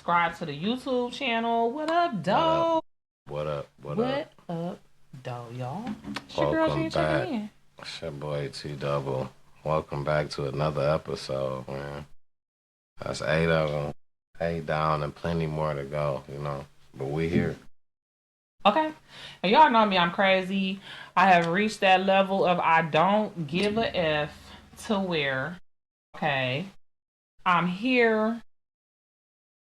subscribe to the YouTube channel. What up, doe? What up? What up, doe, y'all? It's your girl Welcome G back. checking in. It's your boy T Double. Welcome back to another episode, man. That's 8 of them. 8 down and plenty more to go, But we here. Okay. And y'all know me, I'm crazy. I have reached that level of I don't give a F to where, okay, I'm here,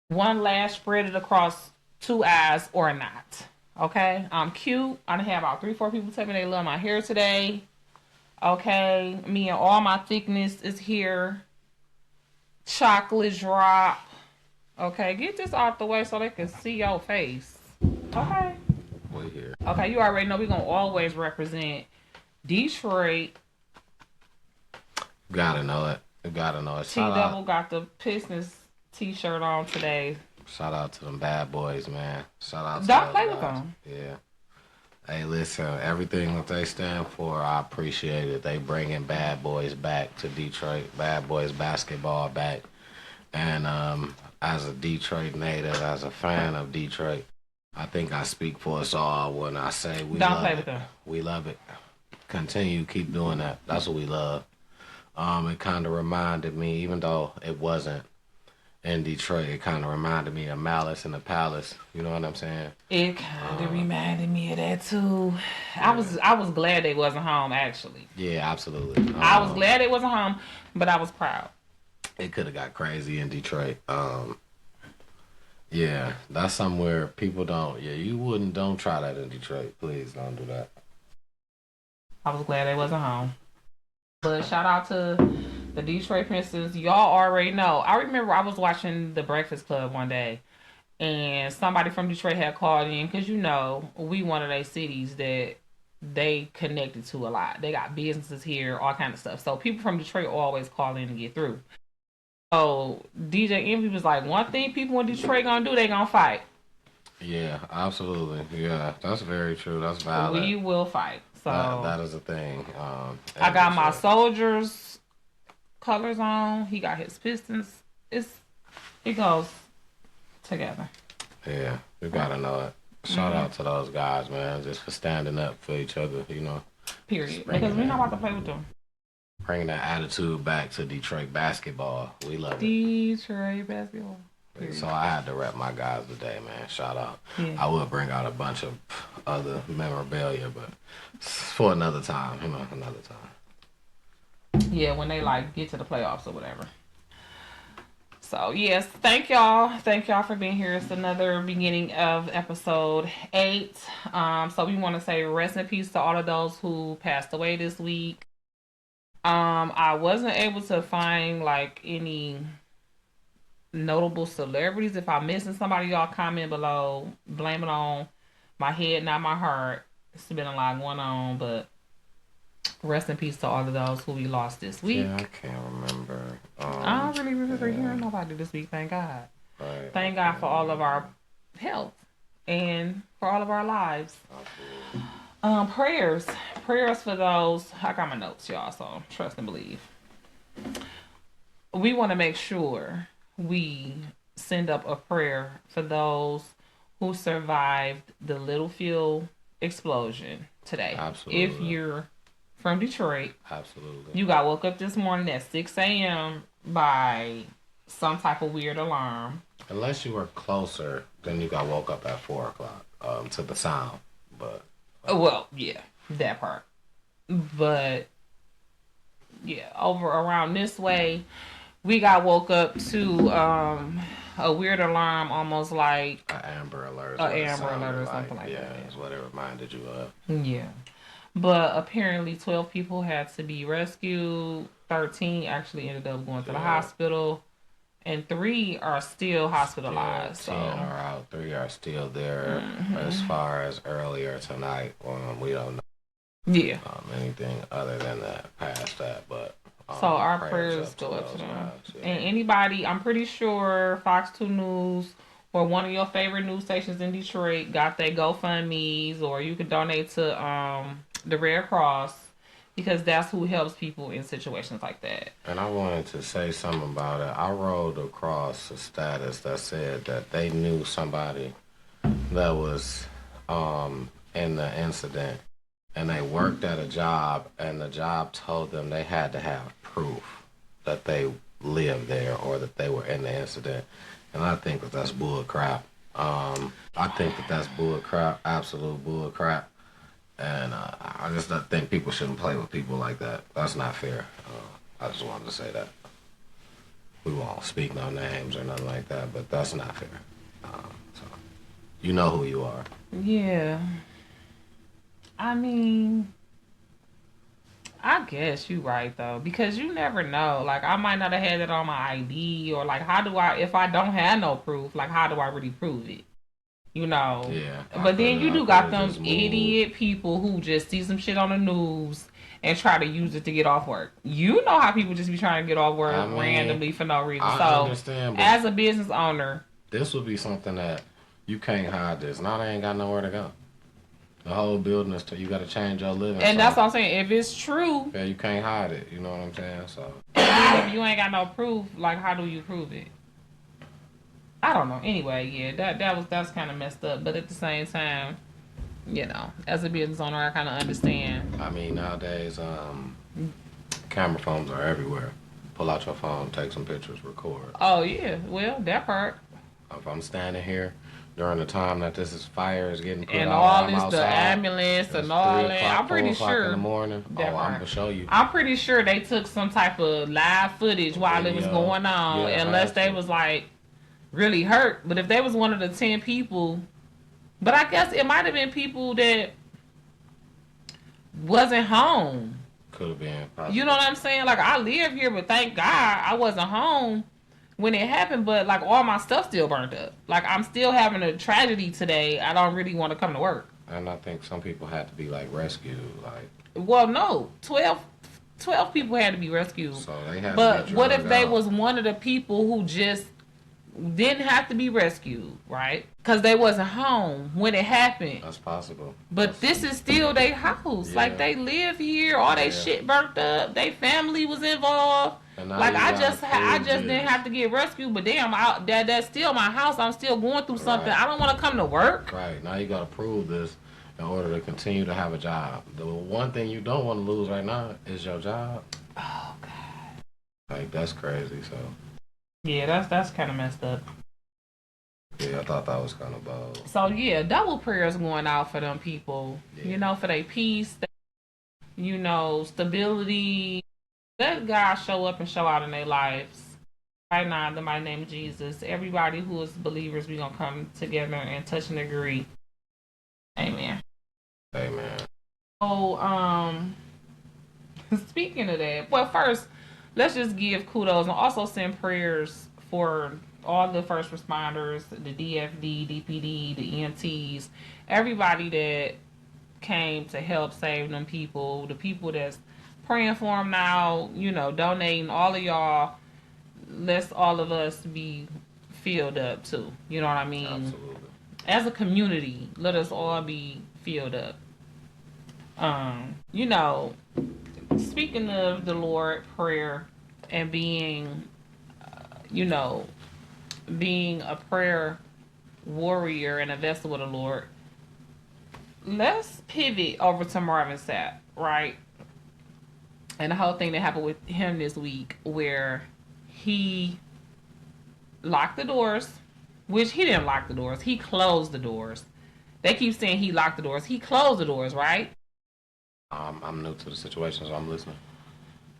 one lash spread it across two eyes or not. Okay? I'm cute. I done had about 3-4 people tell me they love my hair today. Okay? Me and all my thickness is here. Chocolate drop. Okay? Get this out the way so they can see your face. Okay? We here. Okay, you already know we're going to always represent Detroit. Gotta know it. You gotta know it. T-Double got the Pistons t-shirt on today. Shout out to them bad boys, man. Shout out to Don't play guys. with them. Yeah. Hey, listen, everything that they stand for, I appreciate it. They bringing bad boys back to Detroit. Bad boys basketball back. And as a Detroit native, as a fan of Detroit, I think I speak for us all when I say we Don't love play it. with them. We love it. Continue, keep doing that. That's what we love. It kind of reminded me, even though it wasn't in Detroit, it kind of reminded me of Malice in the Palace. You know what I'm saying? It kind of reminded me of that too. Yeah. I was glad they wasn't home, actually. Yeah, absolutely. I was glad they wasn't home, but I was proud. It could have got crazy in Detroit. Yeah, that's somewhere people don't. Yeah, don't try that in Detroit. Please don't do that. I was glad they wasn't home. But shout out to the Detroit Pistons. Y'all already know. I remember I was watching The Breakfast Club one day, and somebody from Detroit had called in because we one of those cities that they connected to a lot. They got businesses here, all kind of stuff. So people from Detroit always call in to get through. So DJ Envy was like, one thing people in Detroit gonna do, they gonna fight. Yeah, absolutely. Yeah, that's very true. That's valid. We will fight. So that is a thing. I got my Soldiers colors on. He got his Pistons. It goes together. Yeah, you gotta know it. Shout out to those guys, man, just for standing up for each other, Period. Because we're not about to play with them. Bringing that attitude back to Detroit basketball. We love it. Detroit basketball. Period. So I had to rep my guys today, man. Shout out. Yeah. I will bring out a bunch of other memorabilia, but for another time, another time. Yeah, when they get to the playoffs or whatever. So yes, thank y'all. Thank y'all for being here. It's another beginning of episode 8. So we want to say rest in peace to all of those who passed away this week. I wasn't able to find any notable celebrities. If I'm missing somebody, y'all comment below. Blame it on my head, not my heart. It's been a lot going on, but rest in peace to all of those who we lost this week. Yeah, I can't remember. I don't really remember hearing nobody this week, thank God. Right, thank God for all of our health and for all of our lives. Absolutely. Prayers for those. I got my notes, y'all, so trust and believe. We want to make sure we send up a prayer for those who survived the Littlefield explosion today. Absolutely. If you're from Detroit, absolutely, you got woke up this morning at 6 a.m. by some type of weird alarm. Unless you were closer, then you got woke up at 4 o'clock to the sound. But well, yeah, that part. But yeah, over around this way, we got woke up to a weird alarm, almost like an Amber Alert. Or something like that. Yeah, it's what it reminded you of. Yeah. But apparently 12 people had to be rescued. 13 actually ended up going to the hospital. And 3 are still hospitalized. 10 are out. 3 are still there. As far as earlier tonight, we don't know. Yeah. Anything other than that, past that. But so our prayers go up to them. Guys, yeah. And anybody, I'm pretty sure Fox 2 News or one of your favorite news stations in Detroit got their GoFundMe's, or you can donate to the Red Cross. because that's who helps people in situations like that. And I wanted to say something about it. I rolled across a status that said that they knew somebody that was in the incident, and they worked at a job, and the job told them they had to have proof that they lived there or that they were in the incident. And I think that that's bull crap. I think that that's bull crap, absolute bull crap. And I just don't think people shouldn't play with people like that. That's not fair. I just wanted to say that. We won't speak no names or nothing like that, but that's not fair. So you know who you are. Yeah. I mean, I guess you right though, because you never know. Like, I might not have had it on my ID, or like, how do I, if I don't have no proof, like, how do I really prove it? You know. Yeah. But then you do got them idiot people who just see some shit on the news and try to use it to get off work. You know how people just be trying to get off work randomly for no reason. I understand, but as a business owner, this would be something that you can't hide this. Now they ain't got nowhere to go. The whole building is you got to change your living. And that's what I'm saying. If it's true, yeah, you can't hide it. You know what I'm saying? So if you ain't got no proof, like, how do you prove it? I don't know. Anyway, yeah, that's kind of messed up. But at the same time, you know, as a business owner, I kind of understand. I mean, nowadays, camera phones are everywhere. Pull out your phone, take some pictures, record. Oh yeah, well, that part. If I'm standing here during the time that fire is getting put and out, all I'm this, outside, the ambulance and all that. I'm pretty sure. In the morning, I'm gonna show you. I'm pretty sure they took some type of live footage while it was going on, unless they was like really hurt. But if they was one of the 10 people, but I guess it might have been people that wasn't home. Could have been. Possibly. You know what I'm saying? Like, I live here, but thank God I wasn't home when it happened. But like, all my stuff still burned up. Like, I'm still having a tragedy today. I don't really want to come to work. And I think some people had to be like rescued. Like, well, no, 12 people had to be rescued. So they had. But to what if they was one of the people who just didn't have to be rescued, right? Because they wasn't home when it happened. That's possible. But this is still their house. Yeah. Like, they live here. All their shit burnt up. Their family was involved. Like, I just didn't have to get rescued. But damn, that's still my house. I'm still going through something. Right. I don't want to come to work. Right. Now you got to prove this in order to continue to have a job. The one thing you don't want to lose right now is your job. Oh, God. Like, that's crazy, so. Yeah, that's kind of messed up. Yeah, I thought that was kind of bold. So, yeah, double prayers going out for them people. Yeah. You know, for their peace, you know, stability. Let God show up and show out in their lives. Right now, in the mighty name of Jesus, everybody who is believers, we're going to come together and touch and agree. Amen. Amen. So, speaking of that, well, first, let's just give kudos and also send prayers for all the first responders, the DFD, DPD, the EMTs, everybody that came to help save them people, the people that's praying for them now, you know, donating, all of y'all. Let's all of us be filled up too. You know what I mean? Absolutely. As a community, let us all be filled up. You know, speaking of the Lord, prayer, and being, you know, being a prayer warrior and a vessel of the Lord, let's pivot over to Marvin Sapp, right? And the whole thing that happened with him this week, where he locked the doors, which he didn't lock the doors. He closed the doors. They keep saying he locked the doors. He closed the doors, right? I'm new to the situation, so I'm listening.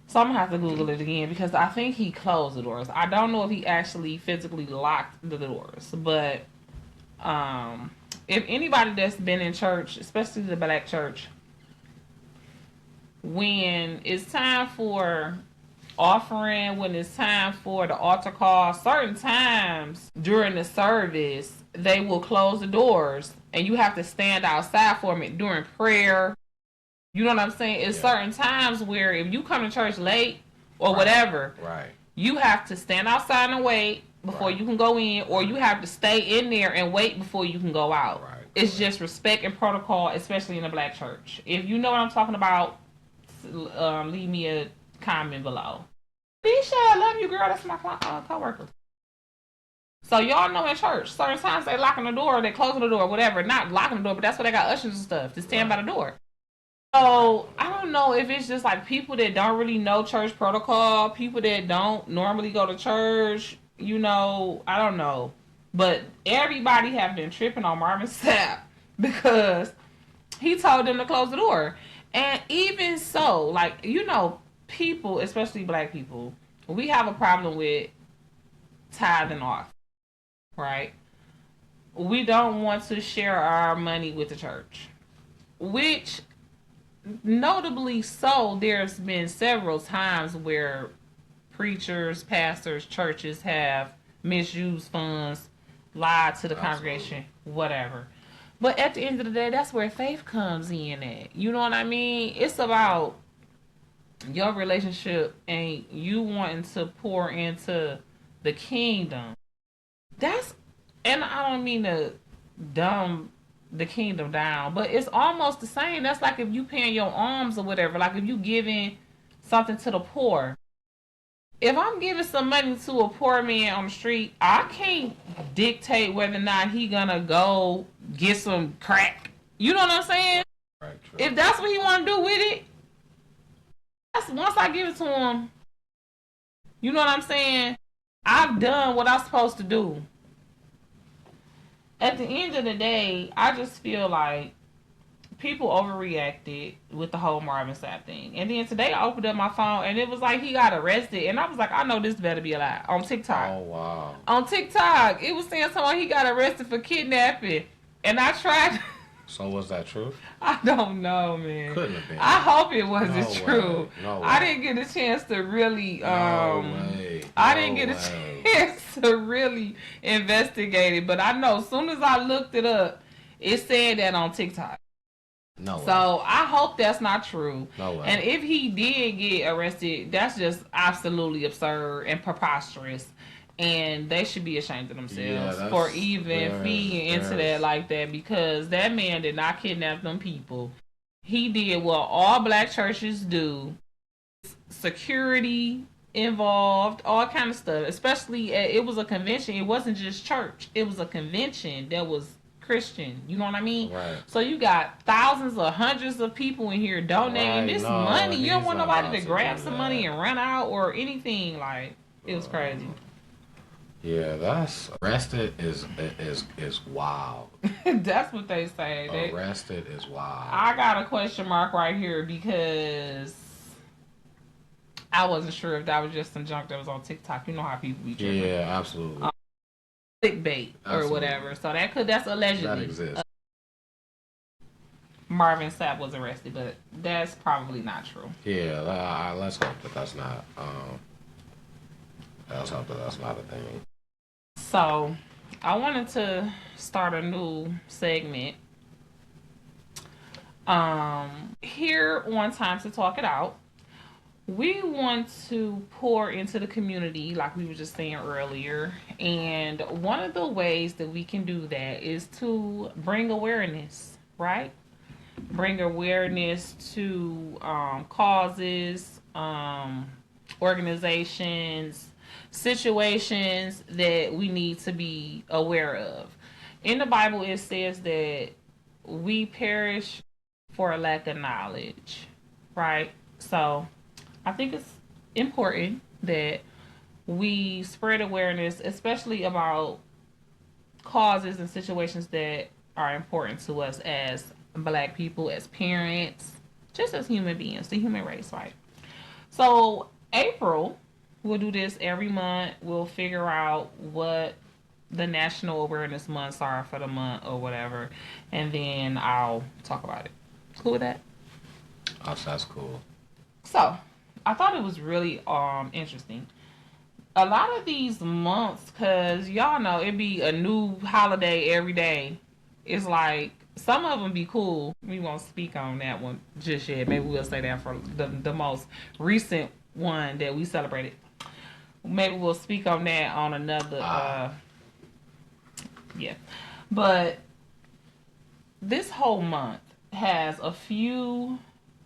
So I'm going to have to Google it again, because I think he closed the doors. I don't know if he actually physically locked the doors. But if anybody that's been in church, especially the black church, when it's time for offering, when it's time for the altar call, certain times during the service, they will close the doors and you have to stand outside for it during prayer. You know what I'm saying? It's certain times where if you come to church late or whatever, you have to stand outside and wait before you can go in, or you have to stay in there and wait before you can go out. It's just respect and protocol, especially in a black church. If you know what I'm talking about, leave me a comment below. Disha, I love you, girl. That's my coworker. So y'all know in church, certain times they locking the door, they closing the door, whatever. Not locking the door, but that's why they got ushers and stuff to stand by the door. So I don't know if it's just like people that don't really know church protocol, people that don't normally go to church, you know, I don't know. But everybody have been tripping on Marvin Sapp because he told them to close the door. And even so, like, you know, people, especially black people, we have a problem with tithing off, right? We don't want to share our money with the church, which notably so, there's been several times where preachers, pastors, churches have misused funds, lied to the congregation, whatever. But at the end of the day, that's where faith comes in at. You know what I mean? It's about your relationship and you wanting to pour into the kingdom. That's, and I don't mean to dumb the kingdom down, but it's almost the same. That's like if you paying your alms or whatever, like if you giving something to the poor. If I'm giving some money to a poor man on the street, I can't dictate whether or not he gonna go get some crack. You know what I'm saying? Right, true. If that's what he want to do with it, that's once I give it to him. You know what I'm saying? I've done what I'm supposed to do. At the end of the day, I just feel like people overreacted with the whole Marvin Sapp thing. And then today I opened up my phone and it was like he got arrested. And I was like, I know this better be a lie. On TikTok. Oh, wow. On TikTok, it was saying someone he got arrested for kidnapping. And I tried. So was that true? I don't know, man. Couldn't have been. I hope it wasn't No true. way. No way. I didn't get a chance to really No way. I didn't get a chance to really investigate it, but I know as soon as I looked it up, it said that on TikTok. No way. So I hope that's not true. No way. And if he did get arrested, that's just absolutely absurd and preposterous. And they should be ashamed of themselves for even feeding into that like that, because that man did not kidnap them people. He did what all black churches do. Security involved, all kind of stuff. Especially, it was a convention. It wasn't just church. It was a convention that was Christian. You know what I mean? Right. So you got thousands or hundreds of people in here donating this money. You don't want nobody to grab some money and run out or anything. Like, it was crazy. Yeah, that's arrested is wild. That's what they say. Arrested is wild. I got a question mark right here because I wasn't sure if that was just some junk that was on TikTok. You know how people be tripping. Yeah, absolutely. Clickbait or whatever. So that's allegedly. That exists. Marvin Sapp was arrested, but that's probably not true. Yeah, let's hope that that's not. Let's hope that that's not a thing. So, I wanted to start a new segment here on Time to Talk It Out. We want to pour into the community, like we were just saying earlier. And one of the ways that we can do that is to bring awareness, right? Bring awareness to causes, organizations, situations that we need to be aware of. In the Bible, it says that we perish for a lack of knowledge, right? So I think it's important that we spread awareness, especially about causes and situations that are important to us as black people, as parents, just as human beings, the human race, right? So April, we'll do this every month. We'll figure out what the national awareness months are for the month or whatever, and then I'll talk about it. Cool with that? Oh, that's cool. So, I thought it was really interesting. A lot of these months, because y'all know it be a new holiday every day. It's like, some of them be cool. We won't speak on that one just yet. Maybe we'll say that for the most recent one that we celebrated. Maybe we'll speak on that on another, yeah. But this whole month has a few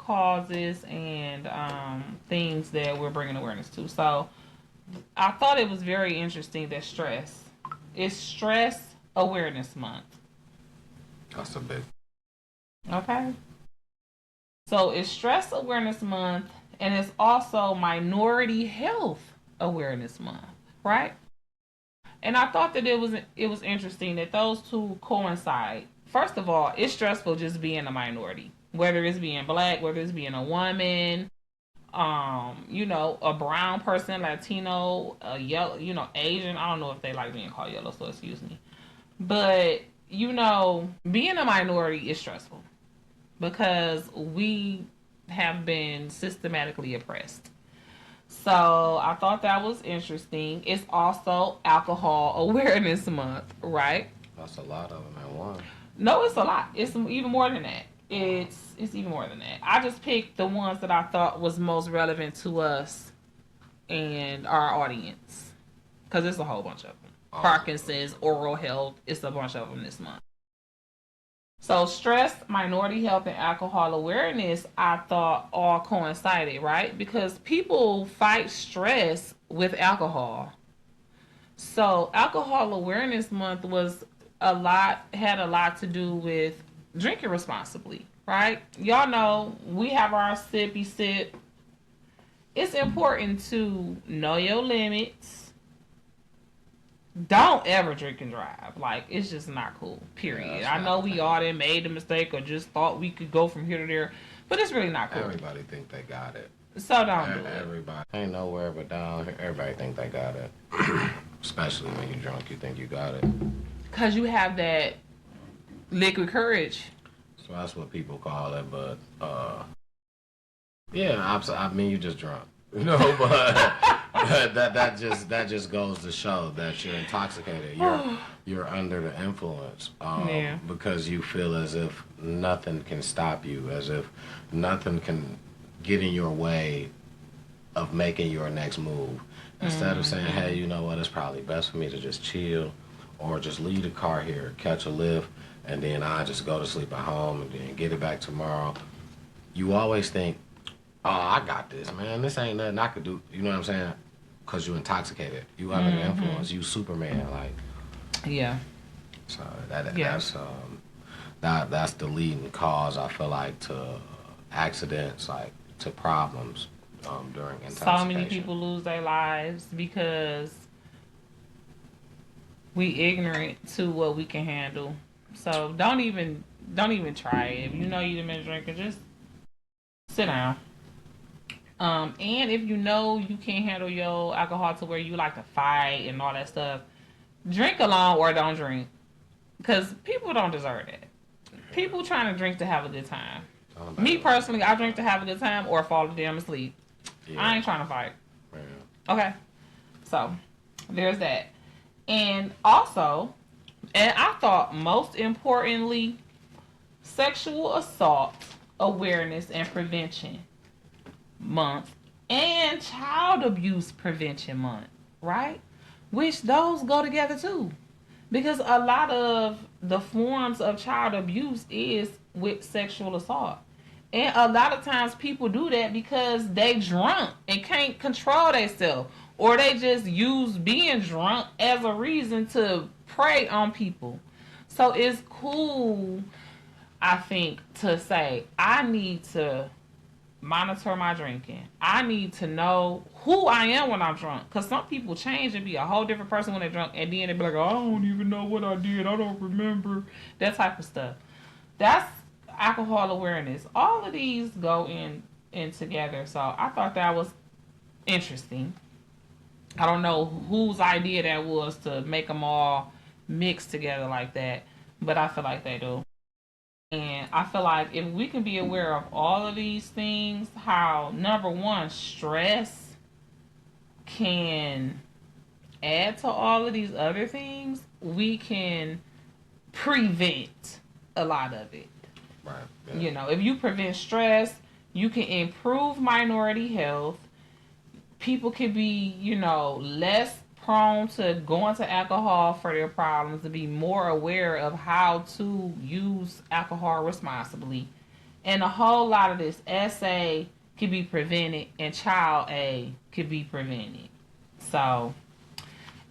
causes and things that we're bringing awareness to. So I thought it was very interesting that it's Stress Awareness Month. That's a big. Okay. So it's Stress Awareness Month and it's also Minority Health Awareness Month, right? And I thought that it was interesting that those two coincide. First of all, it's stressful just being a minority, whether it's being black, whether it's being a woman, a brown person, Latino, a yellow, Asian. I don't know if they like being called yellow, so excuse me. But being a minority is stressful because we have been systematically oppressed. So I thought that was interesting. It's also Alcohol Awareness Month, right? That's a lot of them at one. No, it's a lot. It's even more than that. It's even more than that. I just picked the ones that I thought was most relevant to us and our audience because it's a whole bunch of them. Parkinson's, oral health. It's a bunch of them this month. So stress, minority health, and alcohol awareness, I thought all coincided, right? Because people fight stress with alcohol. So alcohol awareness month had a lot to do with drinking responsibly, right? Y'all know we have our sippy sip. It's important to know your limits. Don't ever drink and drive. Like, it's just not cool. Period. Yeah, I know we all done made the mistake or just thought we could go from here to there, but it's really not cool. Everybody think they got it. So don't do it. Everybody ain't nowhere but down here. Everybody think they got it. Especially when you're drunk, you think you got it. Because you have that liquid courage. So that's what people call it, but yeah, I mean you just drunk. But that just goes to show that you're intoxicated. You're under the influence because you feel as if nothing can stop you, as if nothing can get in your way of making your next move. Instead of saying, hey, you know what, it's probably best for me to just chill or just leave the car here, catch a lift, and then I just go to sleep at home and then get it back tomorrow. You always think, oh, I got this, man. This ain't nothing I could do. You know what I'm saying? Because you intoxicated. You under the influence. You Superman. Like, yeah. So that's the leading cause, I feel like, to accidents, like to problems during intoxication. So many people lose their lives because we ignorant to what we can handle. So don't even try it. If you know you've been drinking, just sit down. And if you know you can't handle your alcohol to where you like to fight and all that stuff, drink alone or don't drink. Because people don't deserve that. People trying to drink to have a good time. Me personally, I drink to have a good time or fall damn asleep. Yeah. I ain't trying to fight. Yeah. Okay. So, there's that. And also, and I thought most importantly, Sexual Assault Awareness and Prevention Month and Child Abuse Prevention Month, right? Which those go together too. Because a lot of the forms of child abuse is with sexual assault. And a lot of times people do that because they drunk and can't control themselves. Or they just use being drunk as a reason to prey on people. So it's cool, I think, to say, I need to monitor my drinking. I need to know who I am when I'm drunk. Because some people change and be a whole different person when they're drunk. And then they be like, oh, I don't even know what I did. I don't remember. That type of stuff. That's alcohol awareness. All of these go in together. So I thought that was interesting. I don't know whose idea that was to make them all mixed together like that. But I feel like they do. And I feel like if we can be aware of all of these things, how, number one, stress can add to all of these other things, we can prevent a lot of it. Right. Yeah. If you prevent stress, you can improve minority health. People can be, less prone to going to alcohol for their problems, to be more aware of how to use alcohol responsibly. And a whole lot of this SA could be prevented and child A could be prevented. So,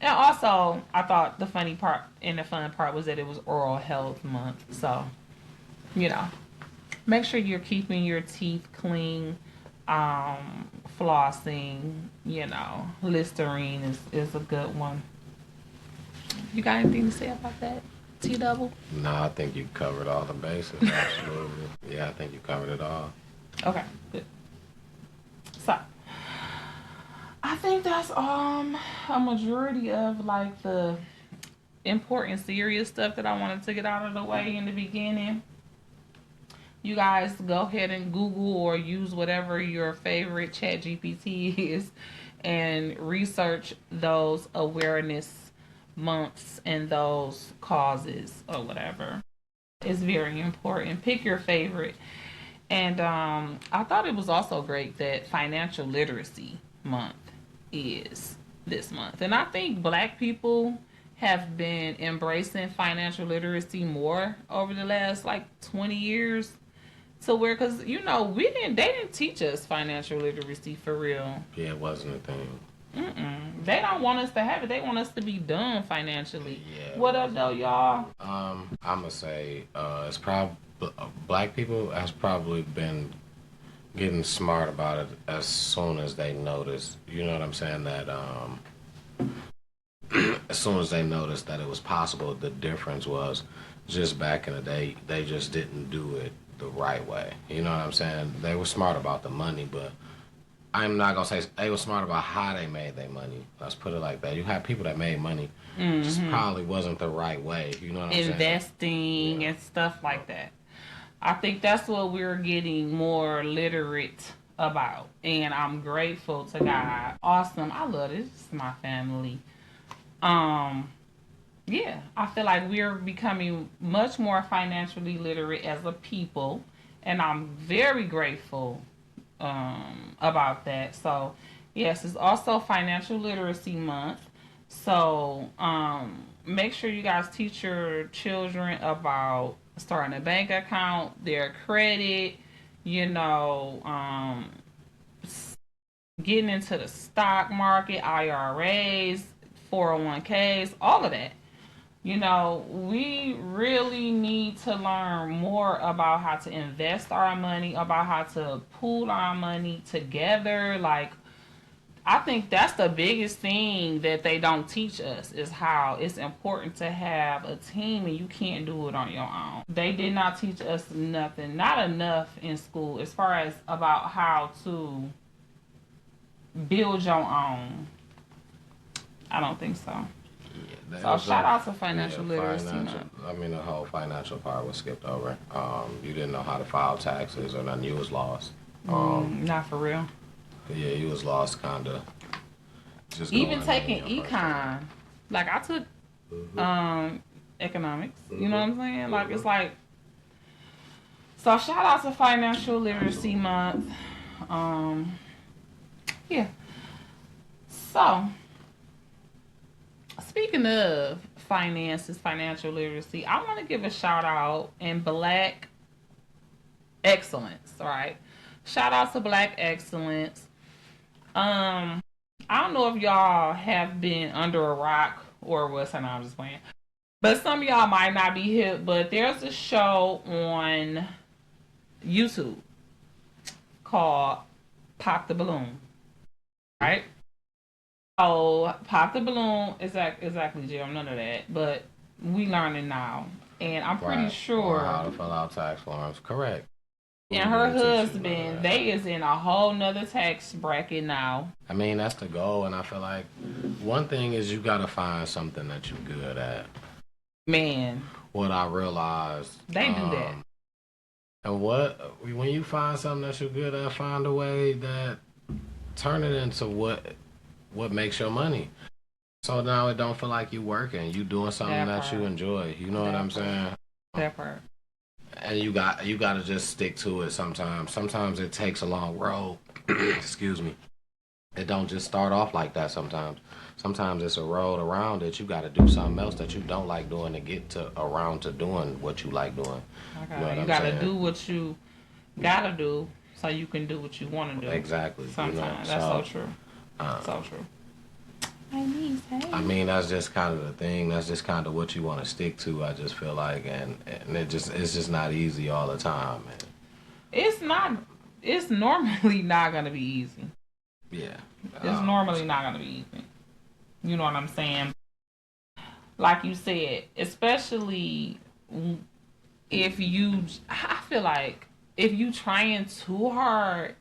and also, I thought the funny part and the fun part was that it was Oral Health Month. So, you know, make sure you're keeping your teeth clean. Flossing, Listerine is a good one. You got anything to say about that, T Double? No, I think you covered all the bases. Absolutely. Yeah, I think you covered it all. Okay, good. So, I think that's a majority of like the important, serious stuff that I wanted to get out of the way in the beginning. You guys go ahead and Google or use whatever your favorite chat GPT is and research those awareness months and those causes or whatever. It's very important. Pick your favorite. And I thought it was also great that Financial Literacy Month is this month. And I think Black people have been embracing financial literacy more over the last like 20 years. So because they didn't teach us financial literacy for real. Yeah, it wasn't a thing. They don't want us to have it. They want us to be done financially. Yeah. What up, though, y'all? I'ma say it's probably Black people has probably been getting smart about it as soon as they noticed. You know what I'm saying? That as soon as they noticed that it was possible, the difference was just back in the day they just didn't do it the right way. You know what I'm saying? They were smart about the money, but I'm not gonna say they were smart about how they made their money. Let's put it like that. You have people that made money, just probably wasn't the right way. You know what I'm saying? Investing and stuff like that. I think that's what we're getting more literate about, and I'm grateful to God. Awesome. I love this. This is my family. Yeah, I feel like we're becoming much more financially literate as a people, and I'm very grateful about that. So, yes, it's also Financial Literacy Month. So, make sure you guys teach your children about starting a bank account, their credit, getting into the stock market, IRAs, 401ks, all of that. We really need to learn more about how to invest our money, about how to pool our money together. Like, I think that's the biggest thing that they don't teach us is how it's important to have a team and you can't do it on your own. They did not teach us nothing, not enough in school as far as about how to build your own. I don't think so. Yeah, so shout out to Financial Literacy Month. I mean, the whole financial part was skipped over. You didn't know how to file taxes or nothing. You was lost. Not for real. Yeah, you was lost, kinda. Just even taking econ, like I took economics. You know what I'm saying? Like it's like. So shout out to Financial Literacy Month. Yeah. So. Speaking of finances, financial literacy, I want to give a shout out in Black excellence, right? Shout out to Black excellence. I don't know if y'all have been under a rock or what. So I'm just playing. But some of y'all might not be hip, but there's a show on YouTube called Pop the Balloon, right? Oh, Pop the Balloon, exactly, Jim, none of that. But we learning now. And I'm pretty sure. Or how to fill out tax forms, correct. And her husband, they is in a whole nother tax bracket now. I mean, that's the goal, and I feel like one thing is you gotta find something that you're good at. Man. What I realized. They do that. And when you find something that you're good at, find a way that turn it into what makes your money. So now it don't feel like you working. You doing something that you enjoy. You know what I'm saying? That part. And you got to just stick to it sometimes. Sometimes it takes a long road. Excuse me. It don't just start off like that sometimes. Sometimes it's a road around it. You got to do something else that you don't like doing to get around to doing what you like doing. Okay. You got to do what you gotta do so you can do what you want to do. Exactly. Sometimes that's so true. So true. I mean, that's just kind of the thing. That's just kind of what you want to stick to. I just feel like, and it's just not easy all the time, man. It's not. It's normally not gonna be easy. Yeah. It's normally not gonna be easy. You know what I'm saying? Like you said, especially if you, I feel like if you trying too hard,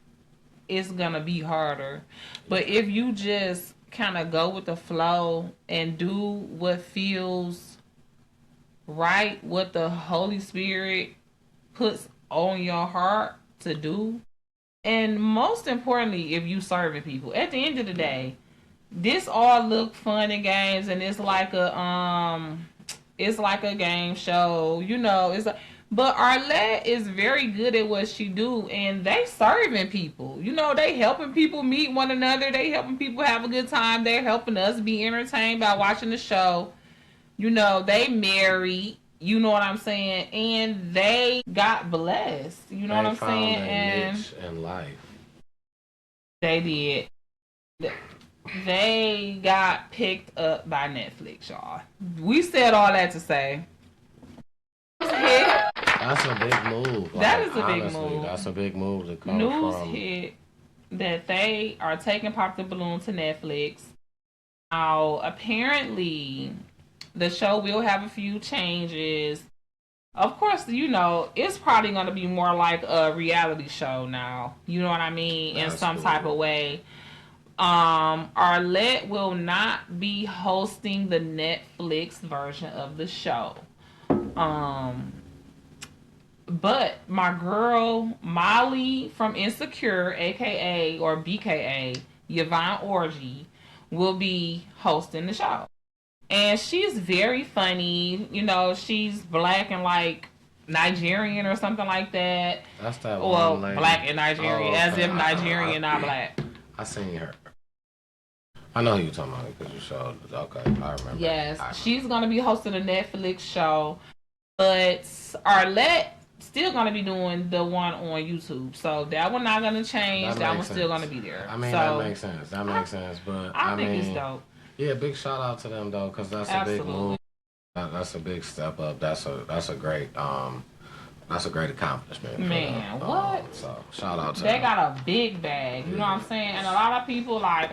it's gonna be harder. But if you just kind of go with the flow and do what feels right, what the Holy Spirit puts on your heart to do, and most importantly, if you serving people, at the end of the day, this all look fun and games, and it's like a game show, you know. But Arlette is very good at what she do, and they serving people. You know, they helping people meet one another. They helping people have a good time. They're helping us be entertained by watching the show. You know, they married. You know what I'm saying? And they got blessed. You know what I'm saying? And niche in life. They did. They got picked up by Netflix, y'all. We said all that to say. That's a big move. That is a big move. That's a big move to come News from. hit that they are taking Pop the Balloon to Netflix. Now, apparently, the show will have a few changes. Of course, you know, it's probably going to be more like a reality show now. You know what I mean? In some type of way. Arlette will not be hosting the Netflix version of the show. But my girl Molly from Insecure, aka or BKA, Yvonne Orji, will be hosting the show. And she's very funny. You know, she's black and like Nigerian or something like that. That's that one. Well, lady. Black and Nigerian, as if Nigerian, not black. I seen her. I know who you're talking about because you showed. Okay, I remember. Yes, she's gonna be hosting a Netflix show, but Arlette still gonna be doing the one on YouTube. So that one not gonna change. That one's still gonna be there. I mean, that makes sense. That makes sense. But I think it's dope. Yeah, big shout out to them though, because that's a big move. That's a big step up. That's a great accomplishment. Man, what? So shout out to them. They them. got a big bag. You know what I'm saying? And a lot of people like.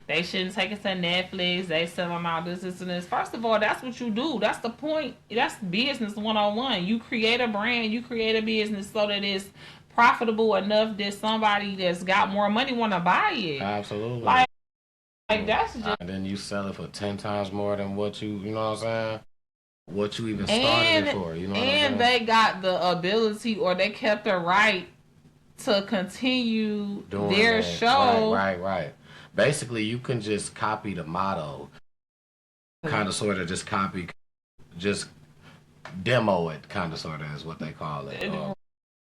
They shouldn't take it to Netflix. They sell them out this, and this. First of all, that's what you do. That's the point. That's business 101. You create a brand. You create a business so that it's profitable enough that somebody that's got more money want to buy it. Absolutely. Like that's just. And then you sell it for 10 times more than what you know what I'm saying? What you even started it for. You know what I'm saying? And they got the ability, or they kept the right to continue doing their show. Right. Basically, you can just copy the motto, kind of, sort of, just copy, just demo it, kind of, sort of, is what they call it.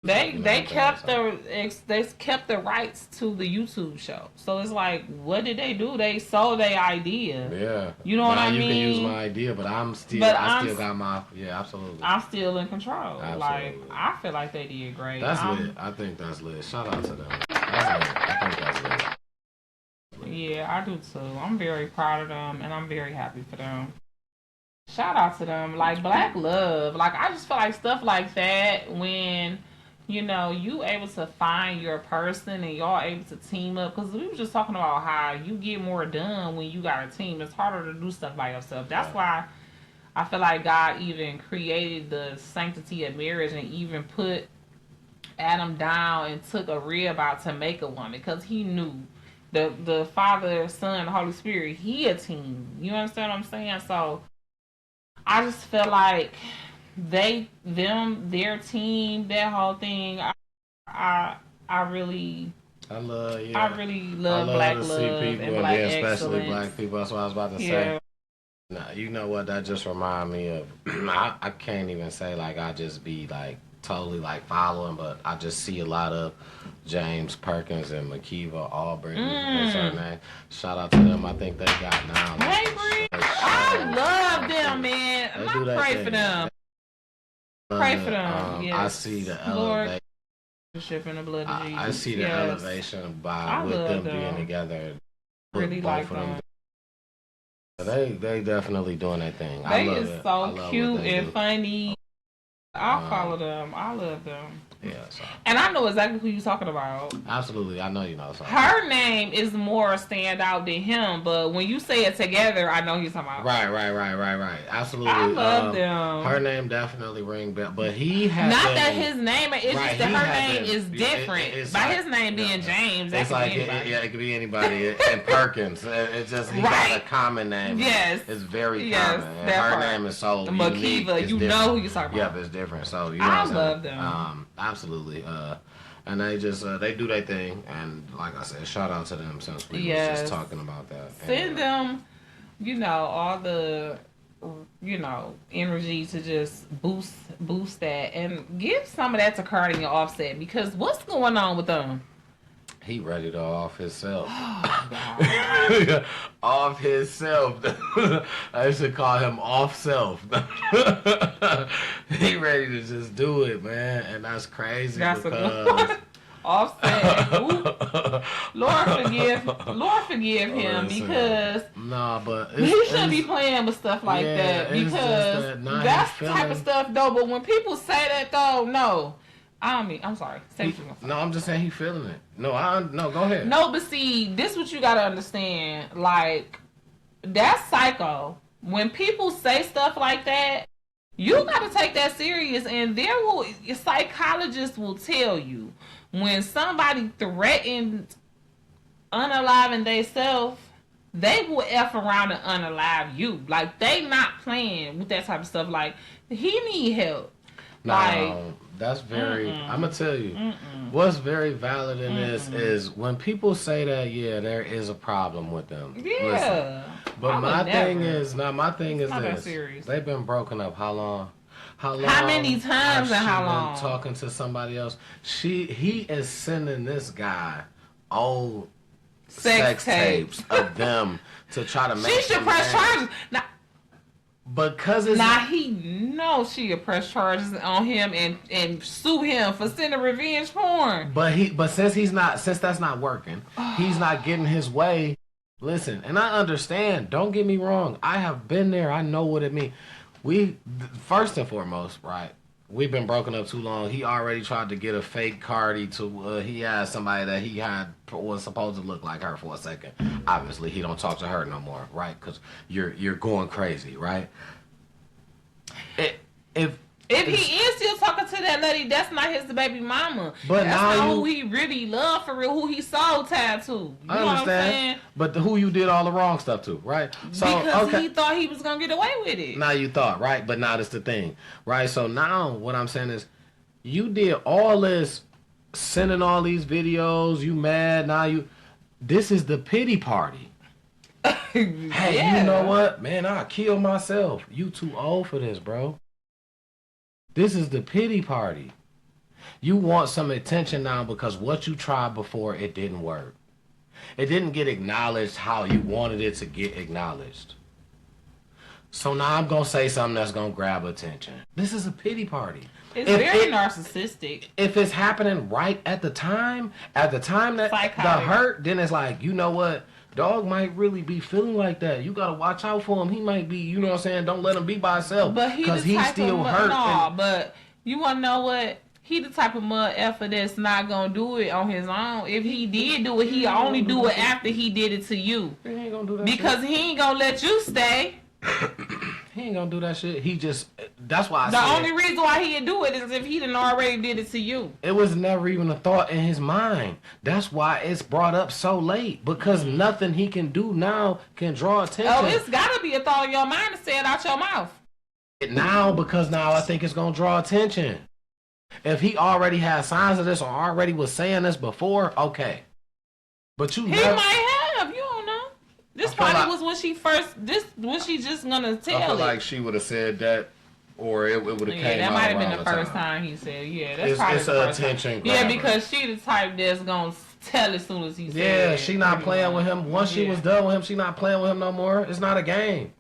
They kept the rights to the YouTube show, so it's like, what did they do? They sold their idea. Yeah, you know what I mean. You can use my idea, but I still got my absolutely. I'm still in control. Absolutely. Like I feel like they did great. That's lit. I think that's lit. Shout out to them. That's lit. I think that's lit. Yeah, I do too. I'm very proud of them, and I'm very happy for them. Shout out to them. Like, Black love. Like, I just feel like stuff like that, when, you know, you able to find your person and y'all able to team up. Because we were just talking about how you get more done when you got a team. It's harder to do stuff by yourself. That's why I feel like God even created the sanctity of marriage and even put Adam down and took a rib out to make a woman, because he knew the Father, Son, the Holy Spirit, he a team. You understand what I'm saying? So I just feel like their team, that whole thing, I really love Black love and Black excellence. Especially Black people. That's what I was about to say. Nah, you know what? That just remind me of. I can't even say like I just be like totally like following, but I just see a lot of James Perkins and Makiva Aubrey. Shout out to them. I think they got now. Hey, Bree. I love them, man. I pray for them. Pray for them. Yes. I see the elevation. in the blood of Jesus. I see the elevation with them being together. Really like them. They definitely doing their thing. They is so cute and funny. I follow them. I love them. Yeah, so. And I know exactly who you're talking about. Absolutely, I know you know. Something. Her name is more stand out than him, but when you say it together, I know who you're talking about. Right. Absolutely. I love them. Her name definitely ring bell, but he has not that his name. It's just that her name is different. It's by his name being James, it's like it could be anybody. And Perkins. It's just he got a common name. Yes, it's very common. And her name is so Makiva. You know who you're talking about. Yep, it's different. So you know I love them. Absolutely. And they just they do their thing, and like I said, shout out to them since we was just talking about that. Send them, all the, energy to just boost that, and give some of that to Cardi and Offset, because what's going on with them? He ready to off himself. Oh, off himself. I should call him off self. He ready to just do it, man. And that's crazy. That's because Offset. Lord forgive him, because he shouldn't be playing with stuff like that, because that's the type of stuff though. But when people say that though, no. I'm sorry. I'm just saying he feeling it. No, go ahead. No, but see, this is what you gotta understand. Like, that's psycho. When people say stuff like that, you gotta take that serious. And psychologists will tell you, when somebody threatens unaliving themselves, they will F around and unalive you. Like, they not playing with that type of stuff. Like, he need help. That's very. I'm gonna tell you, what's very valid in this is when people say that. Yeah, there is a problem with them. Yeah, listen, but my thing is this: serious. They've been broken up. How long? How many times and how long? Talking to somebody else. He is sending this guy old sex tapes of them to try to make. She should press charges. Now, because it's he knows she'll press charges on him and sue him for sending revenge porn. But since that's not working, he's not getting his way. Listen, and I understand. Don't get me wrong. I have been there. I know what it means. First and foremost, right? We've been broken up too long. He already tried to get a fake Cardi to. He had somebody that he was supposed to look like her for a second. Obviously, he don't talk to her no more, right? Because you're going crazy, right? If he is still talking to that lady, that's not his baby mama. But that's not who he really loved for real. Who he soul tied to. You I know understand. What I'm saying? But who you did all the wrong stuff to, right? So because he thought he was gonna get away with it. Now you thought, right? But now that's the thing, right? So now what I'm saying is, you did all this, sending all these videos. You mad now? This is the pity party. Hey, you know what, man? I'll kill myself. You too old for this, bro. This is the pity party. You want some attention now because what you tried before, it didn't work. It didn't get acknowledged how you wanted it to get acknowledged. So now I'm going to say something that's going to grab attention. This is a pity party. It's very narcissistic. If it's happening right at the time that the hurt, then it's like, you know what? Dog might really be feeling like that. You gotta watch out for him. He might be, you know what I'm saying? Don't let him be by himself. But he's still hurt. No, but you wanna know what? He the type of mud effer that's not gonna do it on his own. If he did do it, he only do it after he did it to you. He ain't gonna do that because shit. He ain't gonna let you stay. He ain't gonna do that shit. That's why the only reason why he'd do it is if he didn't already did it to you. It was never even a thought in his mind. That's why it's brought up so late. Because nothing he can do now can draw attention. Oh, it's gotta be a thought in your mind to say it out your mouth. Because now I think it's gonna draw attention. If he already had signs of this or already was saying this before, okay. But he might have, you don't know. This probably was when she just gonna tell I feel like she would have said that, or it would have came out. Yeah, that might have been the first time he said, that's probably it's the attention grabber. Yeah, because she the type that's gonna tell as soon as he said. Yeah, she not playing with him. Once she was done with him, she not playing with him no more. It's not a game.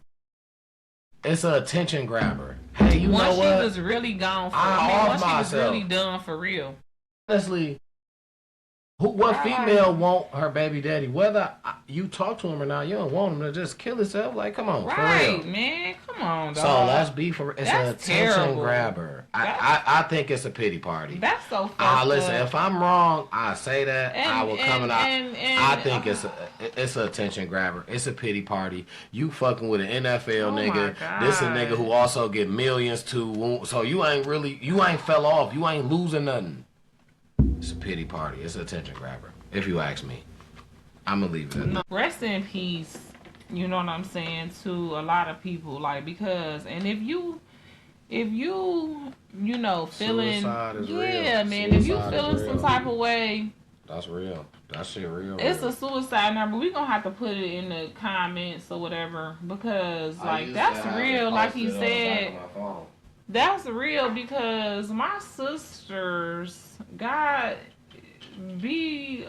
It's an attention grabber. Hey, you know what? Once she was really gone for real. Once she was really done for real. honestly, what I female like, want her baby daddy? Whether you talk to him or not, you don't want him to just kill himself. Like, come on, for right, real. man. Come on, So let's dog. be for it's an That's attention terrible. grabber. That's I think it's a pity party. that's so fucked Listen, up. if I'm wrong, I say that. I And will come and and and I and think it's an attention grabber. It's a pity party. You fucking with an NFL oh my nigga. This a nigga god. who also get millions too. So you ain't fell off. You ain't losing nothing. It's a pity party. It's an attention grabber. If you ask me, I'm gonna leave it at No, that. rest in peace. You know what I'm saying, to a lot of people, like, because, and if you feeling, Suicide is yeah, real. man, if you Suicide is feeling some real. type of way, That's real. That shit real. it's Real. a suicide number. We gonna have to put it in the comments or whatever, because like that's real. Like he said, that's real, because my sisters, God be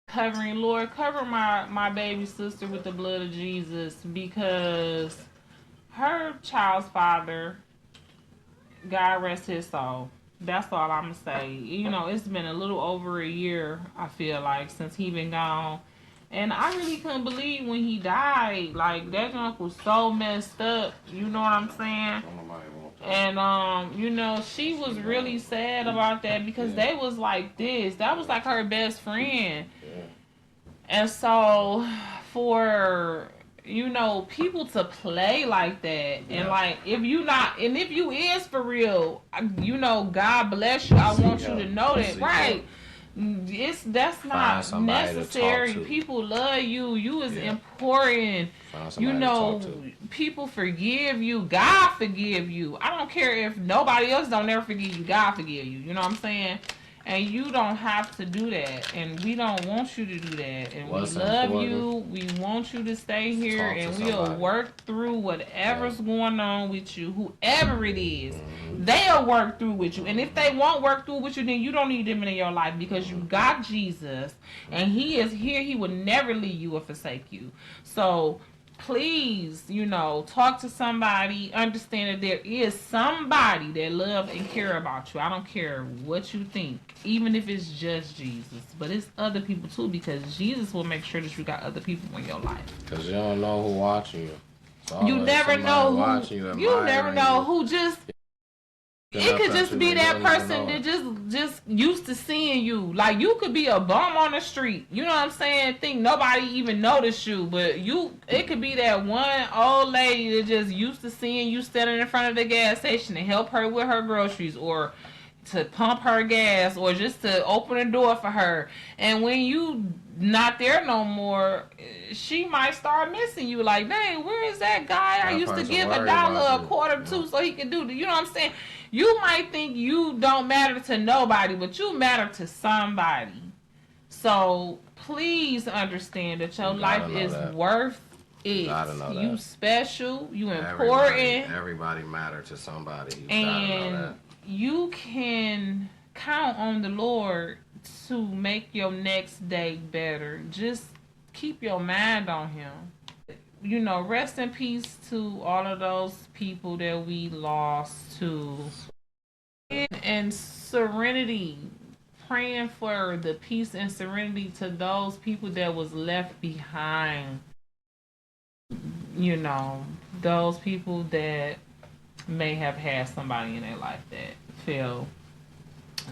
covering, Lord, cover my baby sister with the blood of Jesus, because her child's father, God rest his soul. That's all I'm gonna say. It's been a little over a year, I feel like, since he been gone. And I really couldn't believe when he died. Like, that junk was so messed up. You know what I'm saying? And she was really sad about that, because they was like this. That was like her best friend. And so for people to play like that, and like, if you is for real, God bless you. I want you to know that, right? That's not necessary. People love you. You is important. People forgive you. God forgive you. I don't care if nobody else don't ever forgive you. God forgive you. You know what I'm saying? And you don't have to do that. And we don't want you to do that. And we love you. We want you to stay here. And we'll work through whatever's going on with you. Whoever it is, they'll work through with you. And if they won't work through with you, then you don't need them in your life, because you got Jesus. And he is here. He will never leave you or forsake you. So please, talk to somebody. Understand that there is somebody that love and care about you. I don't care what you think, even if it's just Jesus. But it's other people too, because Jesus will make sure that you got other people in your life. Because you don't know who watching you. You never know who. You never know who just. It could just be that person that just used to seeing you. Like, you could be a bum on the street. You know what I'm saying? Think nobody even noticed you. But it could be that one old lady that just used to seeing you standing in front of the gas station to help her with her groceries, or to pump her gas, or just to open the door for her. And when you not there no more, she might start missing you. Like, dang, where is that guy I used to give $1, a quarter to, so he could do the, you know what I'm saying? You might think you don't matter to nobody, but you matter to somebody. So please understand that your life is worth it. You special. You important. Everybody matter to somebody. And you can count on the Lord to make your next day better. Just keep your mind on him. Rest in peace to all of those people that we lost to. And serenity. Praying for the peace and serenity to those people that was left behind. Those people that may have had somebody in their life that fell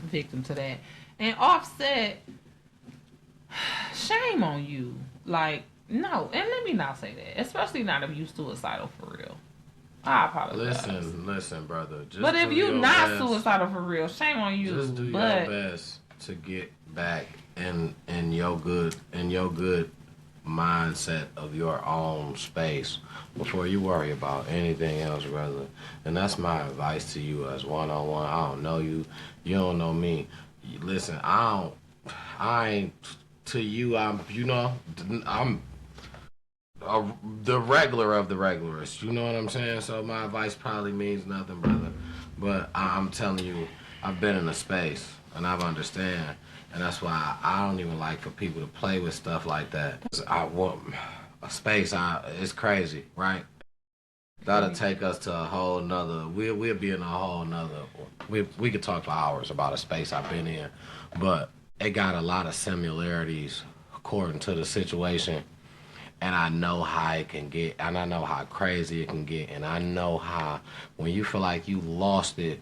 victim to that. And Offset, shame on you. Like, no, and let me not say that. Especially not if you suicidal for real. I apologize. Listen, brother. But if you not suicidal for real, shame on you. Just do your best to get back in your good mindset of your own space before you worry about anything else, brother. And that's my advice to you as one-on-one. I don't know you. You don't know me. Listen, I ain't to you. I'm the regular of the regulars. You know what I'm saying? So my advice probably means nothing, brother. But I'm telling you, I've been in a space and I've understand. And that's why I don't even like for people to play with stuff like that. I want a space. It's crazy, right? That'll take us to a whole nother. We'll be in a whole nother. We could talk for hours about a space I've been in, but it got a lot of similarities according to the situation, and I know how it can get, and I know how crazy it can get, and I know how when you feel like you lost it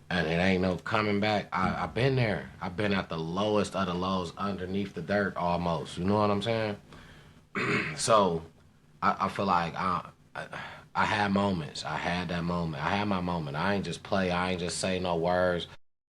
and it ain't no coming back. I've been there. I've been at the lowest of the lows, underneath the dirt almost. You know what I'm saying? So I feel like I had moments. I had that moment. I had my moment. I ain't just play. I ain't just say no words.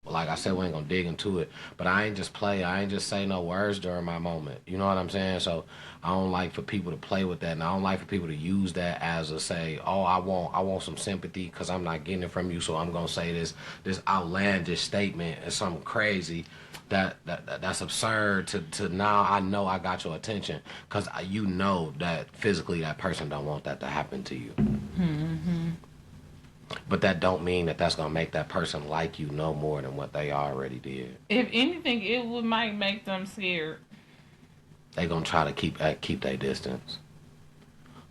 Like I said, we ain't gonna dig into it. But I ain't just play. I ain't just say no words during my moment. You know what I'm saying? So I don't like for people to play with that, and I don't like for people to use that as a say, oh, I want some sympathy because I'm not getting it from you, so I'm gonna say this outlandish statement and something crazy that's absurd to now I know I got your attention because you know that physically that person don't want that to happen to you. Mm-hmm. But that don't mean that that's gonna make that person like you no more than what they already did. If anything, might make them scared. They gonna try to keep their distance.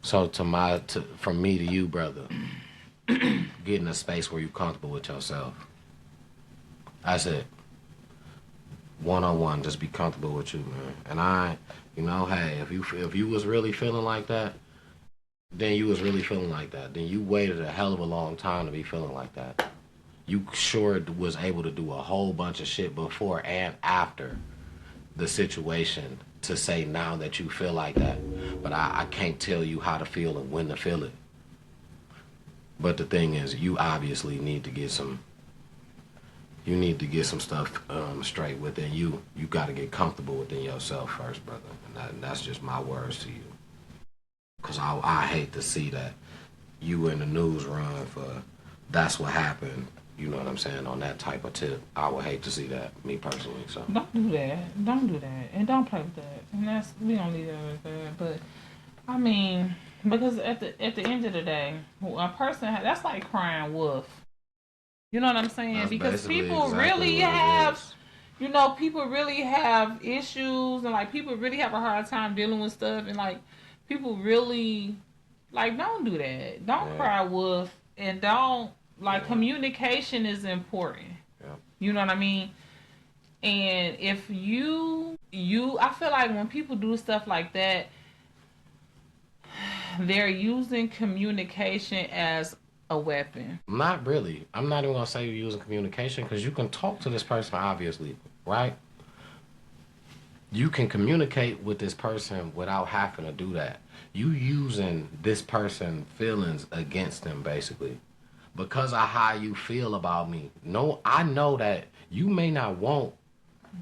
So from me to you, brother, get in a space where you're comfortable with yourself. That's it. 1-on-1, just be comfortable with you, man. And hey, if you was really feeling like that, then you was really feeling like that. Then you waited a hell of a long time to be feeling like that. You sure was able to do a whole bunch of shit before and after the situation to say now that you feel like that. But I can't tell you how to feel and when to feel it. But the thing is, you obviously need to get some stuff straight within you. You got to get comfortable within yourself first, brother. And that's just my words to you. Because I hate to see that you in the news run for that's what happened. You know what I'm saying? On that type of tip. I would hate to see that, me personally. So Don't do that. Don't do that. And don't play with that. And we don't need that with that. But I mean, because at the end of the day, a person that's like crying wolf. You know what I'm saying? that's Because people exactly really what have, people really have issues, and like people really have a hard time dealing with stuff, and like people really like don't do that. Don't cry wolf, and don't communication is important. Yeah. You know what I mean? And if I feel like when people do stuff like that, they're using communication as a weapon. Not really. I'm not even gonna say you're using communication because you can talk to this person, obviously, right? You can communicate with this person without having to do that. You using this person's feelings against them, basically, because of how you feel about me. No, I know that you may not want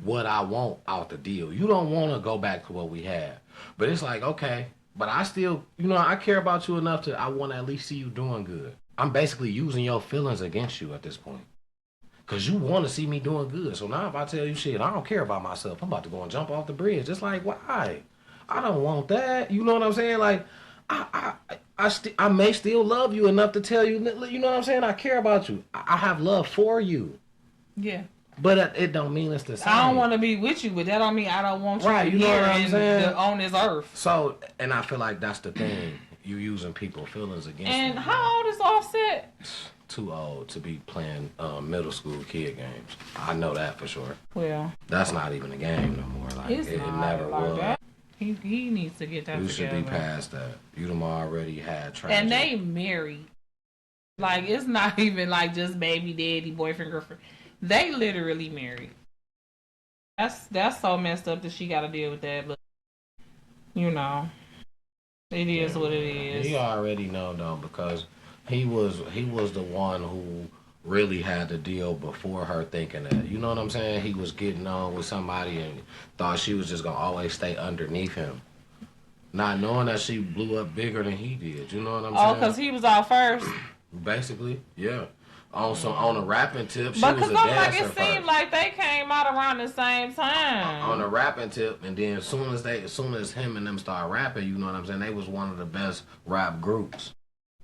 what I want out the deal. You don't want to go back to what we had, but it's like, okay, but I still, I care about you enough I want to at least see you doing good. I'm basically using your feelings against you at this point. Because you want to see me doing good. So now if I tell you shit, I don't care about myself. I'm about to go and jump off the bridge. It's like, why? I don't want that. You know what I'm saying? Like, I may still love you enough to tell you, you know what I'm saying? I care about you. I have love for you. Yeah. But it don't mean it's the same. I don't want to be with you, but that don't mean I don't want you right, you know what I'm saying? On this earth. So, and I feel like that's the thing. You using people's feelings against them. And how old is Offset? Too old to be playing middle school kid games. I know that for sure. Well, that's not even a game no more. Like it never was. That. He needs to get that together. You should be past that. You them already had tragedy. And they married. Like it's not even like just baby daddy, boyfriend, girlfriend. They literally married. That's so messed up that she got to deal with that. But it is what it is. He already know though because he was the one who really had to deal before her thinking that. You know what I'm saying? He was getting on with somebody and thought she was just gonna always stay underneath him, not knowing that she blew up bigger than he did. You know what I'm saying? Oh, because he was out first. Basically, yeah. On a rapping tip, she but was a dancer it seemed like they came out around the same time. On a rapping tip, and then as soon as him and them started rapping, you know what I'm saying? They was one of the best rap groups.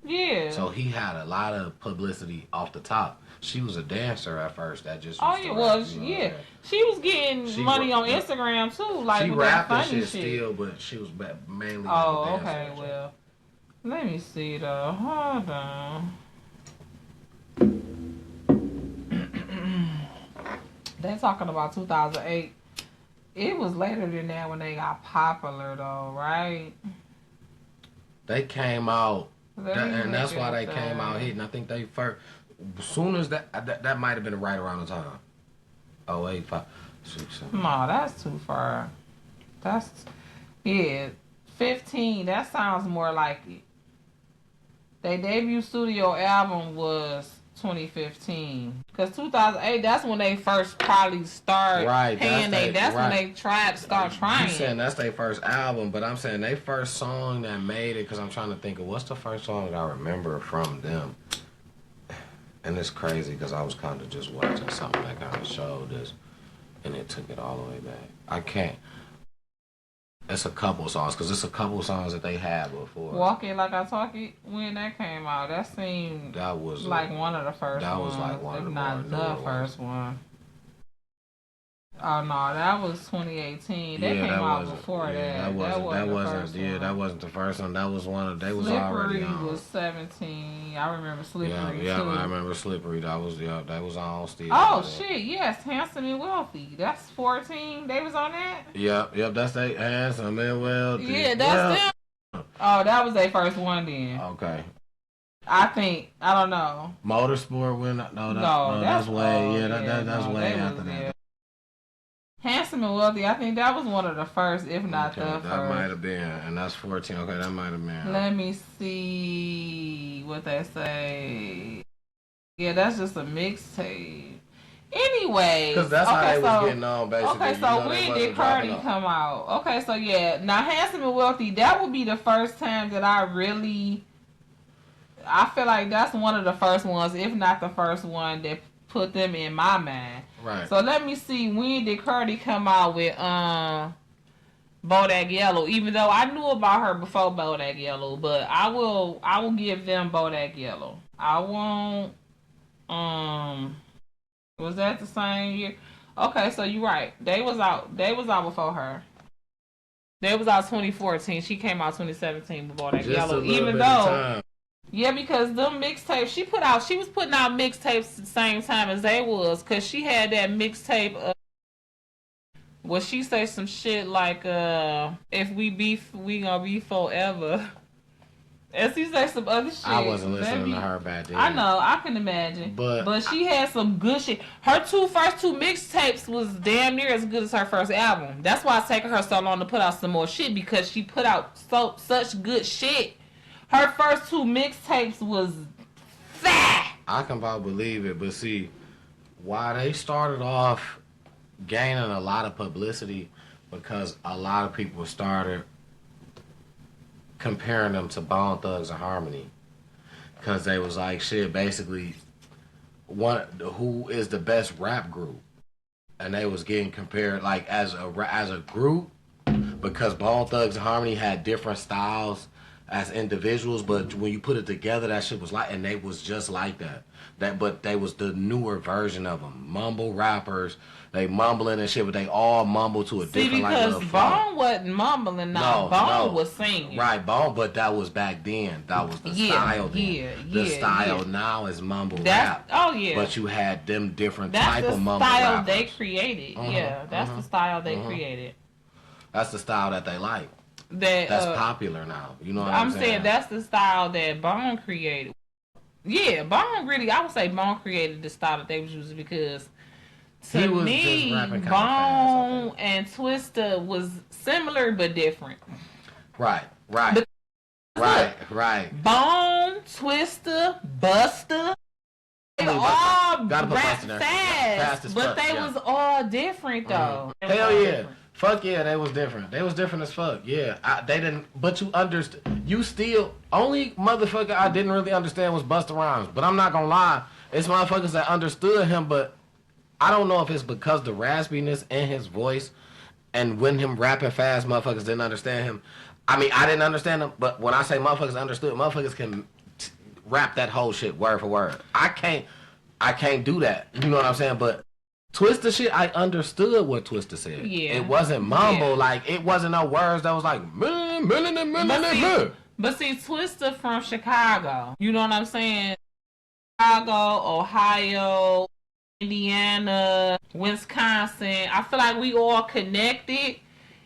Yeah. So he had a lot of publicity off the top. She was a dancer at first. That just she was getting money on Instagram too. Like she rapped and shit still, but she was mainly. Oh, okay, well. Let me see though. Hold on. They talking about 2008. It was later than that when they got popular though, right? They came out, and that's why they that. came out hitting. I think they first, as soon as that might have been right around the time. 08, 5, 6, 7. No, that's too far. That's, yeah, 15. That sounds more like it. Their debut studio album was 2015. Because 2008, that's when they first probably start paying. That's when they start trying. You saying that's their first album, but I'm saying they first song that made it, because I'm trying to think of what's the first song that I remember from them. And it's crazy because I was kind of just watching something that kind of showed this, and it took it all the way back. I can't. It's a couple songs, because it's a couple songs that they had before. Walk It Like I Talk It, when that came out, that seemed that was like one of the first ones. That was like one of the not the first one. Oh no, that was 2018. They came out before that. That wasn't the first one. That was one of they was already on. Slippery was 17. I remember Slippery too. I remember Slippery. That was on still. Oh shit, yes, Handsome and Wealthy. That's 14. They was on that? Yep, that's they Handsome and Wealthy. Yeah, that's them. Oh, that was their first one then. Okay. I think, I don't know. Motorsport when that's way that's way after that. Handsome and Wealthy, I think that was one of the first, if not the first. That might have been, and that's 14. Okay, that might have been. Let me see what they say. Yeah, that's just a mixtape. Anyway, because that's how they was getting on, basically. Okay, so when did Cardi come out? Okay, so yeah, now Handsome and Wealthy, that would be the first time that I feel like that's one of the first ones, if not the first one that put them in my mind. Right. So let me see, when did Cardi come out with Bodak Yellow? Even though I knew about her before Bodak Yellow, but I will give them Bodak Yellow. I won't. Was that the same year? Okay, so you're right. They was out before her. They was out 2014. She came out 2017 with Bodak Yellow. Even though. Yeah, because them mixtapes she was putting out mixtapes at the same time as they was, cause she had that mixtape. Where she say some shit like, "If we beef, we gonna be forever." And she say some other shit. I wasn't listening to her back then. I know, I can imagine. But she had some good shit. Her first two mixtapes was damn near as good as her first album. That's why it's taking her so long to put out some more shit, because she put out such good shit. Her first two mixtapes was fat. I can probably believe it, but see, why they started off gaining a lot of publicity, because a lot of people started comparing them to Bone Thugs and Harmony, because they was like, shit, basically, who is the best rap group, and they was getting compared like as a group, because Bone Thugs and Harmony had different styles as individuals, but when you put it together, that shit was like, and they was just like that. But they was the newer version of them. Mumble rappers, they mumbling and shit, but they all mumble to a different like because Bone wasn't mumbling, Bone was singing. Right, Bone, but that was back then. That was the style then. The style now is mumble rap. Oh yeah. But you had them different type of mumble rappers. That's the style they created. That's the style they created. That's the style that they like. That's popular now. You know what I'm saying? I'm saying that's the style that Bone created. Yeah, Bone really, I would say Bone created the style that they was using, because to me, Bone and Twista was similar but different. Right. Bone, Twista, Busta, they all rap fast, but they was all different though. Hell yeah. Fuck yeah, they was different. They was different as fuck. Yeah, they didn't. But you understand. You still only motherfucker I didn't really understand was Busta Rhymes. But I'm not gonna lie, it's motherfuckers that understood him. But I don't know if it's because the raspiness in his voice, and when him rapping fast, motherfuckers didn't understand him. I mean, I didn't understand him. But when I say motherfuckers understood, motherfuckers can rap that whole shit word for word. I can't do that. You know what I'm saying? But Twista shit, I understood what Twista said. Yeah. It wasn't mumble, like, it wasn't no words that was like, But see, Twista from Chicago. You know what I'm saying? Chicago, Ohio, Indiana, Wisconsin. I feel like we all connected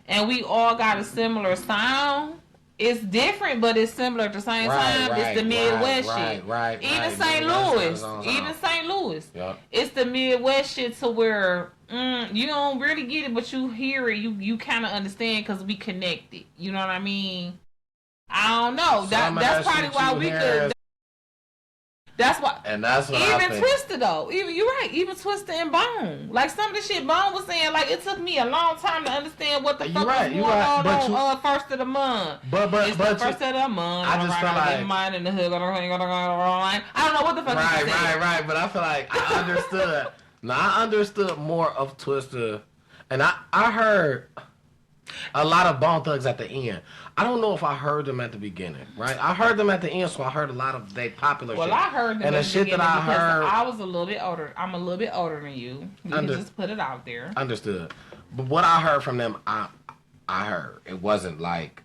and we all got a similar sound. It's different, but it's similar at the same time. It's the Midwest shit. Even St. Louis. Even St. Louis. Yep. It's the Midwest shit to where you don't really get it, but you hear it. You kind of understand because we connected. You know what I mean? I don't know. That's probably why we could. That's why. And that's what even Twista though. Even you're right. Even Twista and Bone. Like some of the shit Bone was saying. Like it took me a long time to understand what the fuck was going on first of the month. But first of the month. I just feel like mine in the hood. I don't know what the fuck. Right. But I feel like I understood. Now I understood more of Twista, and I heard a lot of Bone Thugs at the end. I don't know if I heard them at the beginning, right? I heard them at the end, so I heard a lot of they popular shit. Well, I heard them and the shit that I heard. I was a little bit older. I'm a little bit older than you. You can just put it out there. Understood. But what I heard from them, I heard. It wasn't like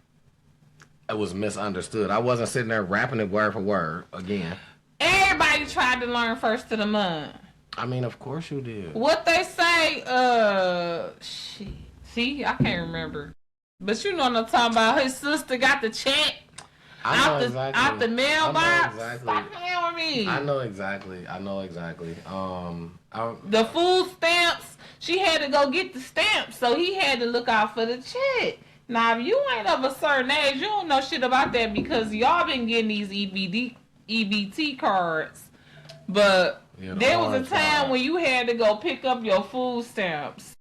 it was misunderstood. I wasn't sitting there rapping it word for word again. Everybody tried to learn first of the month. I mean, of course you did. What they say, shit. See, I can't remember. But you know what I'm talking about. His sister got the check out the mailbox. Stop playing with me. I know exactly. The food stamps, she had to go get the stamps, so he had to look out for the check. Now, if you ain't of a certain age, you don't know shit about that because y'all been getting these EBT cards. But there was a time when you had to go pick up your food stamps.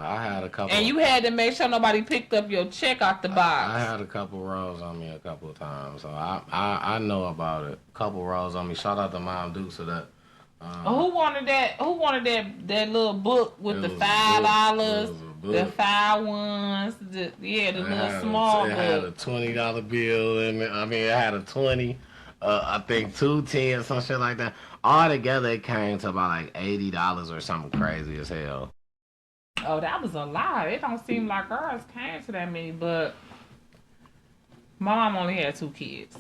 I had a couple. And you had to make sure nobody picked up your check out the box. I had a couple rolls on me a couple of times, so I know about it. A couple rolls on me. Shout out to Mom Dukes for that. Who wanted that? Who wanted that little book with the $5, the 5 ones? The little small book. It had a $20 bill in it. I mean, it had a 20. I think 2 10, some shit like that. All together, it came to about like $80 or something crazy as hell. Oh, that was a lot. It don't seem like ours came to that many, but my mom only had 2 kids.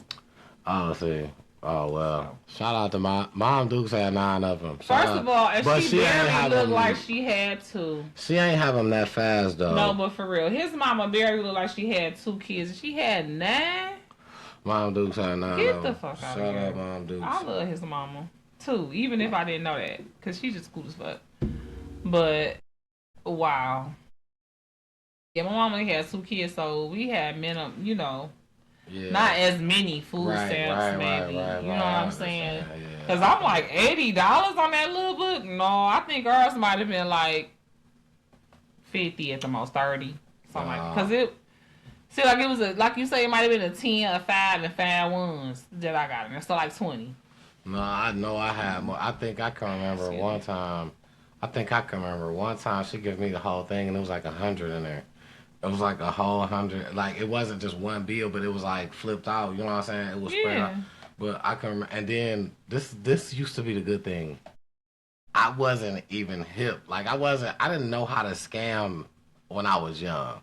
Oh, see. Oh, well. Shout out to my Mom Dukes had 9 of them. First of all, and she barely looked like she had 2. She ain't have them that fast, though. No, but for real. His mama barely looked like she had 2 kids. She had 9. Mom Dukes had 9 Get of them. the fuck out of here. Shout out Mom Dukes. I love his mama, too, even if I didn't know that, because she just cool as fuck. But... wow. Yeah, my mom only had 2 kids, so we had minimum, not as many food stamps, maybe. You know what I'm saying? Because I'm like, $80 on that little book? No, I think ours might have been like 50 at the most, 30. Something like that. Because it was, like you say, it might have been a 10, a 5, and 5 ones that I got in there. So like 20. No, I know I had more. I think I can remember one time. She gave me the whole thing, and it was like 100 in there. It was like a whole 100. Like, it wasn't just one bill, but it was like flipped out. You know what I'm saying? It was spread out. But I can remember. And then this used to be the good thing. I wasn't even hip. Like, I didn't know how to scam when I was young.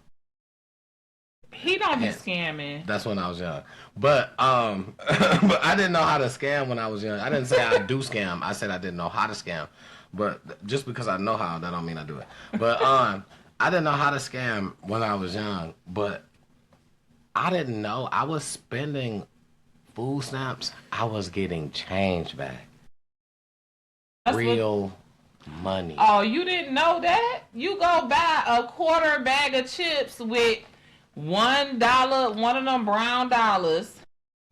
He don't be scamming. That's when I was young. But but I didn't know how to scam when I was young. I didn't say I do scam. I said I didn't know how to scam. But just because I know how, that don't mean I do it. But I didn't know how to scam when I was young. But I didn't know. I was spending food stamps. I was getting change back. Real money. Oh, you didn't know that? You go buy a quarter bag of chips with $1, one of them brown dollars.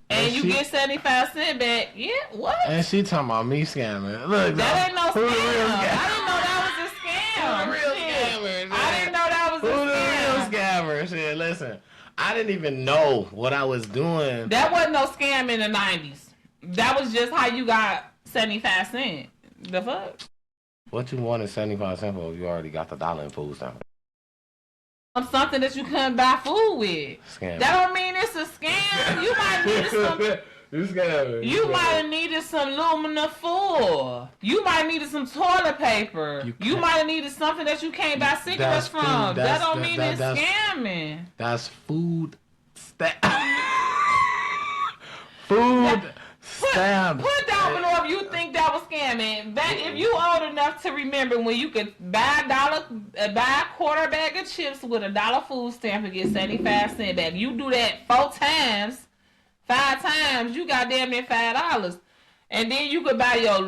And you get 75 cents back. Yeah, what? And she talking about me scamming. Look, that ain't no scam. I didn't know that was a scam. Who the real scammers? I didn't know that was a scam. Who the real scammers? Shit, listen, I didn't even know what I was doing. That wasn't no scam in the 90s. That was just how you got 75 cents. The fuck? What you wanted 75 cents for if you already got the dollar in food stamps? Something that you couldn't buy food with. Scam. That don't mean it's a scam. You might need some. You might have needed some aluminum foil. You might have needed some toilet paper. You might have needed something that you can't buy cigarettes from. That don't mean it's scamming. That's food. Food stamps. Put down below if you think that was scamming. If you old enough to remember when you could buy a quarter bag of chips with $1 food stamp and get 75 cents back. You do that 4 times, 5 times, you got damn near $5. And then you could buy your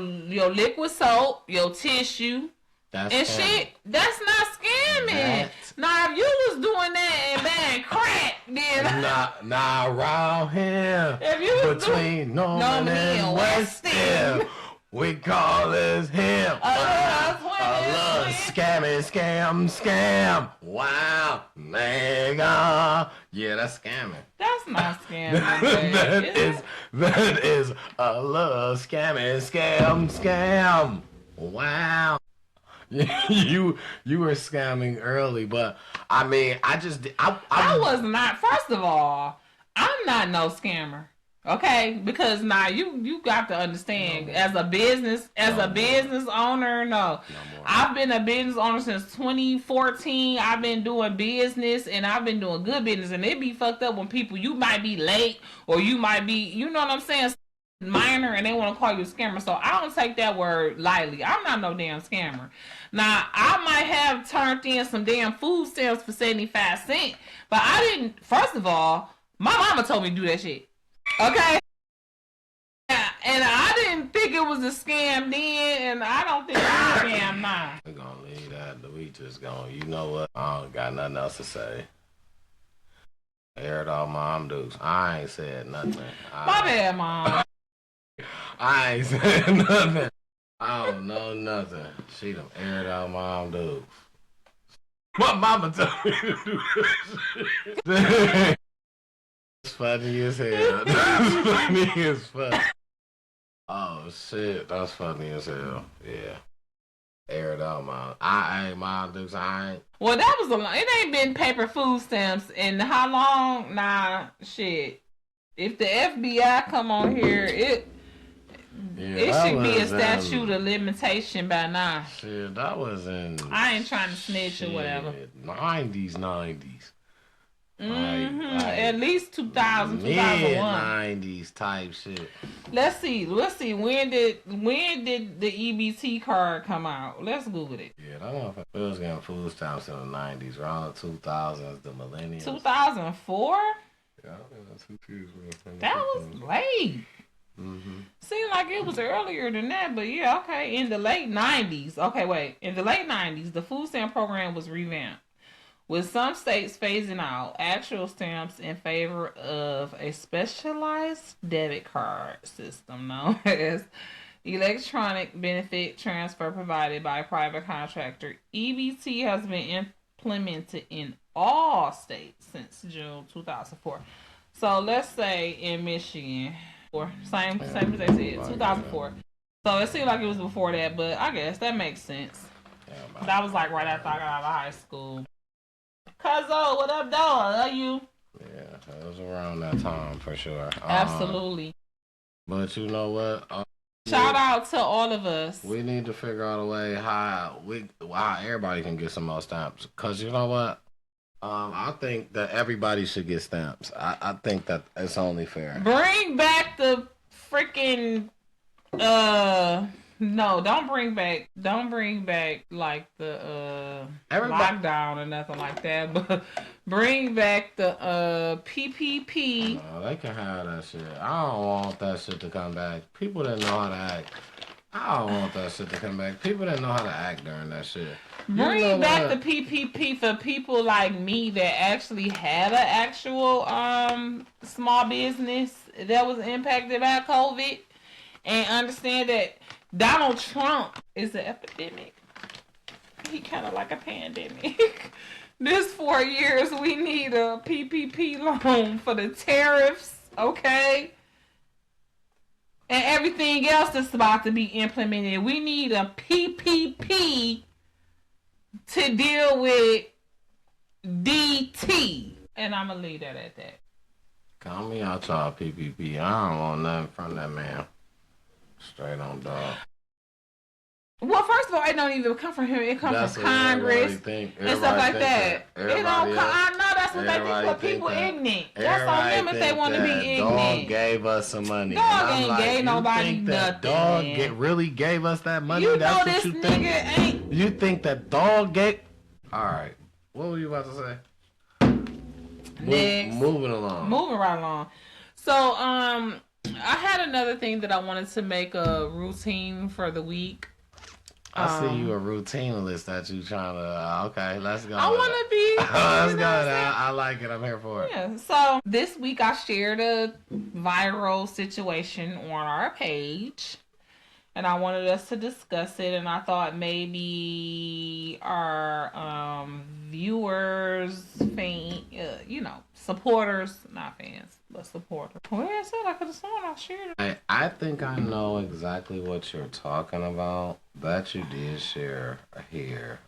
liquid soap, your tissue, and shit. That's not scamming. Now, if you was doing that and buying crack, then nah, around here, if you was between Norman and West End, we call this him. A love scam. Wow, nigga. Yeah, that's scamming. That's not scamming. that is a love scam. Wow. You were scamming early, but I mean, I was not. First of all, I'm not no scammer. Okay, because now you got to understand, as a business owner, I've been a business owner since 2014. I've been doing business, and I've been doing good business, and it be fucked up when people, you might be late, or you might be, you know what I'm saying, minor, and they want to call you a scammer. So I don't take that word lightly. I'm not no damn scammer. Now, I might have turned in some damn food stamps for 75 cents, but I didn't. First of all, my mama told me to do that shit. Okay? And I didn't think it was a scam then, and I don't think it's a scam now. We're gonna leave that. We just gonna, you know what? I don't got nothing else to say. Aired all mom dudes. I ain't said nothing. My bad, Mom. I ain't said nothing. I don't know nothing. She done aired out mom dudes. My mama told me to do this. It's funny as hell. That's funny as fuck. Oh shit, that's funny as hell. Yeah. Aired out mom. I ain't mom dudes. I ain't. Well, that was a long. It ain't been paper food stamps in how long? Nah, shit. If the FBI come on here, it should be a statute of limitation by now. Shit, that was in. I ain't trying to snitch or whatever. 90s. At least 2000, 2001. 90s type shit. Let's see. When did the EBT card come out? Let's Google it. Yeah, that motherfucker was getting food stamps in the 90s, around the 2000s, the millennials. 2004? Yeah, I think that's 2000. That was late. Mm-hmm. Seemed like it was earlier than that, but yeah, okay. In the late 90s. Okay, wait. In the late 90s, the food stamp program was revamped, with some states phasing out actual stamps in favor of a specialized debit card system known as electronic benefit transfer provided by a private contractor. EBT has been implemented in all states since June 2004. So let's say in Michigan, or same as they said, 2004. So it seemed like it was before that, but I guess that makes sense. That was like right after I got out of high school. Cuzzo, what up, dog? Are you? Yeah, it was around that time for sure. Absolutely. But you know what? Shout out to all of us. We need to figure out a way how everybody can get some more stamps. Cause you know what? I think that everybody should get stamps. I think that it's only fair. Bring back the freaking no, don't bring back like the lockdown or nothing like that, but bring back the PPP. No, they can have that shit. I don't want that shit to come back. People didn't know how to act. I don't want that shit to come back. People didn't know how to act during that shit. Bring back the PPP for people like me that actually had an actual small business that was impacted by COVID, and understand that Donald Trump is an epidemic. He kind of like a pandemic. This 4 years, we need a PPP loan for the tariffs, okay? And everything else that's about to be implemented. We need a PPP to deal with DT. And I'm going to leave that at that. Call me out y'all PPP. I don't want nothing from that man. Straight on dog. Well, first of all, it don't even come from him. It comes from Congress and stuff like that. I know that's what they think for people ignorant. That's on Everybody them if they think want to be that ignorant. Dog gave us some money. Dog ain't gave nobody you think that nothing. Dog really gave us that money? You That's know what this you nigga think? ain't. You think that Dog gave? All right. What were you about to say? Next. Moving along. Moving right along. So, I had another thing that I wanted to make a routine for the week. I see you a routine list that you trying to. Okay, let's go. I want to be. Let's go. I like it. I'm here for it. Yeah. So this week I shared a viral situation on our page, and I wanted us to discuss it. And I thought maybe our viewers, supporters, not fans, but supporters. Well, I said I could have sworn I shared it. I think I know exactly what you're talking about. That you did share here.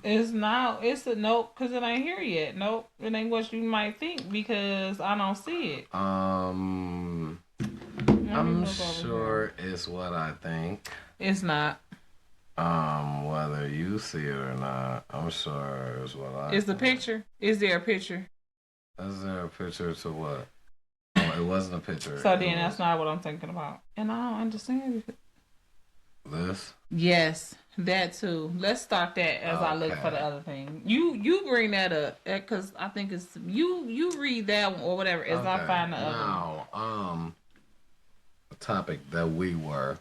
It's a nope, because it ain't here yet. Nope, it ain't what you might think because I don't see it. I'm sure it's what I think. It's not. Whether you see it or not, I'm sure it's what I Is the picture? Is there a picture? Is there a picture to what? Oh, it wasn't a picture. So then that's not what I'm thinking about. And I don't understand it. This? Yes, that too. Let's start that as I look for the other thing. You bring that up because I think it's you read that one or whatever as I find the other one. Now, a topic that we were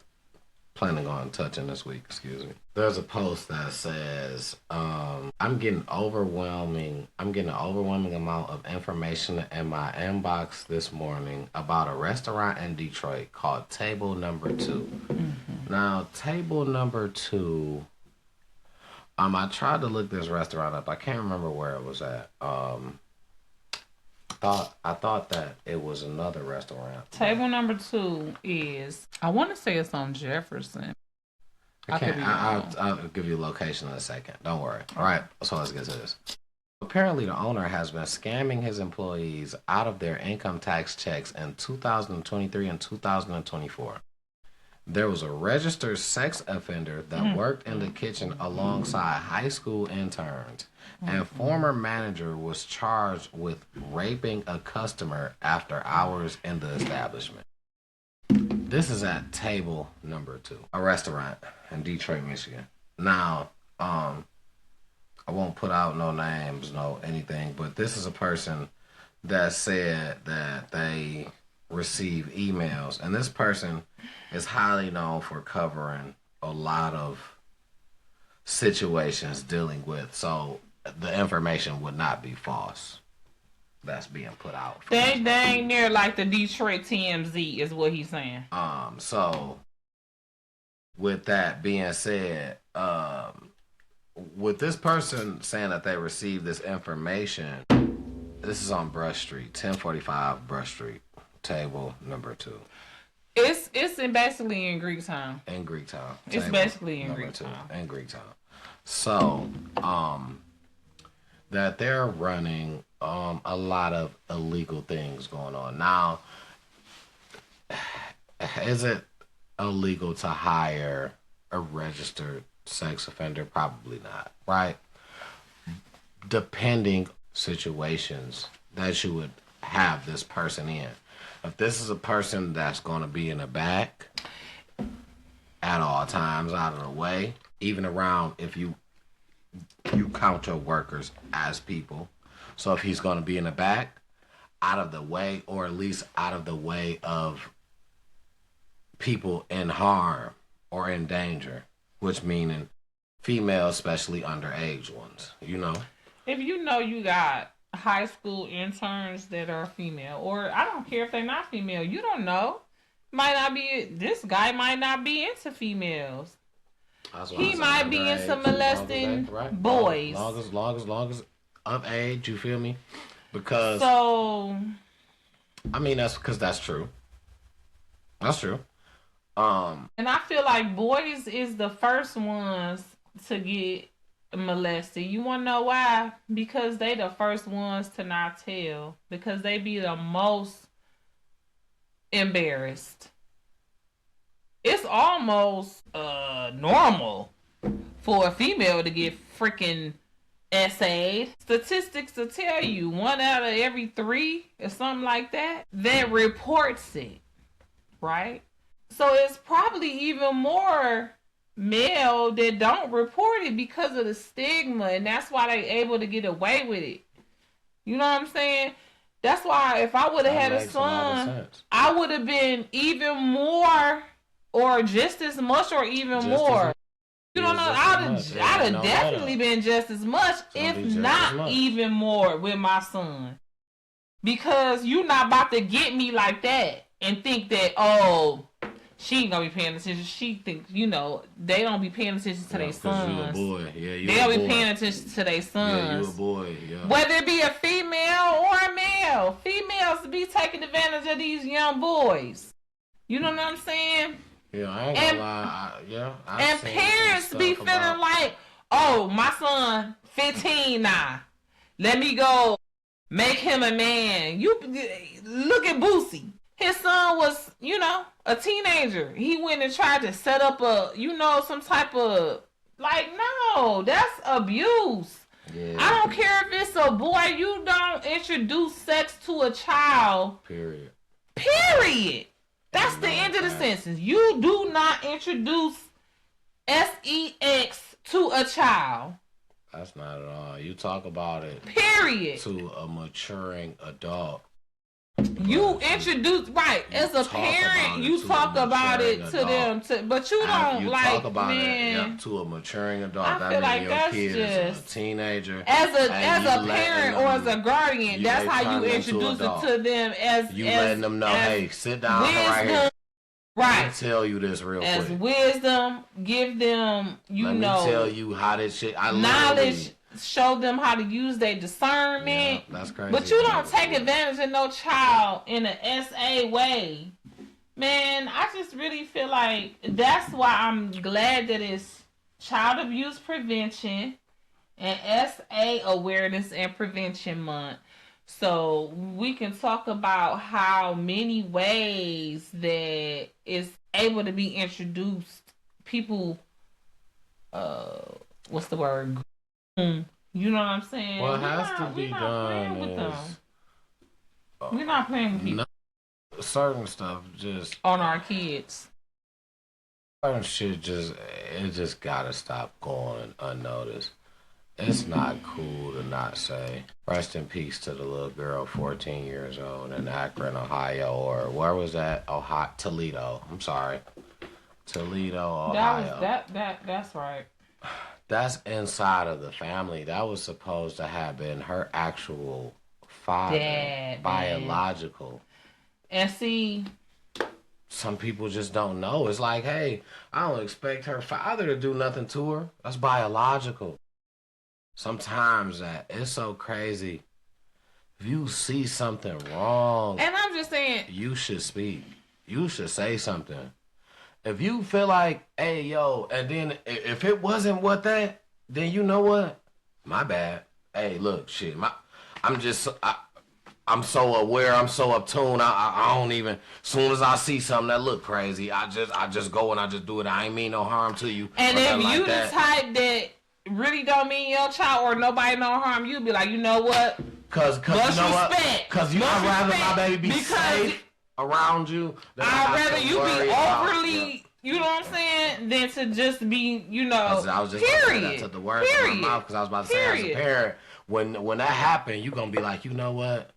planning on touching this week, excuse me. There's a post that says, I'm getting an overwhelming amount of information in my inbox this morning about a restaurant in Detroit called Table Number 2. Mm-hmm. Now, Table Number 2, I tried to look this restaurant up. I can't remember where it was at. I thought that it was another restaurant. Table Number 2 is, I want to say it's on Jefferson. I'll give you a location in a second. Don't worry. All right. So let's get to this. Apparently, the owner has been scamming his employees out of their income tax checks in 2023 and 2024. There was a registered sex offender that worked in the kitchen alongside high school interns, and former manager was charged with raping a customer after hours in the establishment. This is at Table Number 2, a restaurant in Detroit, Michigan. Now, I won't put out no names, no anything, but this is a person that said that they receive emails, and this person is highly known for covering a lot of situations dealing with, so the information would not be false that's being put out. They ain't near like the Detroit TMZ is what he's saying. So with that being said, with this person saying that they received this information, this is on Brush Street, 1045 Brush Street, Table Number 2. It's basically in Greektown. In Greektown. It's basically in Greektown. In Greektown. So, that they're running a lot of illegal things going on. Now, is it illegal to hire a registered sex offender? Probably not, right? Depending situations that you would have this person in. If this is a person that's going to be in the back at all times, out of the way, even around if you count your workers as people. So if he's going to be in the back, out of the way, or at least out of the way of people in harm or in danger, which meaning females, especially underage ones, you know? If you know you got high school interns that are female, or I don't care if they're not female, you don't know. This guy might not be into females. He might be into molesting boys. Long as of age, you feel me? Because so, I mean, that's because that's true. That's true. And I feel like boys is the first ones to get molested. You want to know why? Because they the first ones to not tell. Because they be the most embarrassed. It's almost normal for a female to get freaking essayed. Statistics will tell you 1 out of every 3 or something like that reports it, right? So it's probably even more male that don't report it because of the stigma, and that's why they able to get away with it. You know what I'm saying? That's why if I would have had a son, I would have been even more, or just as much, or even more. You don't know, I'd have definitely been just as much, if not even more, with my son. Because you're not about to get me like that and think that, oh, she ain't gonna be paying attention. She thinks, they don't be paying attention to their sons. You a boy. Yeah, you they don't be paying attention to their sons. Yeah, you a boy. Yeah. Whether it be a female or a male, females be taking advantage of these young boys. You know what I'm saying? Yeah, I ain't gonna lie. And parents be feeling like, oh, my son 15 now. Let me go make him a man. You look at Boosie. His son was, a teenager. He went and tried to set up some type of, no, that's abuse. Yeah. I don't care if it's a boy. You don't introduce sex to a child. Period. That's the end of the sentence. You do not introduce sex to a child. That's not at all. You talk about it. Period. To a maturing adult. You introduce, right, as a parent, you talk about it to them, but you don't talk about it to a maturing adult. I feel like that's just a teenager. As a parent or as a guardian, that's how you introduce it to them. Letting them know, hey, sit down right here. Right. Let me tell you this real quick. As wisdom, give them, Let me tell you how this shit. Knowledge. Show them how to use their discernment. Yeah, that's crazy. But you don't take advantage of no child in an SA way. Man, I just really feel like that's why I'm glad that it's Child Abuse Prevention and SA Awareness and Prevention Month. So we can talk about how many ways that it's able to be introduced. People, what's the word? You know what I'm saying? What has to be done is we're not playing with people. Certain stuff just on our kids. Certain shit just gotta stop going unnoticed. It's not cool to not say rest in peace to the little girl 14 years old in Akron, Ohio, or where was that? Toledo. I'm sorry. Toledo, Ohio. That's right. That's inside of the family. That was supposed to have been her actual father, biological. And see, some people just don't know. It's like, hey, I don't expect her father to do nothing to her. That's biological. Sometimes it's so crazy. If you see something wrong, and I'm just saying, you should speak. You should say something. If you feel like, hey, yo, and then if it wasn't what that, then you know what? My bad. Hey, look, shit. I'm so aware. I'm so uptuned. I don't even. As soon as I see something that look crazy, I just go and I just do it. I ain't mean no harm to you. And if you the type that really don't mean your child or nobody no harm, you be like, you know what? Cause you know what? Cause I'd rather my baby be safe around you. I'd rather you be overly, you know what I'm saying, than to just be, I was just period. I took the words out of my mouth because I was about to say, as a parent, when that happened, you gonna be like, you know what?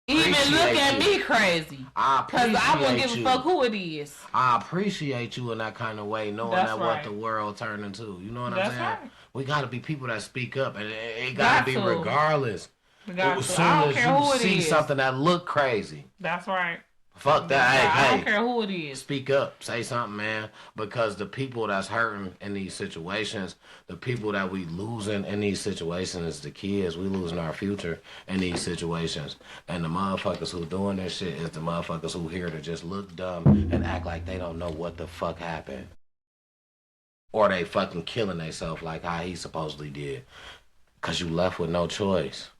Even look at me crazy. Because I wouldn't give a fuck who it is. I appreciate you in that kind of way, knowing that what the world turned into. You know what I'm saying? Right. We gotta be people that speak up, and it gotta be regardless. As soon as you see something that look crazy. That's right. Fuck that. I don't care who it is. Speak up. Say something, man. Because the people that's hurting in these situations, the people that we losing in these situations is the kids. We losing our future in these situations. And the motherfuckers who doing this shit is the motherfuckers who here to just look dumb and act like they don't know what the fuck happened. Or they fucking killing themselves like how he supposedly did. Because you left with no choice.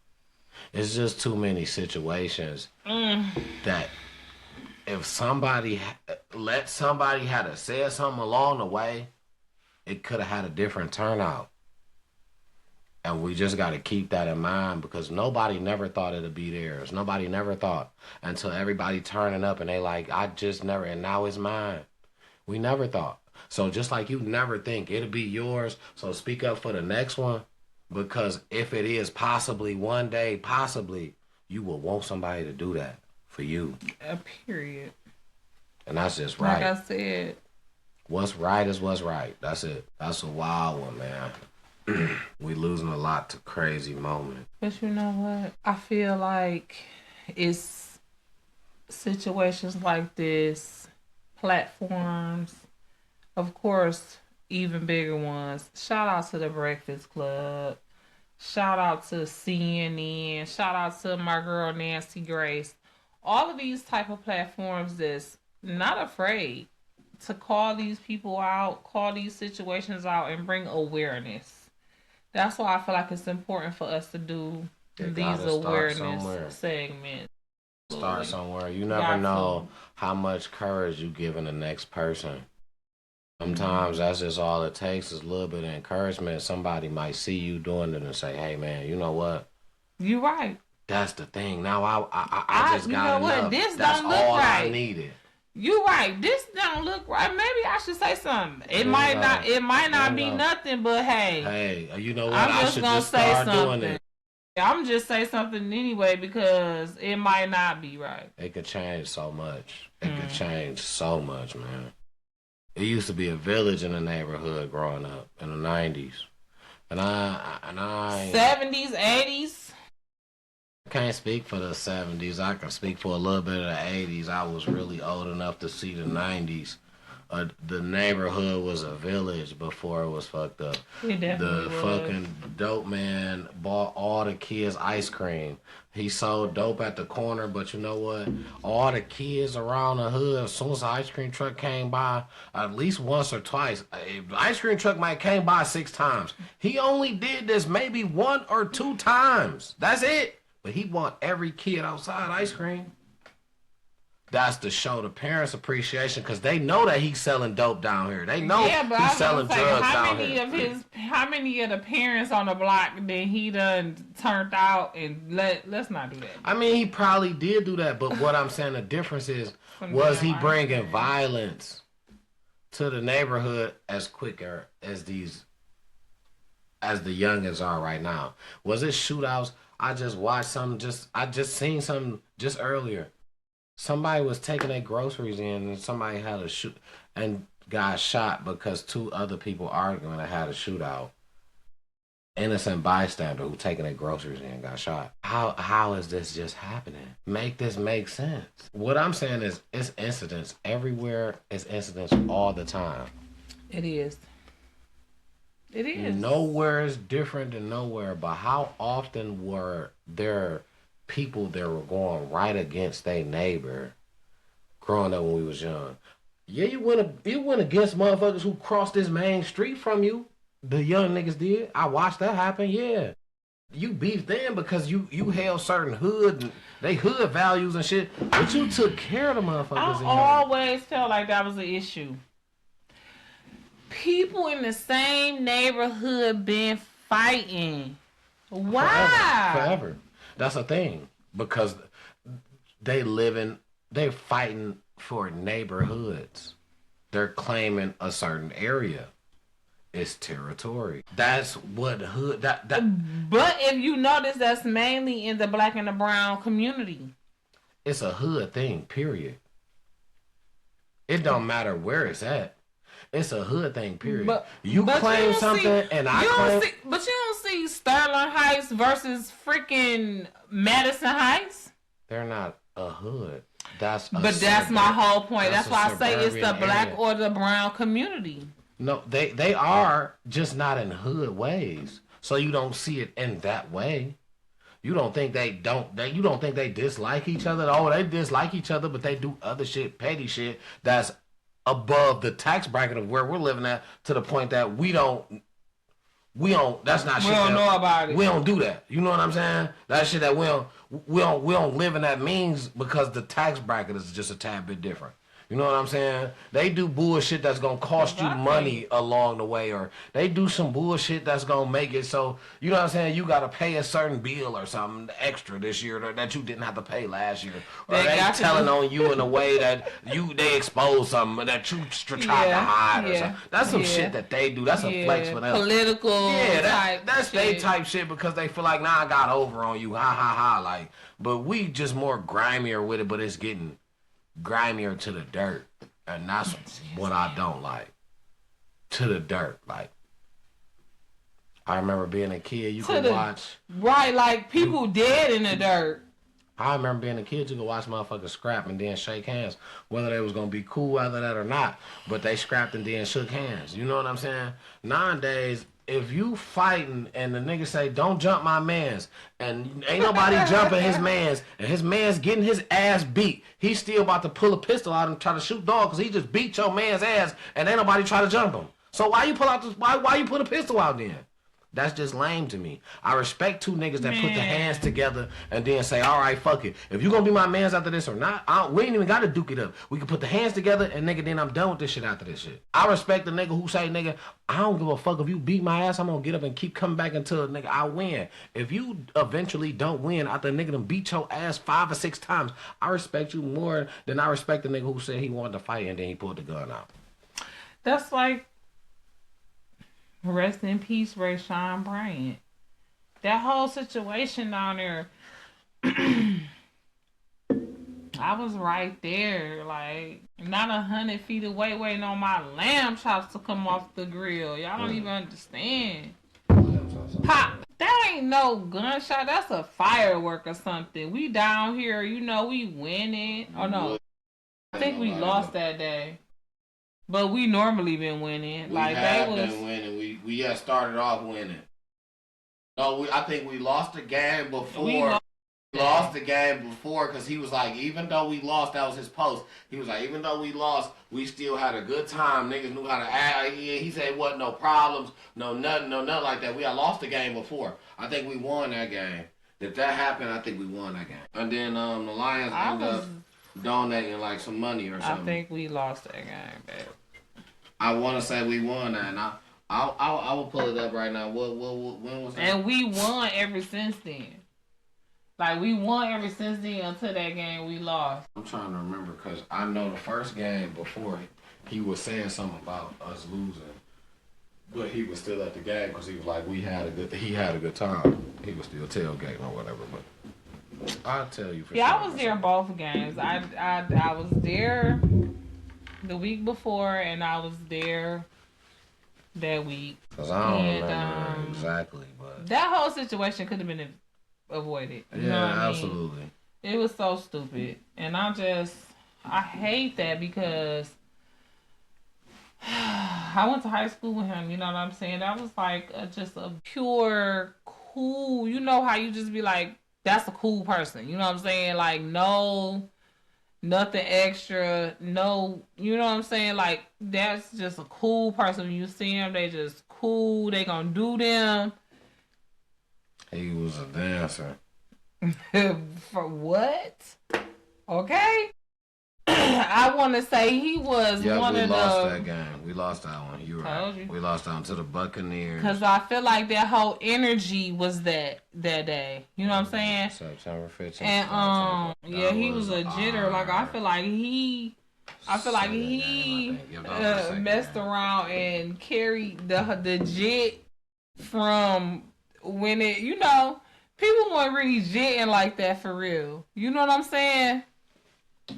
It's just too many situations that... If somebody had said something along the way, it could have had a different turnout. And we just got to keep that in mind because nobody never thought it'd be theirs. Nobody never thought until everybody turning up and they like, I just never, and now it's mine. We never thought. So just like you never think it'll be yours, so speak up for the next one because if it is possibly one day, possibly, you will want somebody to do that for you. A period. And that's just right. Like I said. What's right is what's right. That's it. That's a wild one, man. We losing a lot to crazy moments. But you know what? I feel like it's situations like this, platforms, of course, even bigger ones. Shout out to the Breakfast Club. Shout out to CNN. Shout out to my girl Nancy Grace. All of these type of platforms that's not afraid to call these people out, call these situations out, and bring awareness. That's why I feel like it's important for us to do these awareness segments. Start somewhere. You never know how much courage you giving the next person. Sometimes that's just all it takes is a little bit of encouragement. Somebody might see you doing it and say, hey, man, you know what? You right. That's the thing. Now I just got enough. What? This that's don't look all right. I needed. You right. This don't look right. Maybe I should say something. It might not be nothing, but hey. Hey, you know what? I'm just gonna say something. Doing it. I'm just say something anyway because it might not be right. It could change so much. It could change so much, man. It used to be a village in the neighborhood growing up in the 90s. And I 70s, 80s. I can't speak for the 70s. I can speak for a little bit of the 80s. I was really old enough to see the 90s. The neighborhood was a village before it was fucked up. The fucking dope man bought all the kids ice cream. He sold dope at the corner, but you know what? All the kids around the hood, as soon as the ice cream truck came by, at least once or twice, the ice cream truck might came by 6 times. He only did this maybe 1 or 2 times. That's it. But he want every kid outside ice cream. That's to show the parents appreciation because they know that he's selling dope down here. They know he's selling drugs down here. How many of the parents on the block that he done turned out and let's not do that. I mean, he probably did do that, but what I'm saying the difference is, was he bringing violence to the neighborhood as quicker as the youngins are right now? Was it shootouts? I just watched something. I just seen something just earlier. Somebody was taking their groceries in, and somebody had a shoot and got shot because 2 other people arguing and had a shootout. Innocent bystander who taking their groceries in got shot. How is this just happening? Make this make sense. What I'm saying is, it's incidents everywhere. It's incidents all the time. It is. It is. Nowhere is different than nowhere, but how often were there people that were going right against their neighbor growing up when we was young? Yeah, you went against motherfuckers who crossed this main street from you. The young niggas did. I watched that happen, yeah. You beefed them because you held certain hood values and shit, but you took care of the motherfuckers. I always felt like that was an issue. People in the same neighborhood been fighting. Why? Forever. That's a thing. Because they're fighting for neighborhoods. They're claiming a certain area. It's territory. That's what hood that But if you notice, that's mainly in the black and the brown community. It's a hood thing, period. It don't matter where it's at. It's a hood thing, period. But claim something and I claim... But you don't see Sterling Heights versus freaking Madison Heights? They're not a hood. That's my whole point. That's why I say it's the black or the brown community. No, they are just not in hood ways. So you don't see it in that way. You don't think they dislike each other? Oh, they dislike each other, but they do other shit, petty shit that's above the tax bracket of where we're living at, to the point that we don't that's not shit. We don't know about it. We don't do that. You know what I'm saying? That shit that we don't live in that means because the tax bracket is just a tad bit different. You You know what I'm saying? They do bullshit that's gonna cost you money along the way, or they do some bullshit that's gonna make it so, you know what I'm saying, you gotta pay a certain bill or something extra this year that you didn't have to pay last year. Or they telling on you in a way that they expose something that you tried to hide or something. That's some shit that they do. That's a flex for them. Political that's they type shit because they feel like, nah, I got over on you. Ha ha ha. Like, but we just more grimier with it, but it's getting grimier to the dirt, and that's what I don't like. To the dirt, like I remember being a kid, you could watch like people dead in the dirt. I remember being a kid, you could watch motherfuckers scrap and then shake hands, whether they was gonna be cool after that or not. But they scrapped and then shook hands. You know what I'm saying? Nowadays, if you fighting and the nigga say, don't jump my mans, and ain't nobody jumping his mans, and his man's getting his ass beat, he's still about to pull a pistol out and try to shoot dog because he just beat your man's ass and ain't nobody try to jump him. So why you pull out this, why you put a pistol out then? That's just lame to me. I respect two niggas that put their hands together and then say, all right, fuck it. If you gonna be my mans after this or not, we ain't even gotta duke it up. We can put the hands together and nigga, then I'm done with this shit after this shit. I respect the nigga who say, nigga, I don't give a fuck if you beat my ass, I'm gonna get up and keep coming back until nigga I win. If you eventually don't win after nigga done beat your ass 5 or 6 times, I respect you more than I respect the nigga who said he wanted to fight and then he pulled the gun out. That's like, rest in peace, Ray Sean Bryant. That whole situation down there, I was right there, like not 100 feet away, waiting on my lamb chops to come off the grill. Y'all don't even understand. Pop, that ain't no gunshot. That's a firework or something. We down here, you know, we winning. Oh no, I think we lost that day. But we normally been winning. We have been winning. We had started off winning. No, I think we lost the game before. We lost the game before because he was like, even though we lost, that was his post. He was like, even though we lost, we still had a good time. Niggas knew how to act. He said it wasn't no problems, no nothing like that. We had lost the game before. I think we won that game. If that happened, I think we won that game. And then the Lions ended up donating like some money or something. I think we lost that game, babe. I want to say we won that, and I will pull it up right now. When was that? And we won ever since then. Like we won ever since then until that game we lost. I'm trying to remember because I know the first game before he was saying something about us losing, but he was still at the game because he was like he had a good time. He was still tailgating or whatever, but. I'll tell you for sure. I was there in both games. I was there the week before, and I was there that week. Cause I don't remember exactly, but that whole situation could have been avoided. You know what I mean? Absolutely. It was so stupid, and I hate that because I went to high school with him. You know what I'm saying? That was like just a pure cool. You know how you just be like, that's a cool person. You know what I'm saying? Like, no, nothing extra. No, you know what I'm saying? Like, that's just a cool person. When you see them, they just cool. They gonna do them. He was a dancer. For what? Okay. I want to say he was one of the... we lost that game. We lost that one. You're right. We lost that one to the Buccaneers. Because I feel like that whole energy was that day. You know what I'm saying? September 15th. And, he was a jitter. Like, I feel like he messed around and carried the jet from when it, you know, people weren't really jitting like that for real. You know what I'm saying?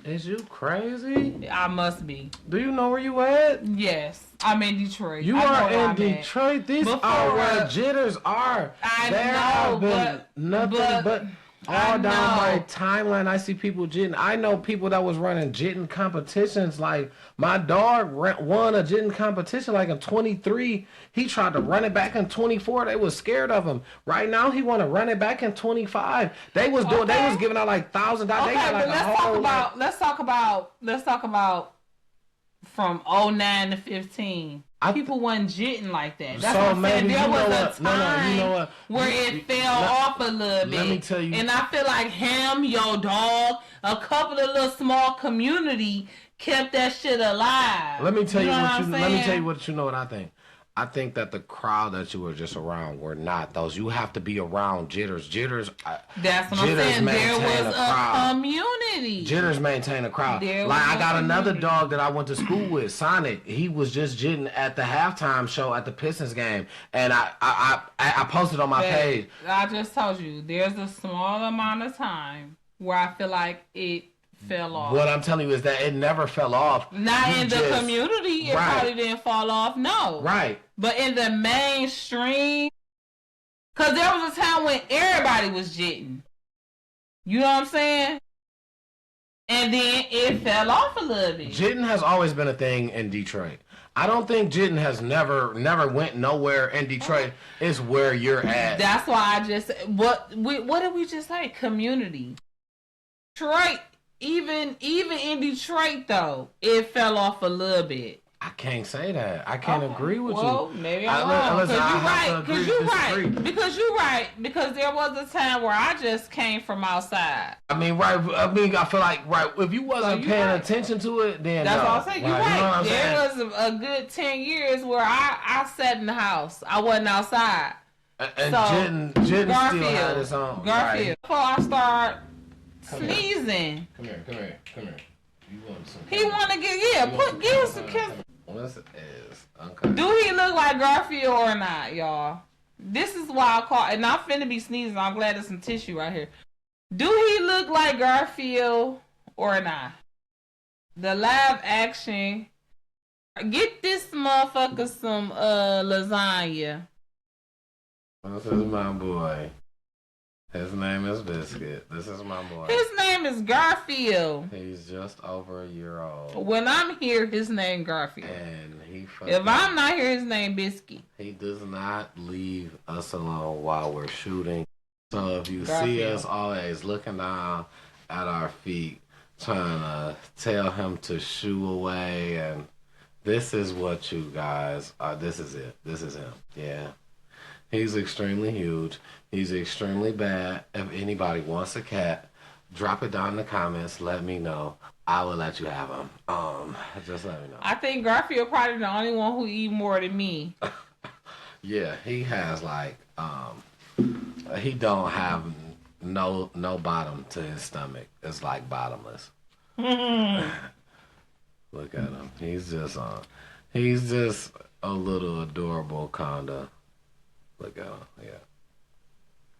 Is you crazy? I must be. Do you know where you at? Yes. I'm in Detroit. You are in Detroit. These are where jitters are. I know, but nothing but all down my timeline. I see people jitting. I know people that was running jitting competitions. Like my dog won a jitting competition like in 23. He tried to run it back in 24. They was scared of him. Right now he want to run it back in 25. They was doing. They was giving out like $1,000. Okay, they got like but let's talk about from '09 to 15. People wasn't jitting like that. That's what I'm saying. There was a time where it fell off a little bit. Let me tell you. And I feel like him, Yo Dog, a couple of little small community kept that shit alive. Let me tell you what you know what I think. I think that the crowd that you were just around were not those. You have to be around jitters. That's what I'm saying. There was a community. Jitters maintain a crowd. I got another dog that I went to school with, Sonic. He was just jitting at the halftime show at the Pistons game, and I posted on my page. I just told you, there's a small amount of time where I feel like it fell off. What I'm telling you is that it never fell off. Not in the community, it probably didn't fall off. No. Right. But in the mainstream, because there was a time when everybody was jitting. You know what I'm saying? And then it fell off a little bit. Jitting has always been a thing in Detroit. I don't think jitting has never went nowhere in Detroit. It's where you're at. That's why I just what did we just say? Community. Detroit. Even in Detroit, though, it fell off a little bit. I can't say that. I can't agree with you. Well, maybe I'm wrong. Because you're right. Because there was a time where I just came from outside. I mean, right. I feel like, if you wasn't paying attention to it, then that's what I'm saying. You're right. There was a good 10 years where I sat in the house. I wasn't outside. And Jitten still had his own. Garfield. Right. Before I start sneezing. Come here. You want some? He want to get give us some kiss. What's it is? Okay. Do he look like Garfield or not, y'all? This is why I call, and I'm finna be sneezing. I'm glad there's some tissue right here. Do he look like Garfield or not? The live action. Get this motherfucker some lasagna. This is my boy. His name is Biscuit. This is my boy. His name is Garfield. He's just over a year old. When I'm here, his name Garfield. And if I'm not here, his name Biscuit. He does not leave us alone while we're shooting. So if you see us always looking down at our feet, trying to tell him to shoo away, and this is what you guys are. This is it. This is him. Yeah. He's extremely huge. He's extremely bad. If anybody wants a cat, drop it down in the comments. Let me know. I will let you have him. Just let me know. I think Garfield probably the only one who eat more than me. Yeah, he has he don't have no bottom to his stomach. It's like bottomless. Look at him. He's just a little adorable kinda. Look at him. Yeah.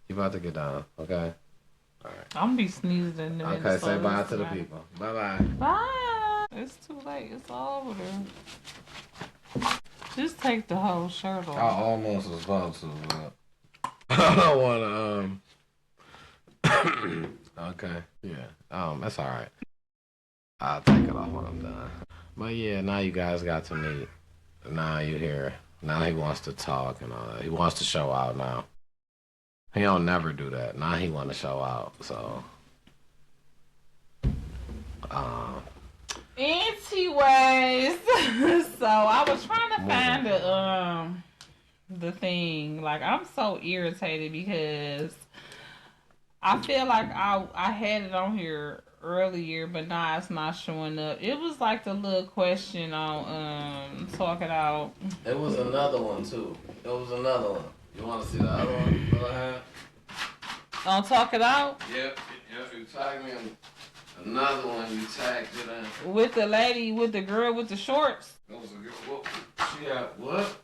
You about to get down, okay? All right. I'm gonna be sneezing in a minute. Okay, say bye to the people. Bye-bye. Bye. It's too late. It's all over there. Just take the whole shirt off. I almost was about to, but I don't want to, Okay, yeah. That's all right. I'll take it off when I'm done. But yeah, now you guys got to meet. Now you here. Now he wants to talk and all that. He wants to show out now. He don't never do that. Now he want to show out. So, anyways, so I was trying to find the thing. Like, I'm so irritated because I feel like I had it on here earlier, but now it's not showing up. It was like the little question on Talk It Out. It was another one too. It was another one. You want to see the other one that I have? On Talk It Out? Yep. You tagged me in another one. You tagged it in. With the lady, with the girl with the shorts. That was a girl. What? She had what?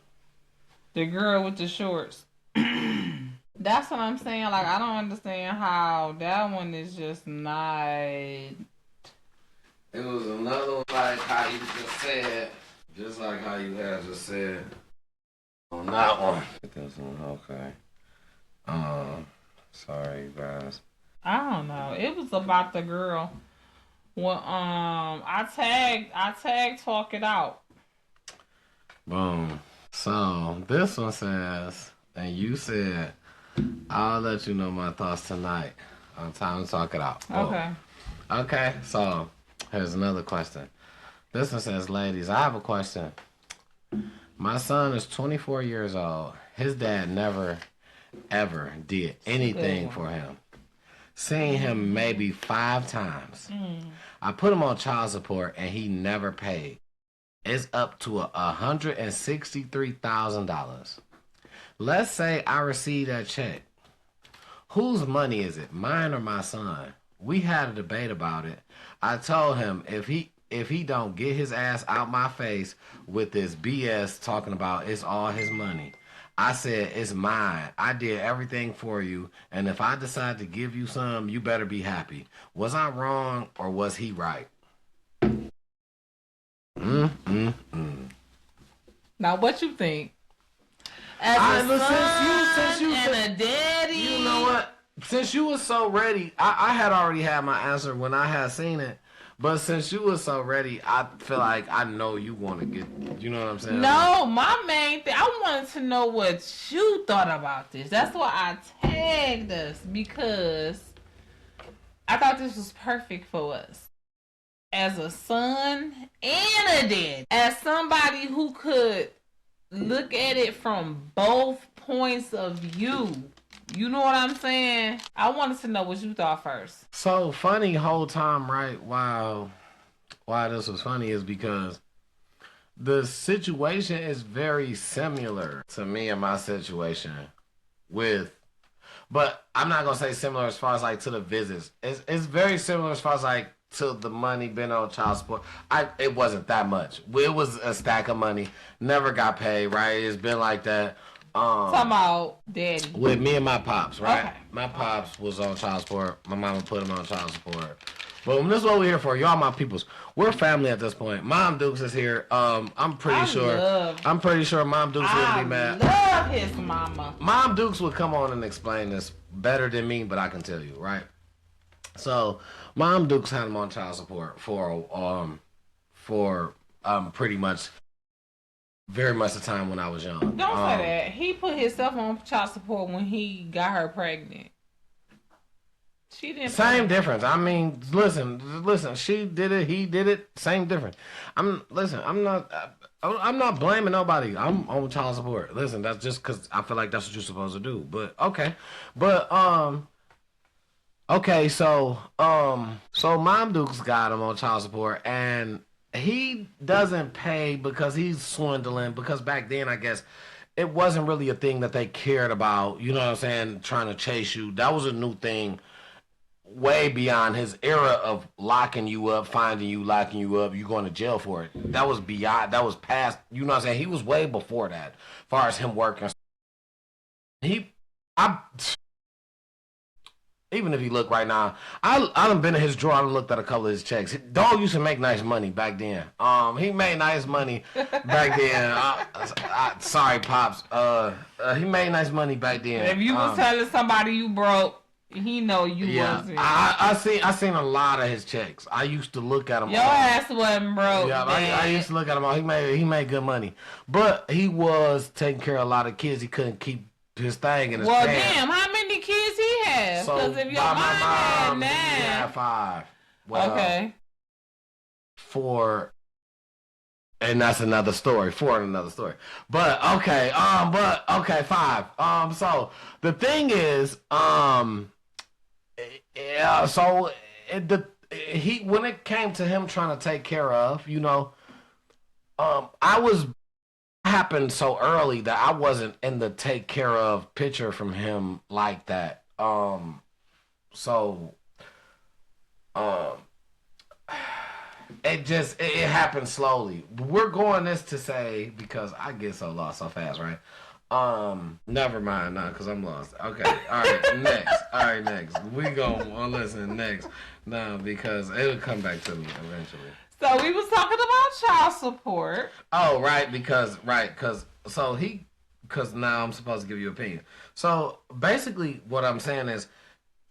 The girl with the shorts. That's what I'm saying. Like, I don't understand how that one is just not. It was another one like how you just said, just like how you had just said on that one. This one, okay. Sorry, you guys. I don't know. It was about the girl. Well, I tagged Talk It Out. Boom. So this one says, and you said, I'll let you know my thoughts tonight on Time to Talk It Out. Okay. Okay, so here's another question. This one says, ladies, I have a question. My son is 24 years old. His dad never, ever did anything for him. Seen him maybe 5 times. I put him on child support and he never paid. It's up to $163,000. Let's say I receive that check. Whose money is it, mine or my son? We had a debate about it. I told him if he don't get his ass out my face with this BS talking about it's all his money. I said, it's mine. I did everything for you, and if I decide to give you some, you better be happy. Was I wrong, or was he right? Now, what you think? As a son since you and a daddy. You know what? Since you was so ready, I had already had my answer when I had seen it. But since you was so ready, I feel like I know you want to get, you know what I'm saying? No, my main thing, I wanted to know what you thought about this. That's why I tagged us, because I thought this was perfect for us. As a son and a dad. As somebody who could look at it from both points of view. You know what I'm saying? I wanted to know what you thought first. So funny whole time, right? Why this was funny is because the situation is very similar to me and my situation but I'm not gonna say similar as far as like to the visits. It's very similar as far as like to the money been on child support. It wasn't that much. It was a stack of money. Never got paid, right? It's been like that. Talking about daddy. With me and my pops, right? Okay. My pops was on child support. My mama put him on child support. But this is what we're here for. Y'all my peoples. We're family at this point. Mom Dukes is here. I'm pretty sure Mom Dukes wouldn't be mad. I love his mama. Mom Dukes would come on and explain this better than me, but I can tell you, right? So Mom Dukes had him on child support for pretty much very much the time when I was young. Don't say that. He put himself on child support when he got her pregnant. She didn't. Same difference. I mean, listen. She did it. He did it. Same difference. I'm not blaming nobody. I'm on child support. Listen, that's just because I feel like that's what you're supposed to do. But okay. Okay. So Mom Dukes got him on child support, and he doesn't pay because he's swindling. Because back then, I guess, it wasn't really a thing that they cared about. You know what I'm saying? Trying to chase you. That was a new thing, way beyond his era of locking you up, finding you, locking you up. You going to jail for it. That was beyond. That was past. You know what I'm saying? He was way before that, as far as him working. Even if you look right now, I done been in his drawer. I done looked at a couple of his checks. Dog used to make nice money back then. He made nice money back then. Sorry, pops. He made nice money back then. If you was telling somebody you broke, he know you wasn't. I seen a lot of his checks. I used to look at them. Your ass wasn't broke. Yeah, I used to look at him all. He made good money, but he was taking care of a lot of kids. He couldn't keep his thing in his pants. Damn, how many kids he have? So because if your mom had 9, he had 5. Well, okay. 4, and that's another story. 4 and another story. But okay, 5. So the thing is, yeah. So when it came to him trying to take care of, you know, happened so early that I wasn't in the take care of picture from him like that. It happened slowly. We're going this to say, because I get so lost so fast, right? Never mind, because I'm lost. Okay, all right, next. We go listen next. No, because it'll come back to me eventually. So we was talking about child support. Oh, right, because now I'm supposed to give you an opinion. So basically, what I'm saying is,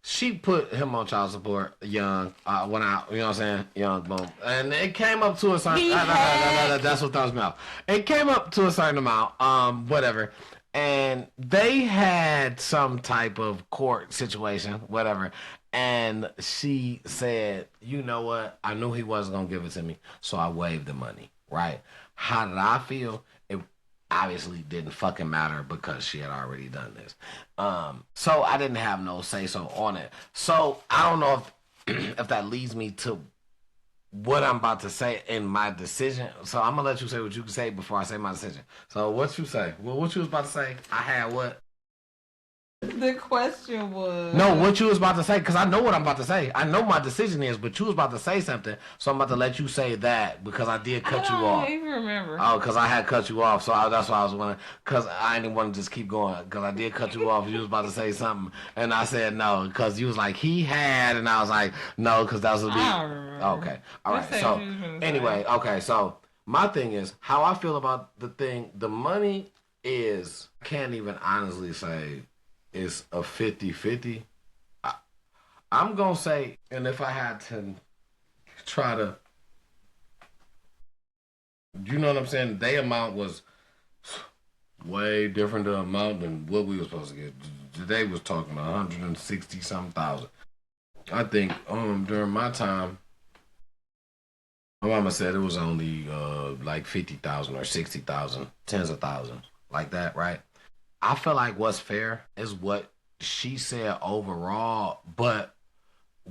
she put him on child support young, when I, you know what I'm saying, young, boom, and it came up to a certain. That's what throws me off. It came up to a certain amount, whatever, and they had some type of court situation, whatever. And she said, "You know what? I knew he wasn't gonna give it to me, so I waived the money." Right? How did I feel? It obviously didn't fucking matter because she had already done this. So I didn't have no say so on it. So I don't know if if that leads me to what I'm about to say in my decision. So I'm gonna let you say what you can say before I say my decision. So what you say? Well, what you was about to say? I had what? The question was No, what you was about to say, because I know what I'm about to say. I know my decision is, but you was about to say something, so I'm about to let you say that because I did cut you off. I don't even remember. Oh, because I had cut you off, so that's why I was wondering. Because I didn't want to just keep going, because I did cut you off. You was about to say something, and I said no, because you was like, he had, and I was like, no, because that was a big... I don't remember. Okay, all right. So, anyway, okay, so my thing is, how I feel about the thing, the money is, I can't even honestly say it's a 50-50. I'm going to say, and if I had to try to, you know what I'm saying? Their amount was way different the amount than what we were supposed to get. Today was talking 160 something thousand. I think during my time, my mama said it was only like 50,000 or 60,000, tens of thousands, like that, right? I feel like what's fair is what she said overall, but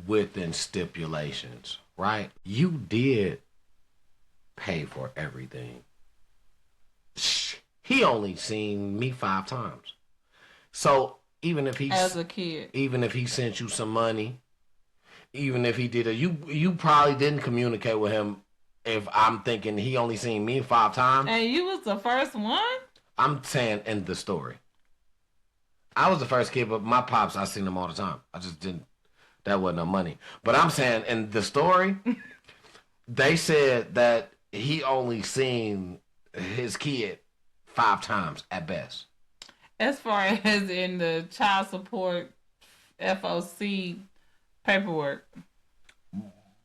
within stipulations, right? You did pay for everything. He only seen me 5 times. So even if he's as a kid, even if he sent you some money, even if he did it, you probably didn't communicate with him. If I'm thinking he only seen me 5 times, and you was the first one. I'm saying in the story, I was the first kid, but my pops, I seen them all the time. I just didn't. That wasn't no money. But I'm saying in the story, they said that he only seen his kid 5 times at best. As far as in the child support FOC paperwork.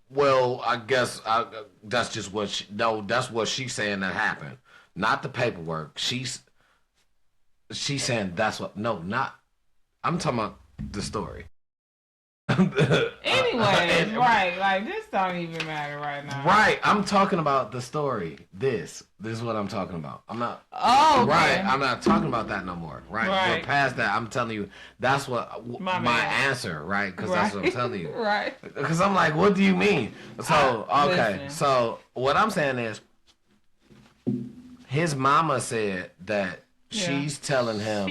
Well, I guess that's just what that's what she's saying that happened. Not the paperwork. She's saying that's what. No, not. I'm talking about the story. Anyway, right, like this don't even matter right now. Right, I'm talking about the story. This is what I'm talking about. I'm not. Oh, okay. Right, I'm not talking about that no more. Right, right. We're past that. I'm telling you, that's what my answer. Right, because that's what I'm telling you. Right. Because I'm like, what do you mean? So okay, listen. So what I'm saying is, his mama said that. Yeah. She's telling him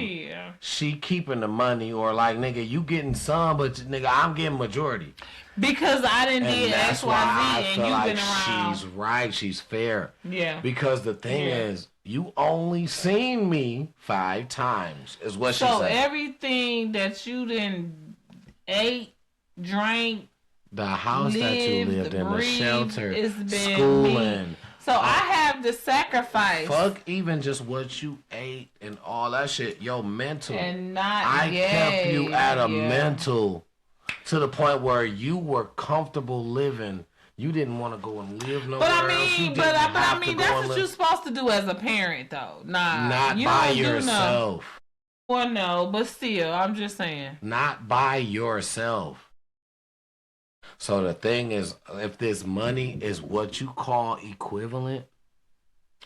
she keeping the money, or like, nigga, you getting some, but nigga, I'm getting majority. Because I didn't do X, Y, Z, and you've like been around. She's right. She's fair. Yeah. Because the thing is, you only seen me 5 times, is what she said. So everything that you didn't ate, drank, the house that you lived in, the shelter, schooling. So I have the sacrifice. Fuck even just what you ate and all that shit. Yo, mental. And not I kept you at a mental to the point where you were comfortable living. You didn't want to go and live nowhere else. But I mean, that's what you're supposed to do as a parent, though. Not by yourself. Well, no, but still, I'm just saying. Not by yourself. So the thing is, if this money is what you call equivalent,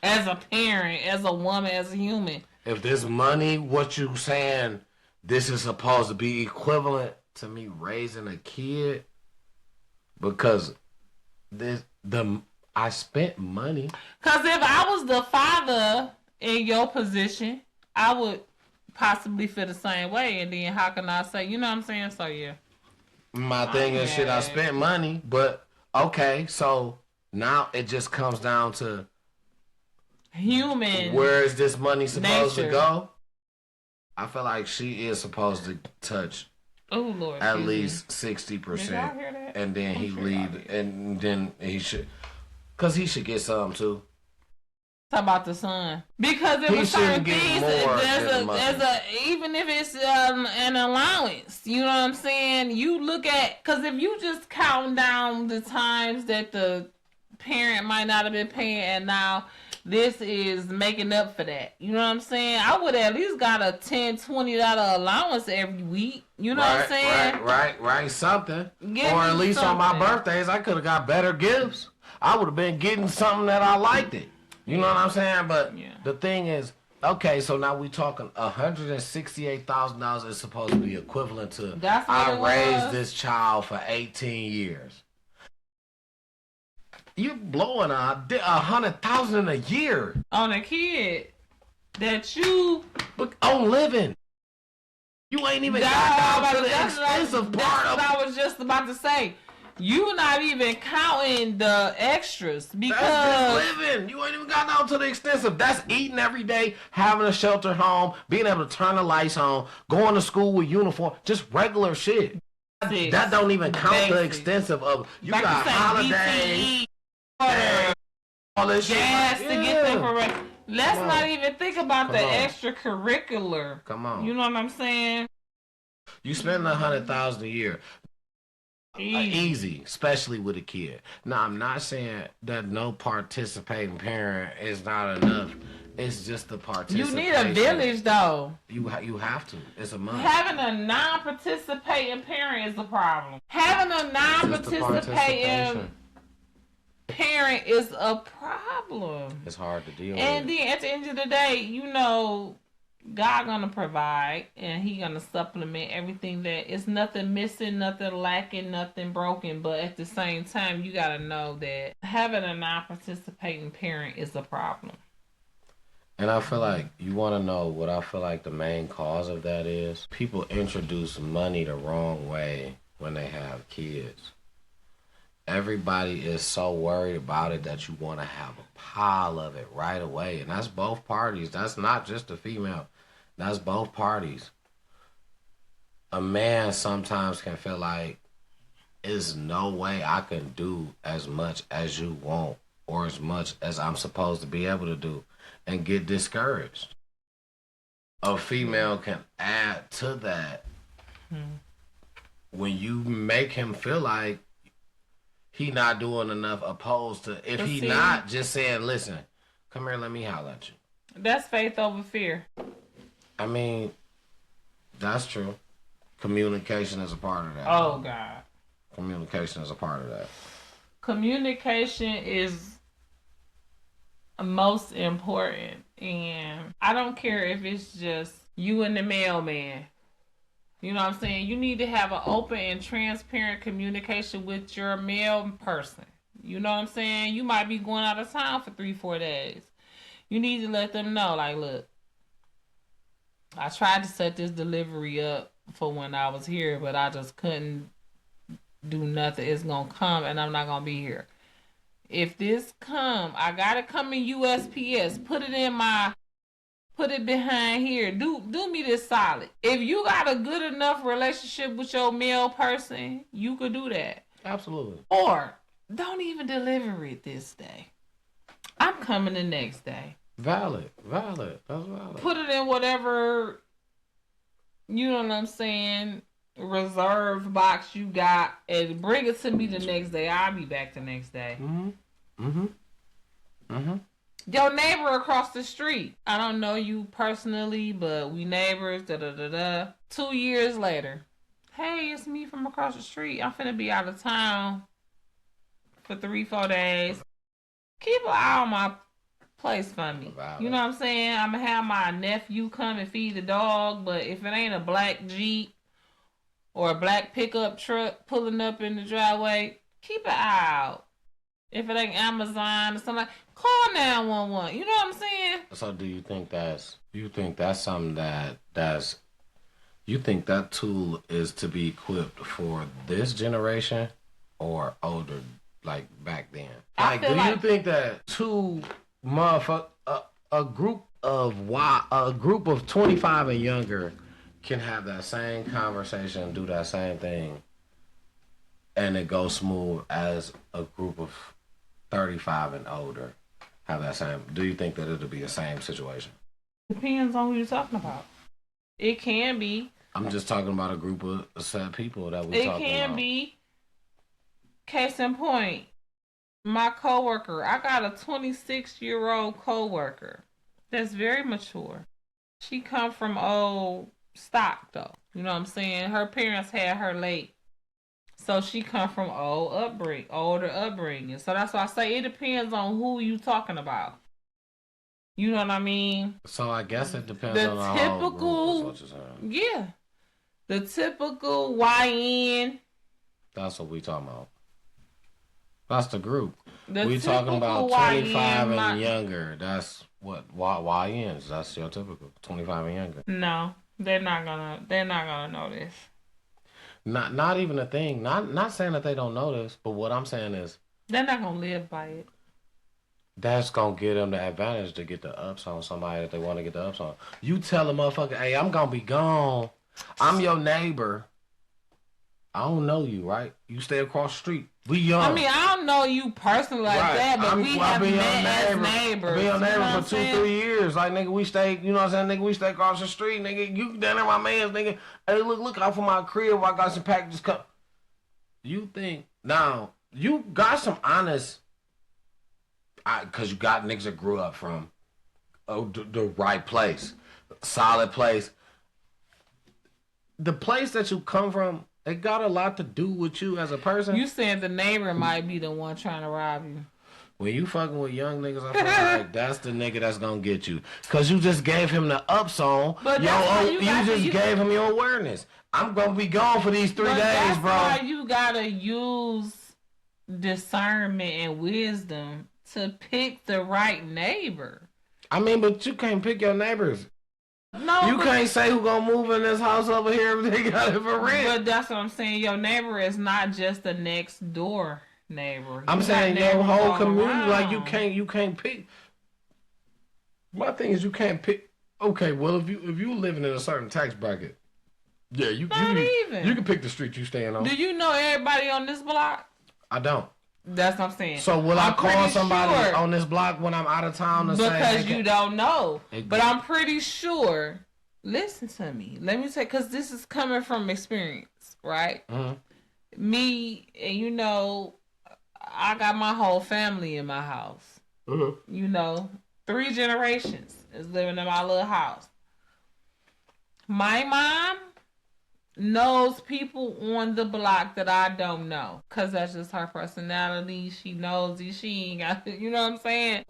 as a parent, as a woman, as a human, if this money, what you saying, this is supposed to be equivalent to me raising a kid, because I spent money. Because if I was the father in your position, I would possibly feel the same way. And then how can I say, you know what I'm saying? So yeah. My thing is, shit, I spent money, but okay, so now it just comes down to human. Where is this money supposed to go? I feel like she is supposed to touch at least 60%, and then he lead, and then he should, cause he should get some too. Talk about the son, because there were certain things. There's a even if it's an allowance, you know what I'm saying. You look at, because if you just count down the times that the parent might not have been paying, and now this is making up for that. You know what I'm saying? I would at least got a $10, $20 allowance every week. You know what I'm saying? Right. Something. Give or at least something. on my birthdays, I could have got better gifts. I would have been getting something that I liked it. You know what I'm saying? But the thing is, okay, so now we talking $168,000 is supposed to be equivalent to I raised this child for 18 years. You blowing $100,000 a year on a kid that you on living. You ain't even got down to the expensive part of it. That's what I was just about to say. You not even counting the extras because that's just living. You ain't even got down to the extensive. That's eating every day, having a shelter home, being able to turn the lights on, going to school with uniform, just regular shit. That don't even count the extensive of you got holidays, all this gas shit. to get them for rest. Let's not even think about the extracurricular. Come on, you know what I'm saying? You spend $100,000 a year. Easy, especially with a kid. Now, I'm not saying that no participating parent is not enough. It's just the participation. You need a village, though. You have to. It's a must. Having a non-participating parent is a problem. Having a non-participating parent is a problem. It's hard to deal with. And then at the end of the day, you know, God gonna provide, and He gonna supplement everything. That it's nothing missing, nothing lacking, nothing broken. But at the same time, you gotta know that having a non-participating parent is a problem. And I feel like you want to know what I feel like the main cause of that is. People introduce money the wrong way when they have kids. Everybody is so worried about it that you want to have a pile of it right away. And that's both parties. That's not just the female. That's both parties. A man sometimes can feel like there's no way I can do as much as you want or as much as I'm supposed to be able to do and get discouraged. A female can add to that when you make him feel like he not doing enough opposed to if he not just saying, listen, come here, let me holler at you. That's faith over fear. I mean, that's true. Communication is a part of that. Oh, God. Communication is a part of that. Communication is most important. And I don't care if it's just you and the mailman. You know what I'm saying? You need to have an open and transparent communication with your mail person. You know what I'm saying? You might be going out of town for 3-4 days. You need to let them know, like, look, I tried to set this delivery up for when I was here, but I just couldn't do nothing. It's going to come and I'm not going to be here. If this come, I got to come in USPS. Put it behind here. Do me this solid. If you got a good enough relationship with your mail person, you could do that. Absolutely. Or don't even deliver it this day. I'm coming the next day. Valid. That's valid. Put it in whatever, you know what I'm saying, reserve box you got and bring it to me the next day. I'll be back the next day. Your neighbor across the street. I don't know you personally, but we neighbors. 2 years later. Hey, it's me from across the street. I'm finna be out of town for 3-4 days. Keep an eye on my place for me. You know what I'm saying? I'm gonna have my nephew come and feed the dog, but if it ain't a black Jeep or a black pickup truck pulling up in the driveway, keep an eye out. If it ain't Amazon or something, call 911. You know what I'm saying? So do you think that's something you think that tool is to be equipped for this generation or older, like back then? Like, you think that a group of 25 and younger can have that same conversation, do that same thing, and it goes smooth as a group of 35 and older have that same? Do you think that it'll be the same situation? Depends on who you're talking about. It can be. I'm just talking about a group of set people that we're talking about. It can be. Case in point, My coworker, I got a 26-year-old coworker that's very mature. She come from old stock though. You know what I'm saying? Her parents had her late. So she come from older upbringing. So that's why I say it depends on who you talking about. You know what I mean? So I guess it depends The on the whole group. Is what you're saying. yeah, the typical YN. That's what we talking about. That's the group. The We talking about YN, 25 and younger. That's what YNs. That's your typical 25 and younger. No, they're not gonna know this. Not even a thing. Not saying that they don't know this, but what I'm saying is they're not gonna live by it. That's gonna give them the advantage to get the ups on somebody that they want to get the ups on. You tell a motherfucker, hey, I'm gonna be gone. I'm your neighbor. I don't know you, right? You stay across the street. We young. I mean, I don't know you personally like that, but we have met as neighbors. Been your neighbor for 2-3 years. Like, nigga, we stay, you know what I'm saying? Nigga, we stay across the street. Nigga, you down there, my man's, nigga. Hey, look out for my crib. I got some packages come. You think, now, you got some honest, because you got niggas that grew up from the right place. Solid place. The place that you come from, it got a lot to do with you as a person. You saying the neighbor might be the one trying to rob you. When you fucking with young niggas, I feel like that's the nigga that's gonna get you. Cause you just gave him the up song. But you just gave him your awareness. I'm gonna be gone for these 3 days, that's bro. Why you gotta use discernment and wisdom to pick the right neighbor. I mean, but you can't pick your neighbors. No, you can't say who gonna move in this house over here if they got it for rent. But that's what I'm saying. Your neighbor is not just the next door neighbor. I'm saying your whole community. Around. Like you can't pick. My thing is you can't pick. Okay, well if you living in a certain tax bracket, yeah, you can pick the street you staying on. Do you know everybody on this block? I don't. That's what I'm saying. So will I call somebody on this block when I'm out of town to say? Because you don't know. But I'm pretty sure. Listen to me. Let me say, because this is coming from experience, right? Mm-hmm. Me, and you know, I got my whole family in my house. Mm-hmm. You know, 3 generations is living in my little house. My mom knows people on the block that I don't know. Because that's just her personality. She knows it. She ain't got, you know what I'm saying?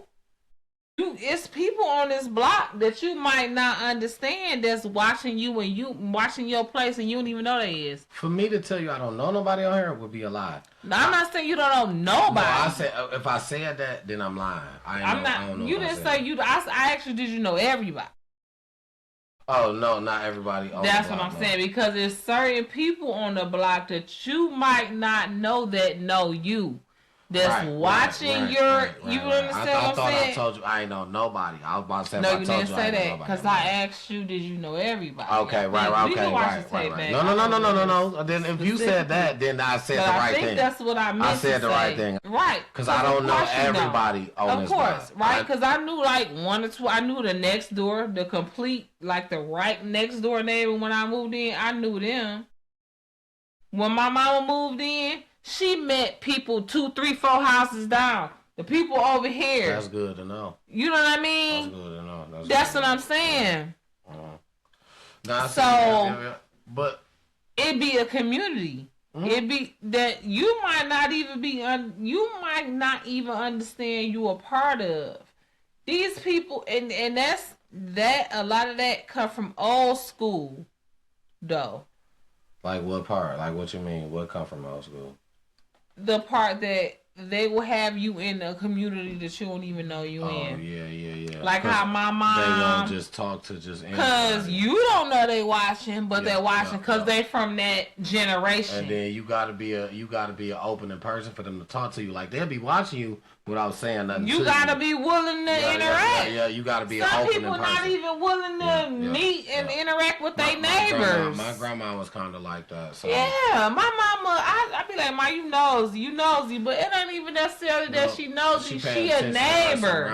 It's people on this block that you might not understand that's watching you and you watching your place and you don't even know they is. For me to tell you I don't know nobody on here would be a lie. No, I'm not saying you don't know nobody. No, I said if I said that, then I'm lying. I don't know. You didn't say you. I actually did. You know everybody. Oh no, not everybody. That's what I'm saying, because there's certain people on the block that you might not know that know you. That's watching your. You understand I what I'm saying? I told you I ain't know nobody. I was about to say. No, you didn't say that because I asked you, did you know everybody? Okay, right. No. Then if you said that, then I said the right thing. I think that's what I meant to say. I said the right thing. Right. Because I don't know everybody on this block. Of course, right? Because I knew like 1 or 2. I knew the next door, the complete, like the right next door neighbor when I moved in. I knew them. When my mama moved in, she met people 2, 3, 4 houses down. The people over here. That's good to know. You know what I mean? That's good to know. That's what I'm saying. But it be a community. Mm-hmm. It be that you might not even understand you a part of. These people, and that's that. A lot of that come from old school, though. Like what part? Like what you mean? What come from old school? The part that they will have you in a community that you don't even know you in. Oh, yeah. Like how my mom. They won't just talk to just anybody. Because you don't know they watching, but they're watching because they from that generation. And then you gotta be an opening person for them to talk to you. Like they'll be watching you without saying nothing. You gotta be willing to interact. Yeah, you gotta be an opening person. Some people not even willing to meet and interact with their neighbors. My grandma was kind of like that. So. Yeah, my mama, I be like, Ma, you nosy, but it ain't even necessarily that she knows you. She a neighbor.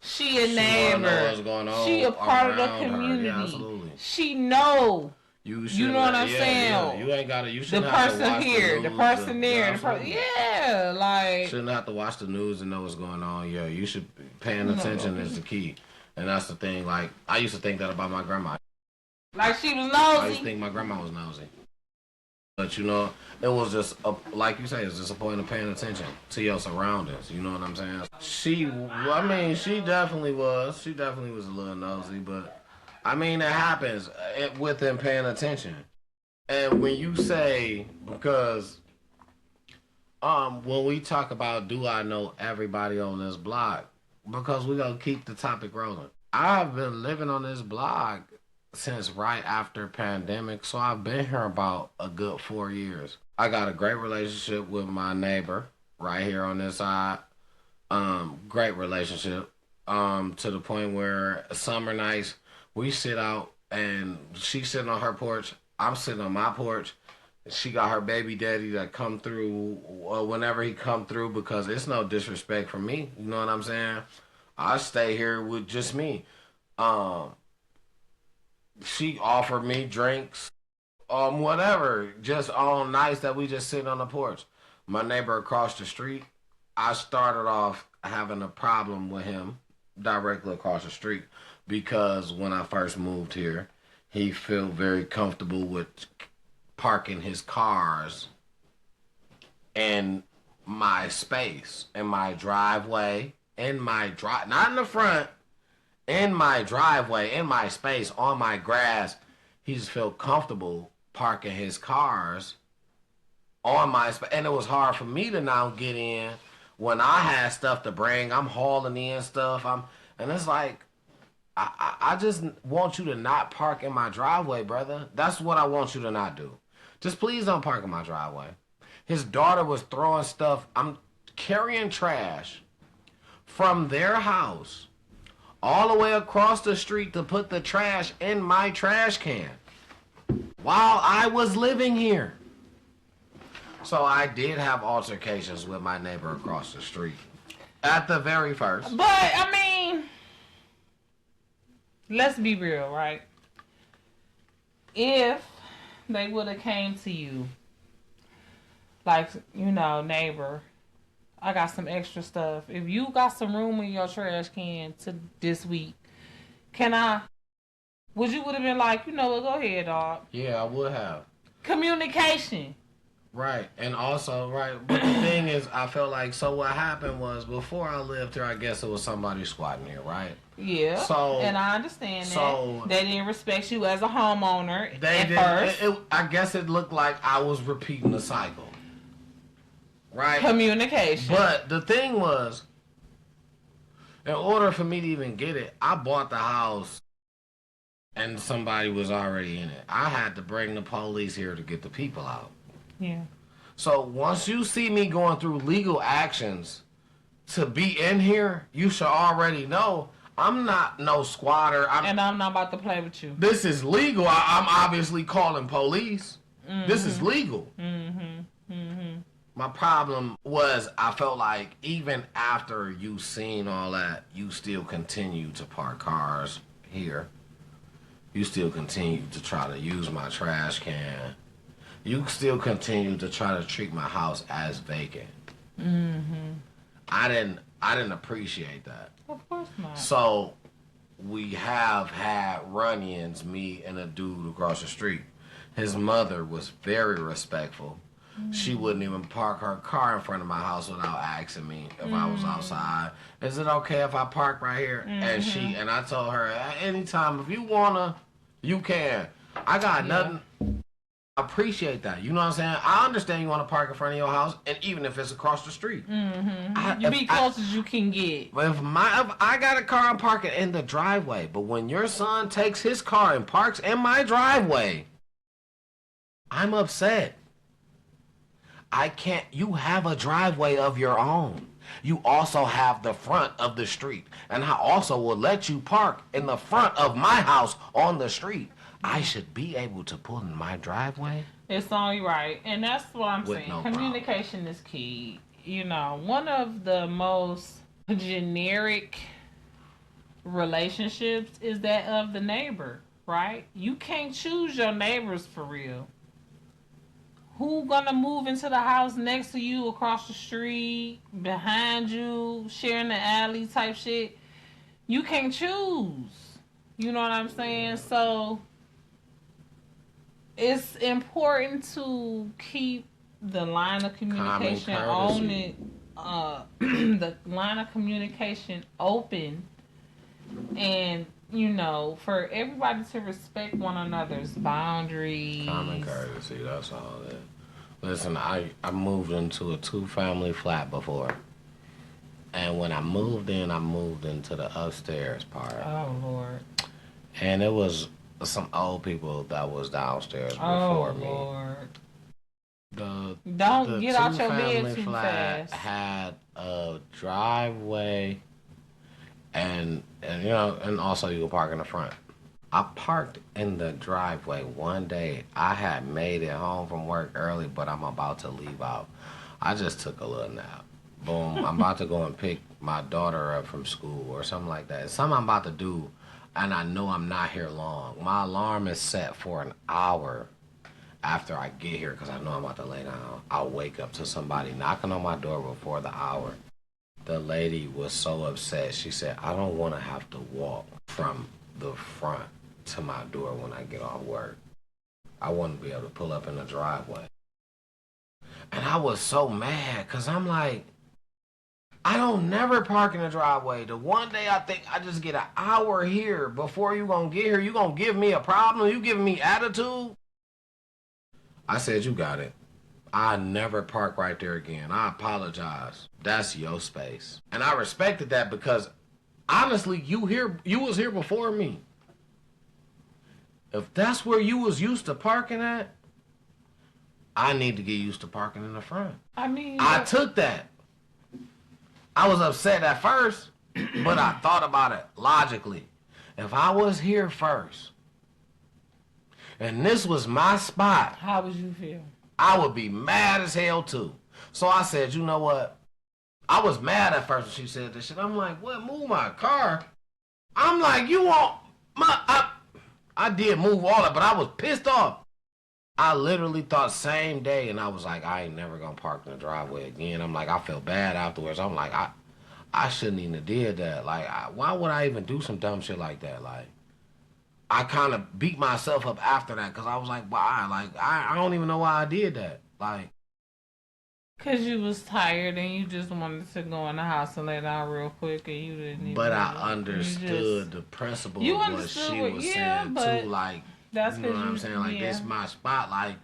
She a neighbor. What's going on she a part of the community. She know You know what I'm saying? Yeah. You ain't gotta. You The shouldn't have to person watch here, the the news. person there, the person. Yeah, like. Shouldn't have to watch the news and know what's going on. Yeah, you should. Paying attention is the key, and that's the thing. Like I used to think that about my grandma. Like she was nosy. I used to think my grandma was nosy. But you know, it was just like you say, it's just a point of paying attention to your surroundings. You know what I'm saying? She definitely was. She definitely was a little nosy, but I mean, it happens with them paying attention. And when you say because when we talk about do I know everybody on this block, because we gonna keep the topic rolling. I've been living on this block since right after pandemic, so I've been here about a good 4 years. I got a great relationship with my neighbor right here on this side. Great relationship. To the point where summer nights we sit out and she's sitting on her porch, I'm sitting on my porch. She got her baby daddy that come through whenever he come through, because it's no disrespect for me. You know what I'm saying? I stay here with just me. She offered me drinks, whatever, just on nights that we just sit on the porch. My neighbor across the street, I started off having a problem with him directly across the street because when I first moved here, he felt very comfortable with parking his cars in my space, in my driveway, not in the front, in my driveway, in my space, on my grass. He just felt comfortable parking his cars on my space. And it was hard for me to now get in when I had stuff to bring. I'm hauling in stuff. And it's like, I just want you to not park in my driveway, brother. That's what I want you to not do. Just please don't park in my driveway. His daughter was throwing stuff. I'm carrying trash from their house all the way across the street to put the trash in my trash can while I was living here. So I did have altercations with my neighbor across the street at the very first. But, I mean, let's be real, right? If they would have came to you like, you know, neighbor, I got some extra stuff. If you got some room in your trash can to this week, would you have been like, you know what, go ahead, dog? Yeah, I would have. Communication. Right, and also, right, but the thing is, I felt like, so what happened was, before I lived here, I guess it was somebody squatting here, right? Yeah, so, and I understand that. They didn't respect you as a homeowner first. I guess it looked like I was repeating the cycle. Right? Communication. But the thing was, in order for me to even get it, I bought the house and somebody was already in it. I had to bring the police here to get the people out. Yeah. So once you see me going through legal actions to be in here, you should already know I'm not no squatter. And I'm not about to play with you. This is legal. I'm obviously calling police. Mm-hmm. This is legal. Mm-hmm. Mm-hmm. My problem was I felt like even after you seen all that, you still continue to park cars here. You still continue to try to use my trash can. You still continue to try to treat my house as vacant. Mm-hmm. I didn't appreciate that. Of course not. So we have had run-ins, me and a dude across the street. His mother was very respectful. She wouldn't even park her car in front of my house without asking me if I was outside. Is it okay if I park right here? And I told her, anytime, if you wanna, you can. I got nothing. I appreciate that. You know what I'm saying? I understand you want to park in front of your house, and even if it's across the street. Mm-hmm. You be close as you can get. But if I got a car, I'm parking in the driveway. But when your son takes his car and parks in my driveway, I'm upset. I can't. You have a driveway of your own. You also have the front of the street. And I also will let you park in the front of my house on the street. I should be able to pull in my driveway. It's only right. And that's what I'm saying. No Communication is key. You know, one of the most generic relationships is that of the neighbor. right? You can't choose your neighbors for real. Who gonna move into the house next to you, across the street, behind you, sharing the alley type shit? You can't choose. You know what I'm saying? So it's important to keep the line of communication on it. The line of communication open, and for everybody to respect one another's boundaries. Common courtesy, that's all that. Listen, I moved into a 2-family flat before. And when I moved into the upstairs part. Oh, Lord. And it was some old people that was downstairs before me. Lord. Don't get out your bed too flat fast. Had a driveway and also you can park in the front. I parked in the driveway one day. I had made it home from work early, but I'm about to leave out. I just took a little nap. Boom, I'm about to go and pick my daughter up from school or something like that. It's something I'm about to do, and I know I'm not here long. My alarm is set for an hour after I get here because I know I'm about to lay down. I'll wake up to somebody knocking on my door before the hour. The lady was so upset. She said, I don't want to have to walk from the front to my door when I get off work. I want to be able to pull up in the driveway. And I was so mad because I'm like, I don't never park in the driveway. The one day I think I just get an hour here before you gonna get here, you gonna give me a problem? You giving me attitude? I said, you got it. I never park right there again. I apologize. That's your space. And I respected that because honestly, you was here before me. If that's where you was used to parking at, I need to get used to parking in the front. I took that. I was upset at first, but I thought about it logically. If I was here first, and this was my spot, how would you feel? I would be mad as hell too. So I said, you know what? I was mad at first when she said this shit. I'm like, what? Move my car? I'm like, you want my... I did move all that, but I was pissed off. I literally thought same day, and I was like, I ain't never gonna park in the driveway again. I'm like, I felt bad afterwards. I'm like, I shouldn't even have did that. Like, why would I even do some dumb shit like that? Like, I kind of beat myself up after that because I was like, why? Like, I don't even know why I did that. Like, because you was tired and you just wanted to go in the house and lay down real quick and you didn't even... But I understood the principle of what she was saying too. Like, that's you know what I'm saying? Like, this my spot. Like,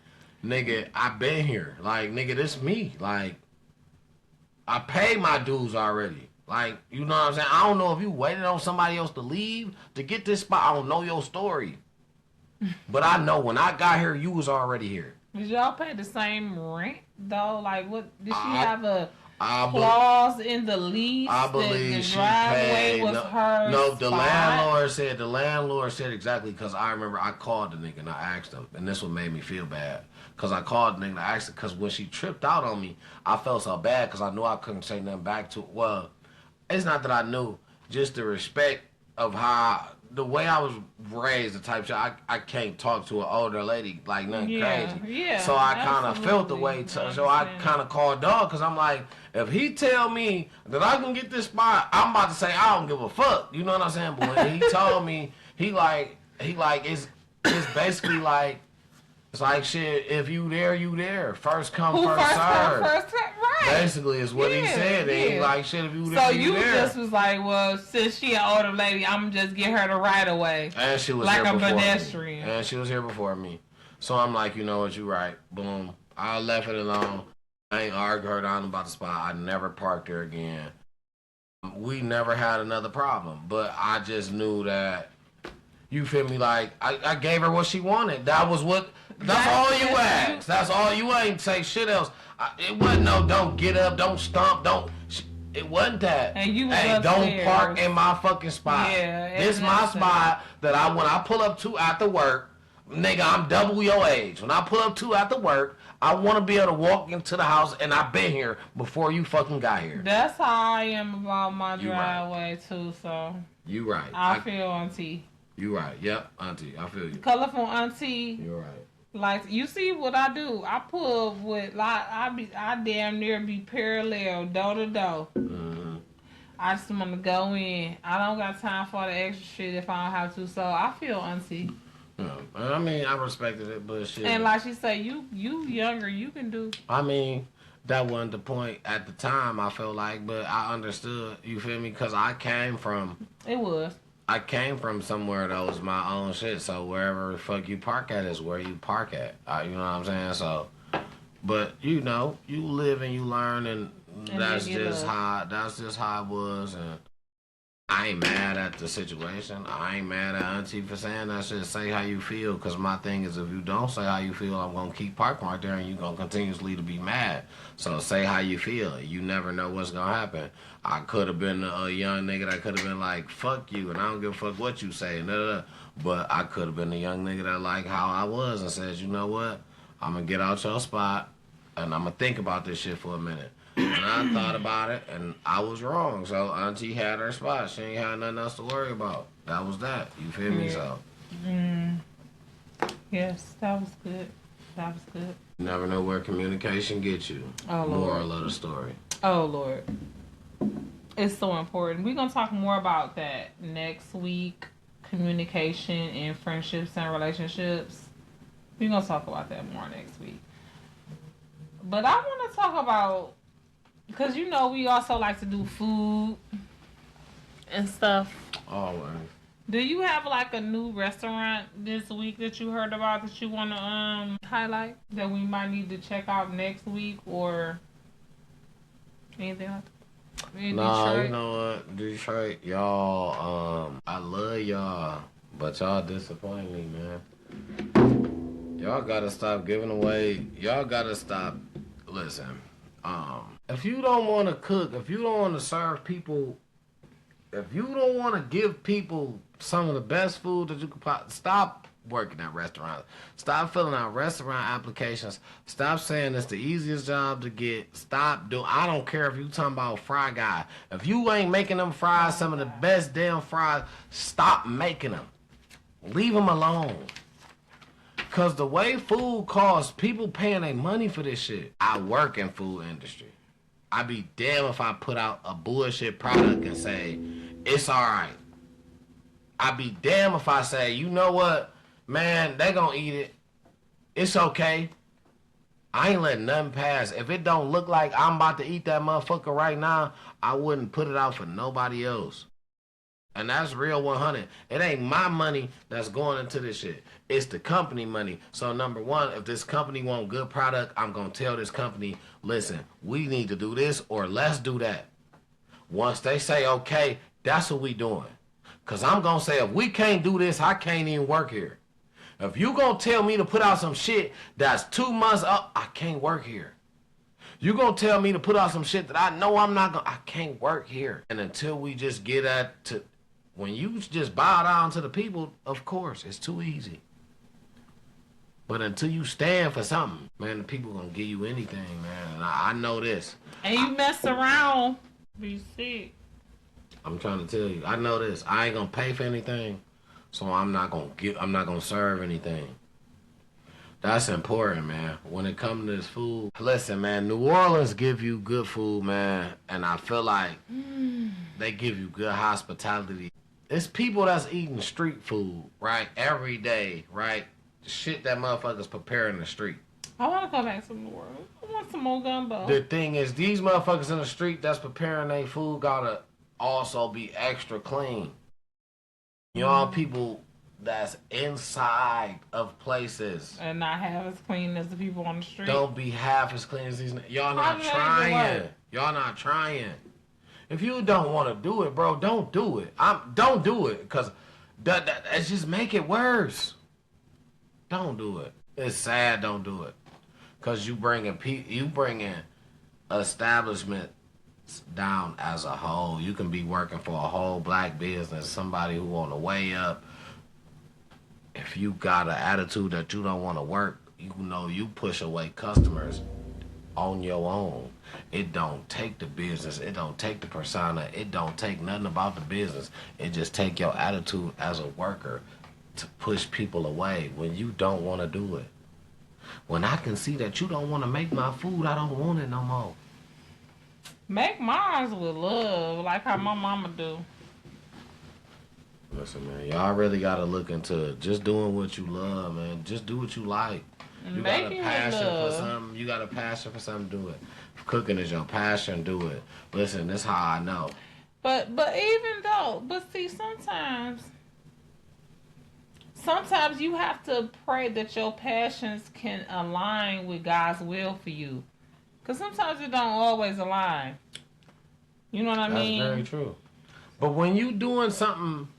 nigga, I been here. Like, nigga, this me. Like, I paid my dues already. Like, you know what I'm saying? I don't know if you waited on somebody else to leave to get this spot. I don't know your story. But I know when I got here, you was already here. Did y'all pay the same rent, though? Like, what? Did she have a clause in the lease? I believe the driveway was her No, the spot? landlord said exactly, because I remember I called the nigga and I asked him, and this what made me feel bad. Because I called the nigga and I asked him, because when she tripped out on me, I felt so bad because I knew I couldn't say nothing back to... Well, it's not that I knew, just the respect of how... The way I was raised, the type shit, I can't talk to an older lady like nothing crazy. Yeah, so I kind of felt the way, so I kind of called dog because I'm like, if he tell me that I can get this spot, I'm about to say I don't give a fuck. You know what I'm saying? But when he told me, he like it's basically like, it's like shit. If you there, you there. First come, first serve. First serve, right? Basically, is what he said. And he like shit. If you there, so you there. just was like, well, since she an older lady, I'm just get her the right of way. And she was like here a before pedestrian. Me. And she was here before me. So I'm like, you know what? You right. Boom. I left it alone. I ain't argued her down about the spot. I never parked there again. We never had another problem. But I just knew that. You feel me? Like, I gave her what she wanted. That was what... That's all you asked. That's all you ain't say shit else. It wasn't no don't get up, don't stomp, don't... It wasn't that. And you was don't park in my fucking spot. Yeah. This my spot that when I pull up to after work, nigga, I'm double your age. When I pull up to after work, I want to be able to walk into the house and I've been here before you fucking got here. That's how I am about my driveway too, so... You right. I feel auntie. You right. Yep, auntie. I feel you. Colorful auntie. You're right. Like you see what I do? I pull with like I damn near be parallel door to door. Mm-hmm. I just want to go in. I don't got time for the extra shit if I don't have to. So I feel auntie. Yeah. I mean, I respected it, but shit. And like she said, you younger, you can do. I mean, that wasn't the point at the time. I felt like, but I understood. You feel me? Because I came from. It was. I came from somewhere that was my own shit. So wherever the fuck you park at is where you park at. You know what I'm saying? So, but you know, you live and you learn, and that's just how it was. And I ain't mad at the situation. I ain't mad at auntie for saying that shit. Say how you feel, because my thing is, if you don't say how you feel, I'm gonna keep parking right there, and you gonna continuously to be mad. So say how you feel. You never know what's gonna happen. I could have been a young nigga that could have been like, fuck you, and I don't give a fuck what you say, but I could have been a young nigga that like how I was and says, you know what, I'm gonna get out your spot, and I'm gonna think about this shit for a minute. And I thought about it, and I was wrong. So auntie had her spot. She ain't had nothing else to worry about. That was that. You feel me? So. Yes, that was good. That was good. You never know where communication gets you. Oh, Lord. Moral of the story. Oh, Lord. It's so important. We're going to talk more about that next week. Communication in friendships and relationships. We're going to talk about that more next week. But I want to talk about, because you know we also like to do food and stuff. Always. Do you have like a new restaurant this week that you heard about that you want to highlight that we might need to check out next week or anything like that? Nah, you know what, Detroit, y'all, I love y'all, but y'all disappoint me, man. Y'all gotta stop giving away. Y'all gotta stop. Listen, if you don't want to cook, if you don't want to serve people, if you don't want to give people some of the best food that you could stop working at restaurants. Stop filling out restaurant applications. Stop saying it's the easiest job to get. Stop doing. I don't care if you talking about Fry Guy. If you ain't making them fries, some of the best damn fries, stop making them. Leave them alone. Cause the way food costs, people paying their money for this shit. I work in food industry. I be damn if I put out a bullshit product and say it's all right. I be damn if I say, you know what? Man, they gonna eat it. It's okay. I ain't letting nothing pass. If it don't look like I'm about to eat that motherfucker right now, I wouldn't put it out for nobody else. And that's real 100. It ain't my money that's going into this shit. It's the company money. So number one, if this company want good product, I'm gonna tell this company, listen, we need to do this or let's do that. Once they say okay, that's what we doing. Cause I'm gonna say if we can't do this, I can't even work here. If you gonna tell me to put out some shit that's 2 months up, I can't work here. You gonna tell me to put out some shit that I know I'm not gonna, I can't work here. And until we just get when you just bow down to the people, of course, it's too easy. But until you stand for something, man, the people gonna give you anything, man. And I know this. And you mess around, be sick. I'm trying to tell you, I know this. I ain't gonna pay for anything. So I'm not gonna serve anything. That's important, man. When it comes to this food, listen, man, New Orleans give you good food, man, and I feel like they give you good hospitality. It's people that's eating street food, right, every day, right? Shit that motherfuckers prepare in the street. I want to go back to New Orleans. I want some more gumbo. The thing is, these motherfuckers in the street that's preparing their food gotta also be extra clean. You know, people that's inside of places. And not half as clean as the people on the street. Don't be half as clean as these. Y'all not trying. Y'all not trying. If you don't want to do it, bro, don't do it. Don't do it, because that's just make it worse. Don't do it. It's sad, don't do it. Because you bringing establishment down as a whole. You can be working for a whole black business, somebody who on the way up. If you got an attitude that you don't want to work, you know you push away customers on your own. It don't take the business. It don't take the persona. It don't take nothing about the business. It just take your attitude as a worker to push people away when you don't want to do it. When I can see that you don't want to make my food, I don't want it no more. Make mine with love, like how my mama do. Listen, man, y'all really gotta look into just doing what you love, man. Just do what you like. You got a passion for something. You got a passion for something. Do it. If cooking is your passion, do it. Listen, this how I know. But even though, but see, sometimes you have to pray that your passions can align with God's will for you. Cause sometimes it don't always align. You know what I mean? That's very true. But when you doing something,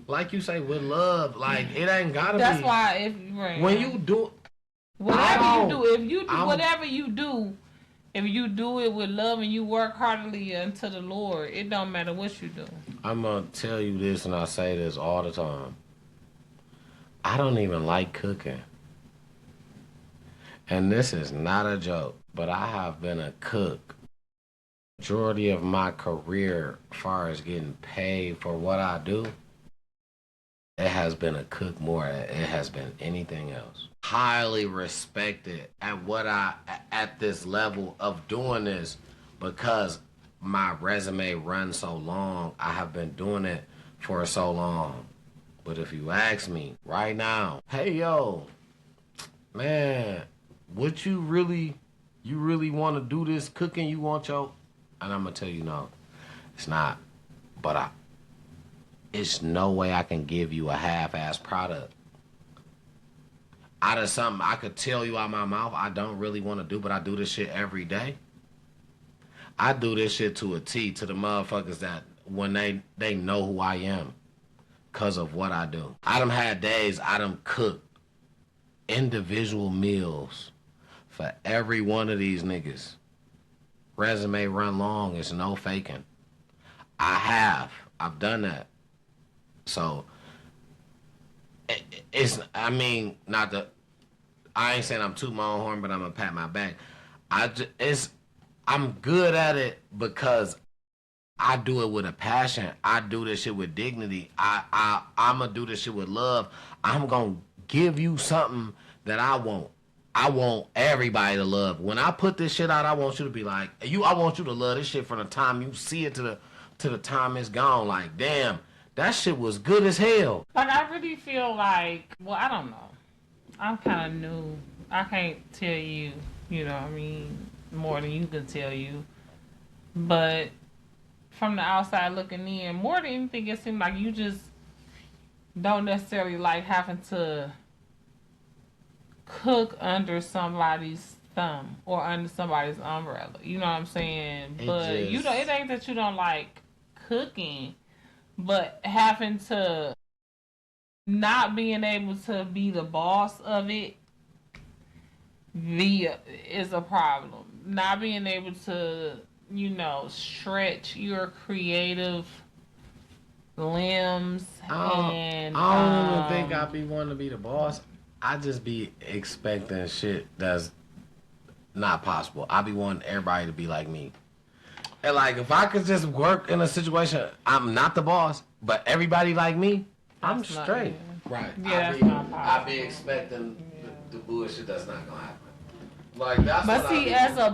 like you say, with love, like it ain't gotta That's be. That's why if right, when you do whatever you do, whatever you do, if you do it with love and you work heartily unto the Lord, it don't matter what you do. I'm gonna tell you this, and I say this all the time. I don't even like cooking. And this is not a joke, but I have been a cook majority of my career as far as getting paid for what I do. It has been a cook more than it has been anything else. Highly respected at this level of doing this because my resume runs so long. I have been doing it for so long. But if you ask me right now, hey yo, man, what you really want to do this cooking? You want your, and I'm gonna tell you no, it's not. But it's no way I can give you a half-ass product. Out of something I could tell you out my mouth I don't really want to do, but I do this shit every day. I do this shit to a T to the motherfuckers that when they know who I am because of what I do. I done had days I done cooked individual meals for every one of these niggas. Resume run long, it's no faking. I've done that. So it's, I mean, not the, I ain't saying I'm tooting my own horn, but I'm gonna pat my back. I'm good at it because I do it with a passion. I do this shit with dignity. I'm gonna do this shit with love. I'm gonna give you something that I want. I want everybody to love. When I put this shit out, I want you to be like, I want you to love this shit from the time you see it to the time it's gone. Like, damn, that shit was good as hell. Like, I really feel like, well, I don't know. I'm kind of new. I can't tell you, you know what I mean, more than you can tell you. But from the outside looking in, more than anything, it seems like you just don't necessarily like having to cook under somebody's thumb or under somebody's umbrella. You know what I'm saying? It ain't that you don't like cooking, but having to not being able to be the boss of it is a problem. Not being able to, stretch your creative limbs. I don't even think I be wanting to be the boss. I just be expecting shit that's not possible. I be wanting everybody to be like me. And like, if I could just work in a situation, I'm not the boss, but everybody like me, I'm straight. Right. Yeah, I be expecting the bullshit that's not gonna happen. Like, that's but what see, as the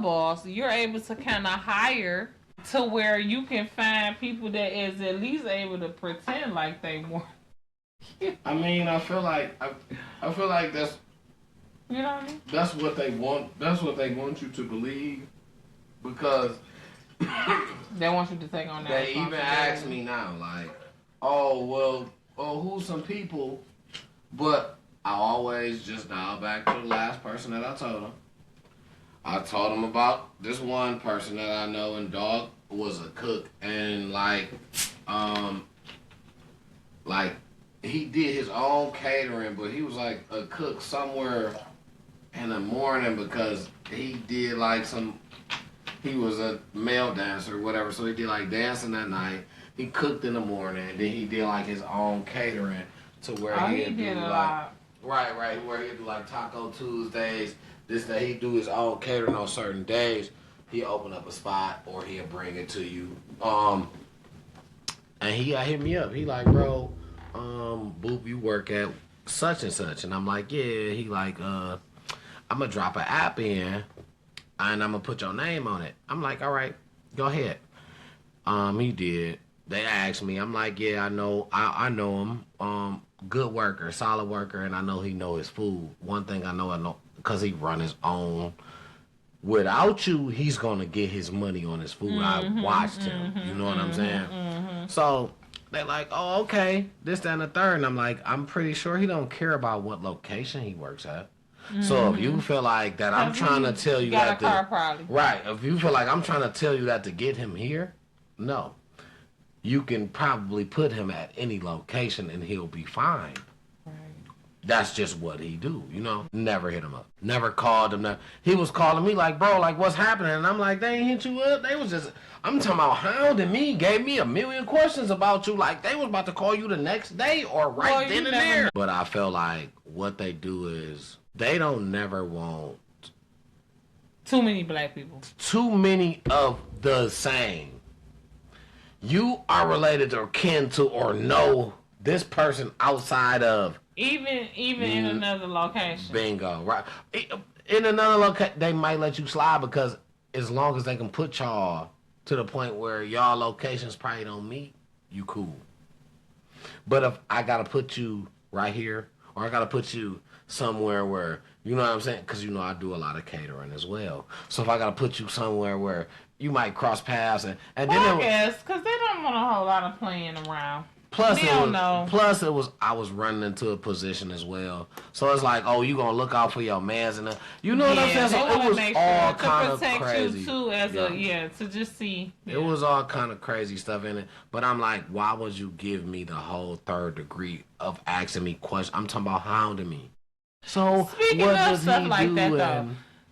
boss, you're able to kind of hire to where you can find people that is at least able to pretend like they want. I mean, I feel like that's, you know what I mean? That's what they want. That's what they want you to believe, because they want you to take on that. They even ask me now, like, who's some people? But I always just dial back to the last person that I told them. I told them about this one person that I know, and dog was a cook, and like he did his own catering, but he was like a cook somewhere in the morning because he did like he was a male dancer or whatever, so he did like dancing that night. He cooked in the morning, and then he did like his own catering to where he did a lot. Right, where he'd do like Taco Tuesdays, This that he do his own catering on certain days. He open up a spot or he'll bring it to you. And he hit me up. He like, bro, Boop, you work at such and such, and I'm like, yeah. He like, I'm gonna drop an app in, and I'm gonna put your name on it. I'm like, all right, go ahead. He did. They asked me. I'm like, yeah, I know. I know him. Good worker, solid worker, and I know he know his food. One thing I know, because he run his own. Without you, he's gonna get his money on his food. I watched him. You know what I'm saying? So they're like, oh, okay, this, that, and the third. And I'm like, I'm pretty sure he don't care about what location he works at. So if you feel like that, I'm trying to tell you that. Right. If you feel like I'm trying to tell you that to get him here, no. You can probably put him at any location and he'll be fine. Right. That's just what he do, you know? Never hit him up. Never called him. He was calling me like, bro, like, what's happening? And I'm like, they ain't hit you up. They was just, I'm talking about hounding me, gave me a million questions about you. Like, they was about to call you the next day or then and there. But I felt like what they do is they don't never want too many black people. Too many of the same. You are related or kin to or know this person outside of even in another location. Bingo, right? In another location, they might let you slide because as long as they can put y'all to the point where y'all locations probably don't meet, you cool. But if I gotta put you right here, or I gotta put you somewhere where, you know what I'm saying? Because you know I do a lot of catering as well. So if I gotta put you somewhere where you might cross paths and then I guess because they don't want a whole lot of playing around. Plus it was I was running into a position as well, so it's like, oh, you gonna look out for your mans and you know what I'm saying. So it was all kind of crazy. You too as to just see. It was all kind of crazy stuff in it, but I'm like, why would you give me the whole third degree of asking me questions? I'm talking about hounding me. So speaking of stuff like that though.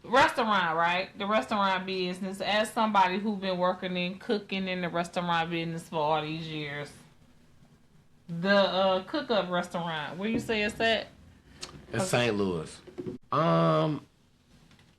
Restaurant, right? The restaurant business. As somebody who's been working and cooking in the restaurant business for all these years, the cook-up restaurant, where you say it's at? It's St. Louis.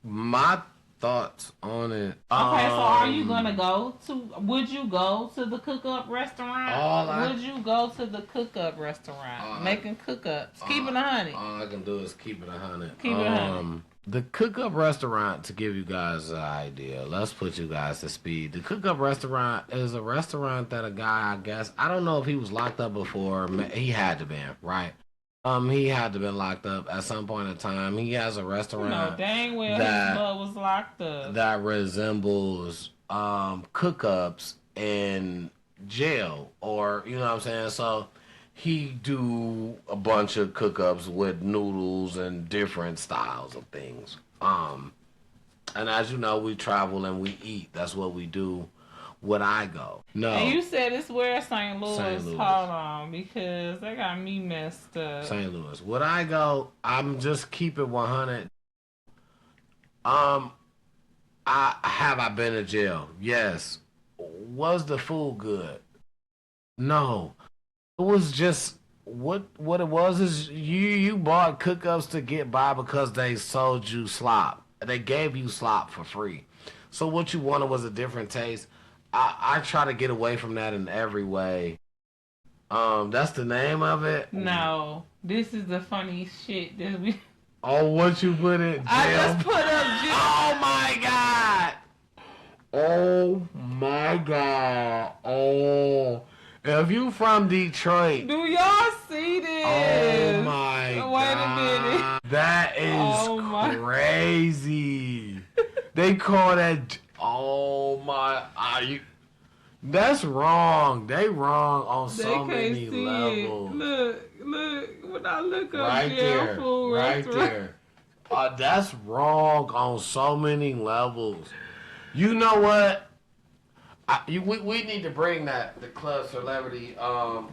My thoughts on it. Okay, so are you gonna go to? Would you go to the cook-up restaurant? Would you go to the cook-up restaurant making cook-ups? Keep it 100. All I can do is keep it 100. Keep it 100. The cook-up restaurant, to give you guys an idea, let's put you guys to speed. The cook-up restaurant is a restaurant that a guy, I guess, I don't know if he was locked up before. He had to be, right? He had to been locked up at some point in time. He has a restaurant. No, dang well his butt was locked up. That resembles cook-ups in jail, or, you know what I'm saying? So he do a bunch of cook-ups with noodles and different styles of things. And as you know, we travel and we eat. That's what we do when I go. No. And you said it's where St. Louis. Hold on, because they got me messed up. St. Louis. When I go, I'm just keep it 100. I been to jail? Yes. Was the food good? No. It was just what it was is you bought cook-ups to get by because they sold you slop. They gave you slop for free. So what you wanted was a different taste. I try to get away from that in every way. That's the name of it? No. This is the funny shit that we... Oh, what you put in jail? I just put up jail. Oh, my God. Oh, my God. Oh. If you from Detroit... Do y'all see this? Oh, my God. Wait a minute. That is crazy. They call that... Oh, my... That's wrong. They wrong on so many levels. Look, when I look up right there, food right restaurant. there. That's wrong on so many levels. You know what? We need to bring the club celebrity. They wrong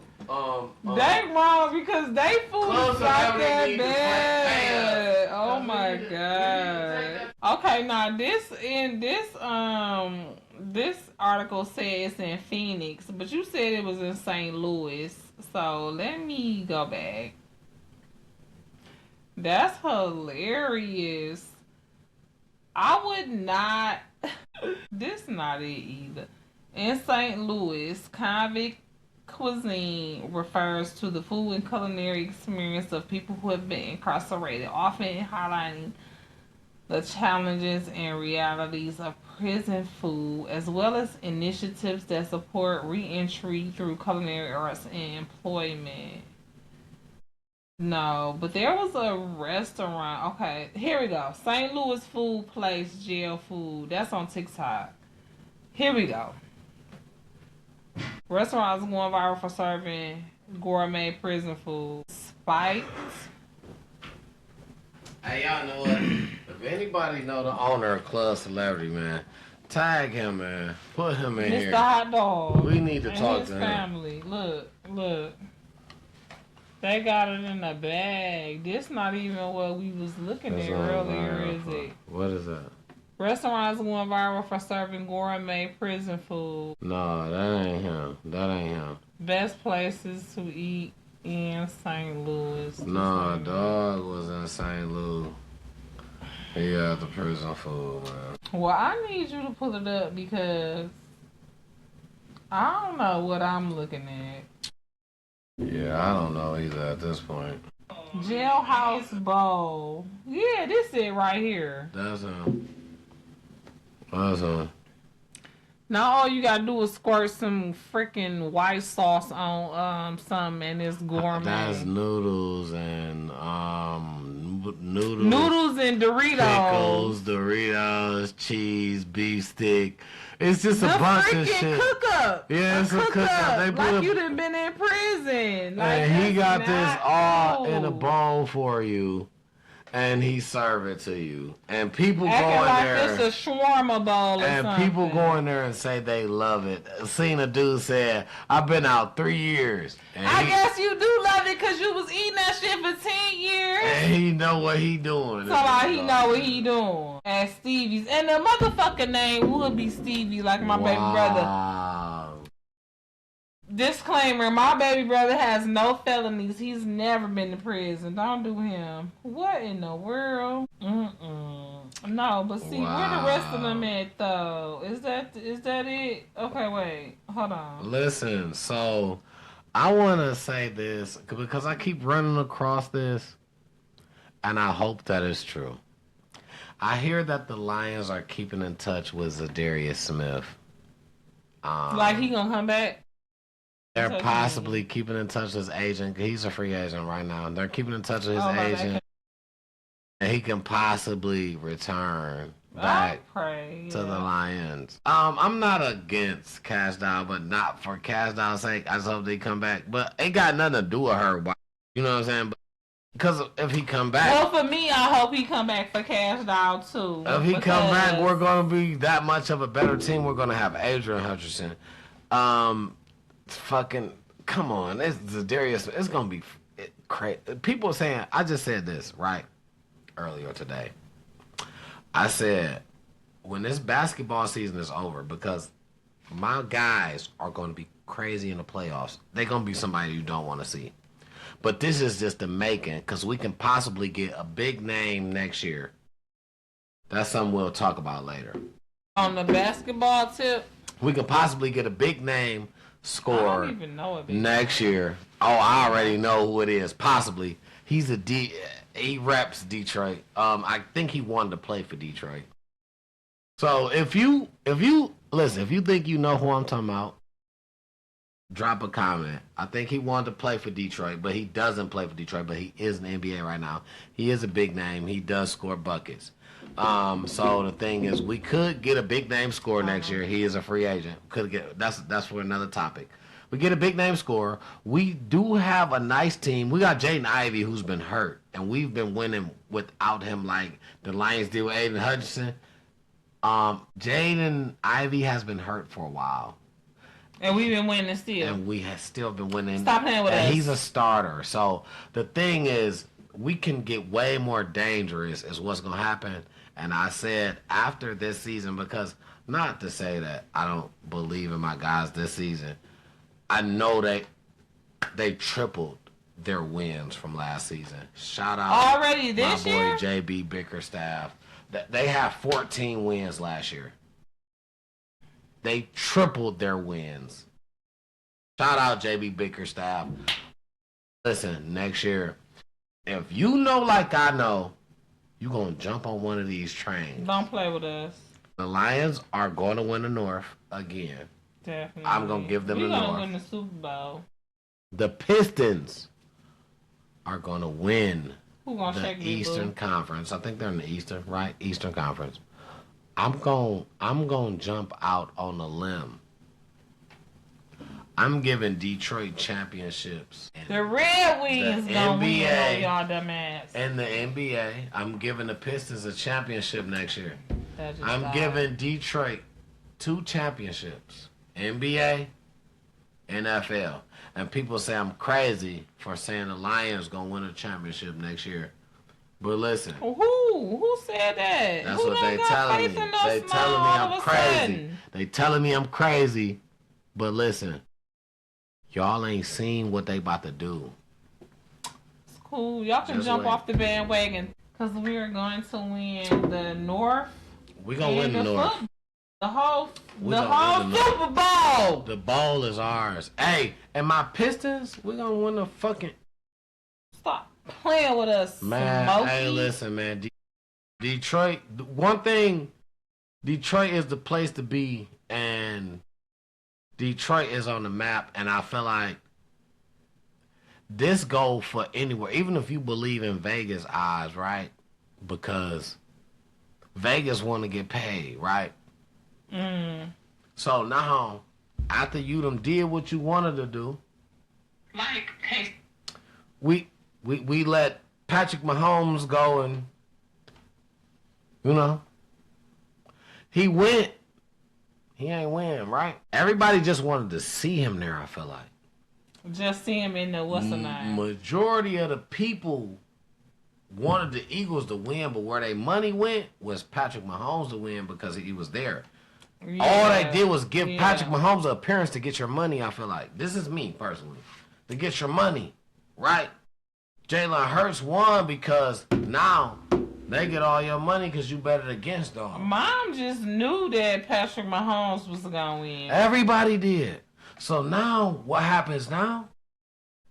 because they food is like that bad. Oh my God. Okay, now this article says it's in Phoenix, but you said it was in St. Louis. So let me go back. That's hilarious. I would not. This not it either. In St. Louis, convict cuisine refers to the food and culinary experience of people who have been incarcerated, often highlighting the challenges and realities of prison food, as well as initiatives that support reentry through culinary arts and employment. No, but there was a restaurant. Okay, here we go. St. Louis Food Place Jail Food. That's on TikTok. Here we go. Restaurants going viral for serving gourmet prison food. Spiked. Hey, y'all know what? If anybody know the owner of Club Celebrity, man, tag him, man. Put him in Mr. here. Hot Dog. We need to and talk his to him. family. Look. They got it in a bag. This not even what we was looking at earlier, is it? What is that? Restaurants going viral for serving gourmet prison food. No, that ain't him. That ain't him. Best places to eat in St. Louis. No, dog was in St. Louis. He had the prison food, man. Well, I need you to pull it up because I don't know what I'm looking at. Yeah, I don't know either at this point. Jailhouse Bowl. Yeah, this it right here. That's him. That's him. Now all you gotta do is squirt some freaking white sauce on something and it's gourmet. That's noodles and Noodles and Doritos. Pickles, Doritos, cheese, beef stick. It's just a bunch of shit. Cook up. Yeah, it's a cook up. They put like you done been in prison. Like, and he got this all cool. in a bowl for you, and he serve it to you. And people Acting go in like there. it's a shawarma bowl or And something. people go in there and say they love it. Seen a dude said, "I've been out 3 years." And I guess you do love it because you was eating that shit for 10 years. And he know what he doing. So he know what he doing. At Stevie's. And the motherfucker name would be Stevie, like my baby brother. Disclaimer, my baby brother has no felonies. He's never been to prison. Don't do him. What in the world? No, but see, where the rest of them at, though? Is that it? Okay, wait. Hold on. Listen, so I want to say this because I keep running across this, and I hope that is true. I hear that the Lions are keeping in touch with Zadarius Smith. Like he gonna come back? They're possibly keeping in touch with his agent. He's a free agent right now. They're keeping in touch with his agent. And he can possibly return back to the Lions. I'm not against Cash Doll, but not for Cash Doll's sake. I just hope they come back. But ain't got nothing to do with her. You know what I'm saying? But because if he come back... Well, for me, I hope he come back for Cash Doll, too. If he come back, we're going to be that much of a better team. We're going to have Adrian Hutchinson. Fucking... Come on. It's Zadarius. It's going to be crazy. People are saying... I just said this, right? Earlier today. I said, when this basketball season is over, because my guys are going to be crazy in the playoffs. They're going to be somebody you don't want to see. But this is just the making, because we can possibly get a big name next year. That's something we'll talk about later. On the basketball tip? We can possibly get a big name scorer I don't even know it next year. Oh, I already know who it is. Possibly. He's he reps Detroit. I think he wanted to play for Detroit. So if you listen, if you think you know who I'm talking about, drop a comment. I think he wanted to play for Detroit, but he doesn't play for Detroit, but he is in the NBA right now. He is a big name. He does score buckets. So the thing is, we could get a big name scorer next year. He is a free agent. Could get that's for another topic. We get a big name scorer. We do have a nice team. We got Jaden Ivey, who's been hurt, and we've been winning without him, like the Lions did with Aiden Hutchinson. Jaden Ivey has been hurt for a while. And we've been winning still. And we have still been winning. Stop playing with us. He's a starter. So the thing is, we can get way more dangerous is what's going to happen. And I said after this season, because not to say that I don't believe in my guys this season, I know they tripled their wins from last season. Shout out already this my boy year? JB Bickerstaff. They have 14 wins last year. They tripled their wins. Shout out JB Bickerstaff. Listen, next year, if you know like I know, you're going to jump on one of these trains. Don't play with us. The Lions are going to win the North again. Definitely. I'm going to give them the North. We're going to win the Super Bowl. The Pistons are going to win Who gonna the Eastern Conference. I think they're in the Eastern, right? Eastern Conference. I'm going to jump out on a limb. I'm giving Detroit championships. The Red Wings gonna win on y'all dumb ass. And the NBA, I'm giving the Pistons a championship next year. I'm giving Detroit 2 championships. NBA, NFL. And people say I'm crazy for saying the Lions gonna win a championship next year. But listen. Who said that? That's what they telling me. They telling me I'm crazy. They telling me I'm crazy. But listen. Y'all ain't seen what they about to do. It's cool. Y'all can jump off the bandwagon. Because we're going to win the North. We're going to win the North. The whole Super Bowl. The bowl is ours. Hey, and my Pistons, we're going to win the fucking... Stop playing with us, man. Smokey. Hey, listen, man. Detroit, one thing, Detroit is the place to be, and Detroit is on the map, and I feel like this go for anywhere, even if you believe in Vegas odds, right? Because Vegas want to get paid, right? So now, after you done did what you wanted to do, like, hey, we let Patrick Mahomes go, and he went. He ain't win, right? Everybody just wanted to see him there, I feel like. Just see him in the what's the name? Majority of the people wanted the Eagles to win, but where their money went was Patrick Mahomes to win because he was there. Yeah, all they did was give Patrick Mahomes an appearance to get your money, I feel like. This is me, personally. To get your money, right? Jalen Hurts won because now they get all your money because you betted against them. Mom just knew that Patrick Mahomes was going to win. Everybody did. So now, what happens now?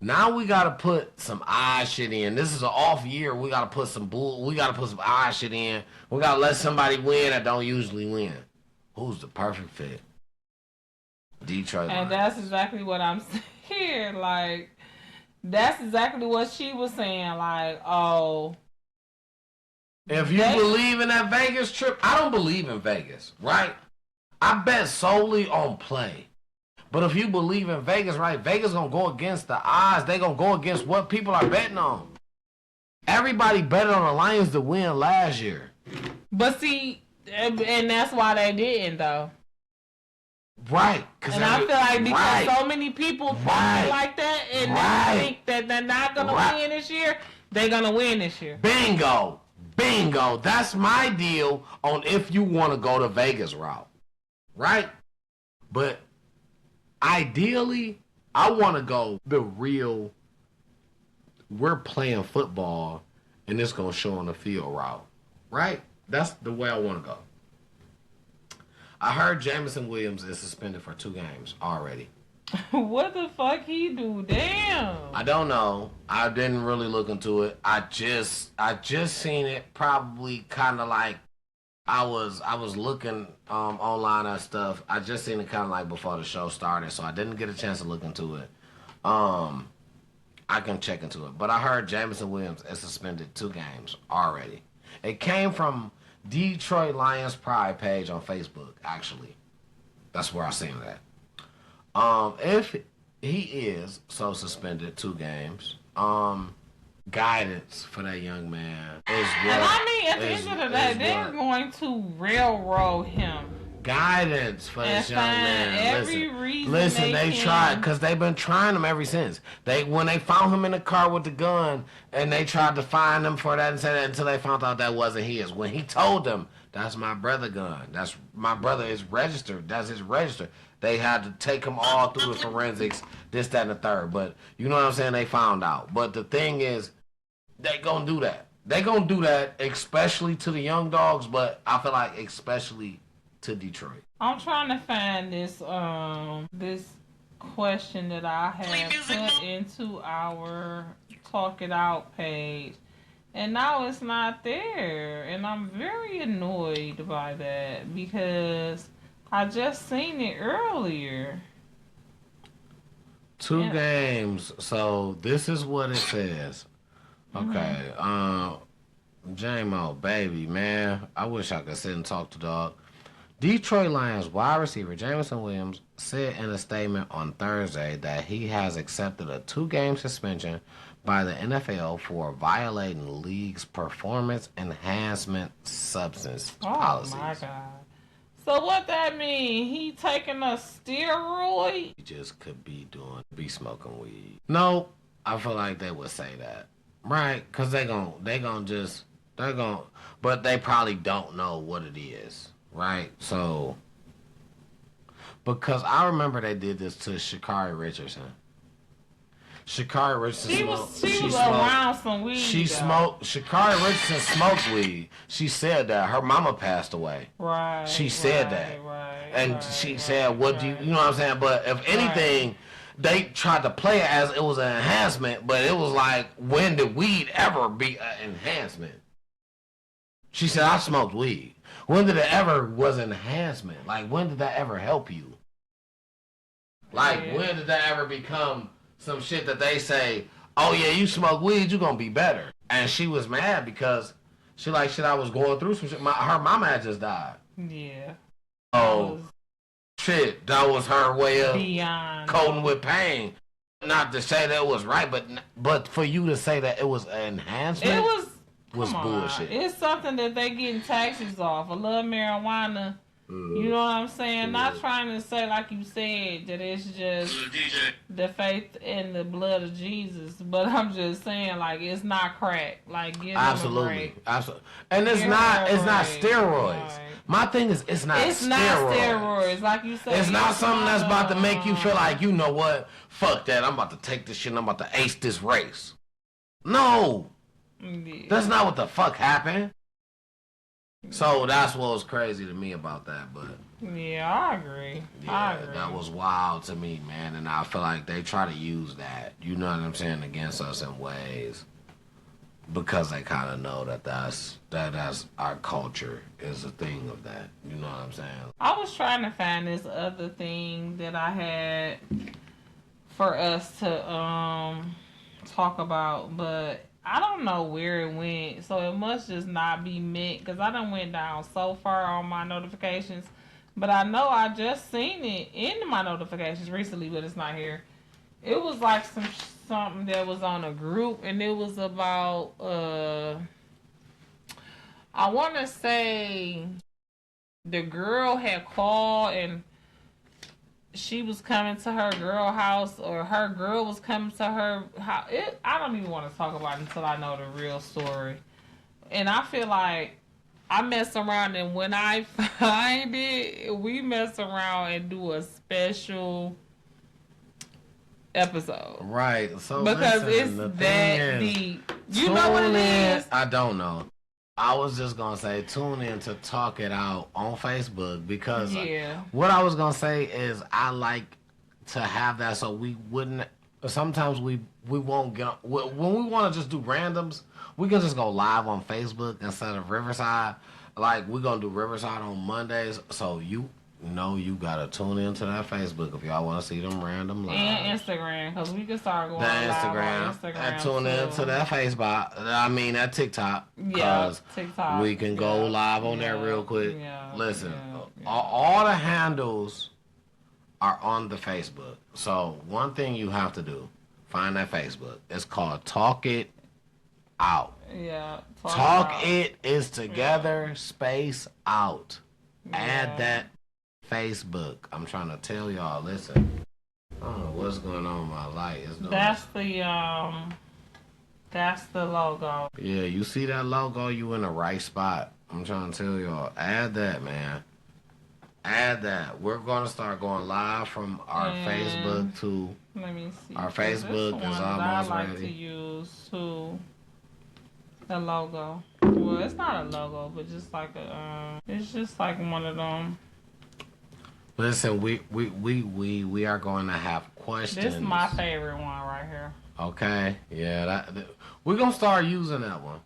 Now we got to put some odd shit in. This is an off year. We got to put some odd shit in. We got to let somebody win that don't usually win. Who's the perfect fit? Detroit Lions. And that's exactly what I'm saying. Like, that's exactly what she was saying. Like, oh. If you believe in that Vegas trip, I don't believe in Vegas, right? I bet solely on play. But if you believe in Vegas, right, Vegas going to go against the odds. They going to go against what people are betting on. Everybody betted on the Lions to win last year. But see, and that's why they didn't, though. Right. And I feel like because so many people think like that and they think that they're not going to win this year, they're going to win this year. Bingo. That's my deal on if you want to go the Vegas route. Right? But ideally, I want to go the real, we're playing football and it's going to show on the field route. Right? That's the way I want to go. I heard Jameson Williams is suspended for 2 games already. What the fuck he do? Damn. I don't know. I didn't really look into it. I just seen it probably kind of like I was looking online at stuff. I just seen it kind of like before the show started, so I didn't get a chance to look into it. I can check into it. But I heard Jameson Williams is suspended 2 games already. It came from Detroit Lions Pride page on Facebook, actually. That's where I seen that. If he is so suspended 2 games, guidance for that young man is what. And I mean, at the end of the day, they're going to railroad him. Guidance for this young man. Every reason Listen, they tried because they've been trying him ever since. When they found him in the car with the gun, and they tried to find him for that and say that until they found out that wasn't his. When he told them, "That's my brother gun. That's my brother is registered. That's his register." They had to take him all through the forensics, this, that, and the third. But you know what I'm saying? They found out. But the thing is, they gonna do that. They gonna do that, especially to the young dogs, but I feel like especially to Detroit. I'm trying to find this question that I have put into our Talk It Out page. And now it's not there. And I'm very annoyed by that because I just seen it earlier. Two games. So this is what it says. Okay. J-Mo, baby, man. I wish I could sit and talk to dog. Detroit Lions wide receiver Jameson Williams said in a statement on Thursday that he has accepted a 2-game suspension by the NFL for violating league's performance enhancement substance policies. Oh my God. So what that mean? He taking a steroid? He just could be smoking weed. No, I feel like they would say that. Right, because they gon' but they probably don't know what it is. Right? So, because I remember they did this to Sha'Carri Richardson. Sha'Carri Richardson she was around some weed. Sha'Carri Richardson smoked weed. She said that. Her mama passed away. Right. She said that. Right. And she said, what do you know what I'm saying? But if anything, they tried to play it as it was an enhancement, but it was like, when did weed ever be an enhancement? She said, I smoked weed. When did it ever was an enhancement? Like, when did that ever help you? Like, when did that ever become some shit that they say, oh yeah, you smoke weed, you gonna be better? And she was mad because she like, shit, I was going through some shit. Her mama had just died. Yeah. Oh, shit, that was her way of coping with pain. Not to say that it was right, but for you to say that it was an enhancement. It was bullshit. It's something that they getting taxes off. A little marijuana. You know what I'm saying? Not trying to say, like you said, that it's just the faith in the blood of Jesus, but I'm just saying, like, it's not crack. Like, give absolutely, absolutely, and it's not steroids. Right. My thing is, it's not steroids. Like you said. It's not something that's about to make you feel like, you know what? Fuck that. I'm about to take this shit and I'm about to ace this race. No. Yeah. That's not what the fuck happened. So that's what was crazy to me about that, but yeah, I agree. Yeah, that was wild to me, man, and I feel like they try to use that, you know what I'm saying, against us in ways because they kind of know that's our culture is a thing of that, you know what I'm saying. I was trying to find this other thing that I had for us to talk about, but I don't know where it went, so it must just not be meant, because I done went down so far on my notifications, but I know I just seen it in my notifications recently, but it's not here. It was like something that was on a group, and it was about, I want to say the girl had called, and she was coming to her girl house, or her girl was coming to her house. I don't even want to talk about it until I know the real story. And I feel like I mess around, and when I find it, we mess around and do a special episode. Right. So because it's that deep. You know what it is? I don't know. I was just going to say, tune in to Talk It Out on Facebook, because what I was going to say is I like to have that so we wouldn't, sometimes we won't get, when we want to just do randoms, we can just go live on Facebook instead of Riverside. Like, we're going to do Riverside on Mondays, so you got to tune into that Facebook if y'all want to see them random lives. And Instagram, because we can start going live on Instagram. And tune into that Facebook. I mean, that TikTok. Yeah, TikTok. We can go live on there real quick. Yeah, listen, all the handles are on the Facebook. So one thing you have to do, find that Facebook. It's called Talk It Out. Yeah. Talk It is together, space out. Yeah. Add that Facebook. I'm trying to tell y'all, listen. I don't know what's going on with my light. That's the logo. Yeah, you see that logo, you in the right spot. I'm trying to tell y'all, add that, man. Add that. We're gonna start going live from our Facebook to. Let me see. Our Facebook is almost I like ready. To use too. The logo. Well, it's not a logo, but just like it's just like one of them. Listen, we are going to have questions. This is my favorite one right here. Okay, yeah, we're gonna start using that one.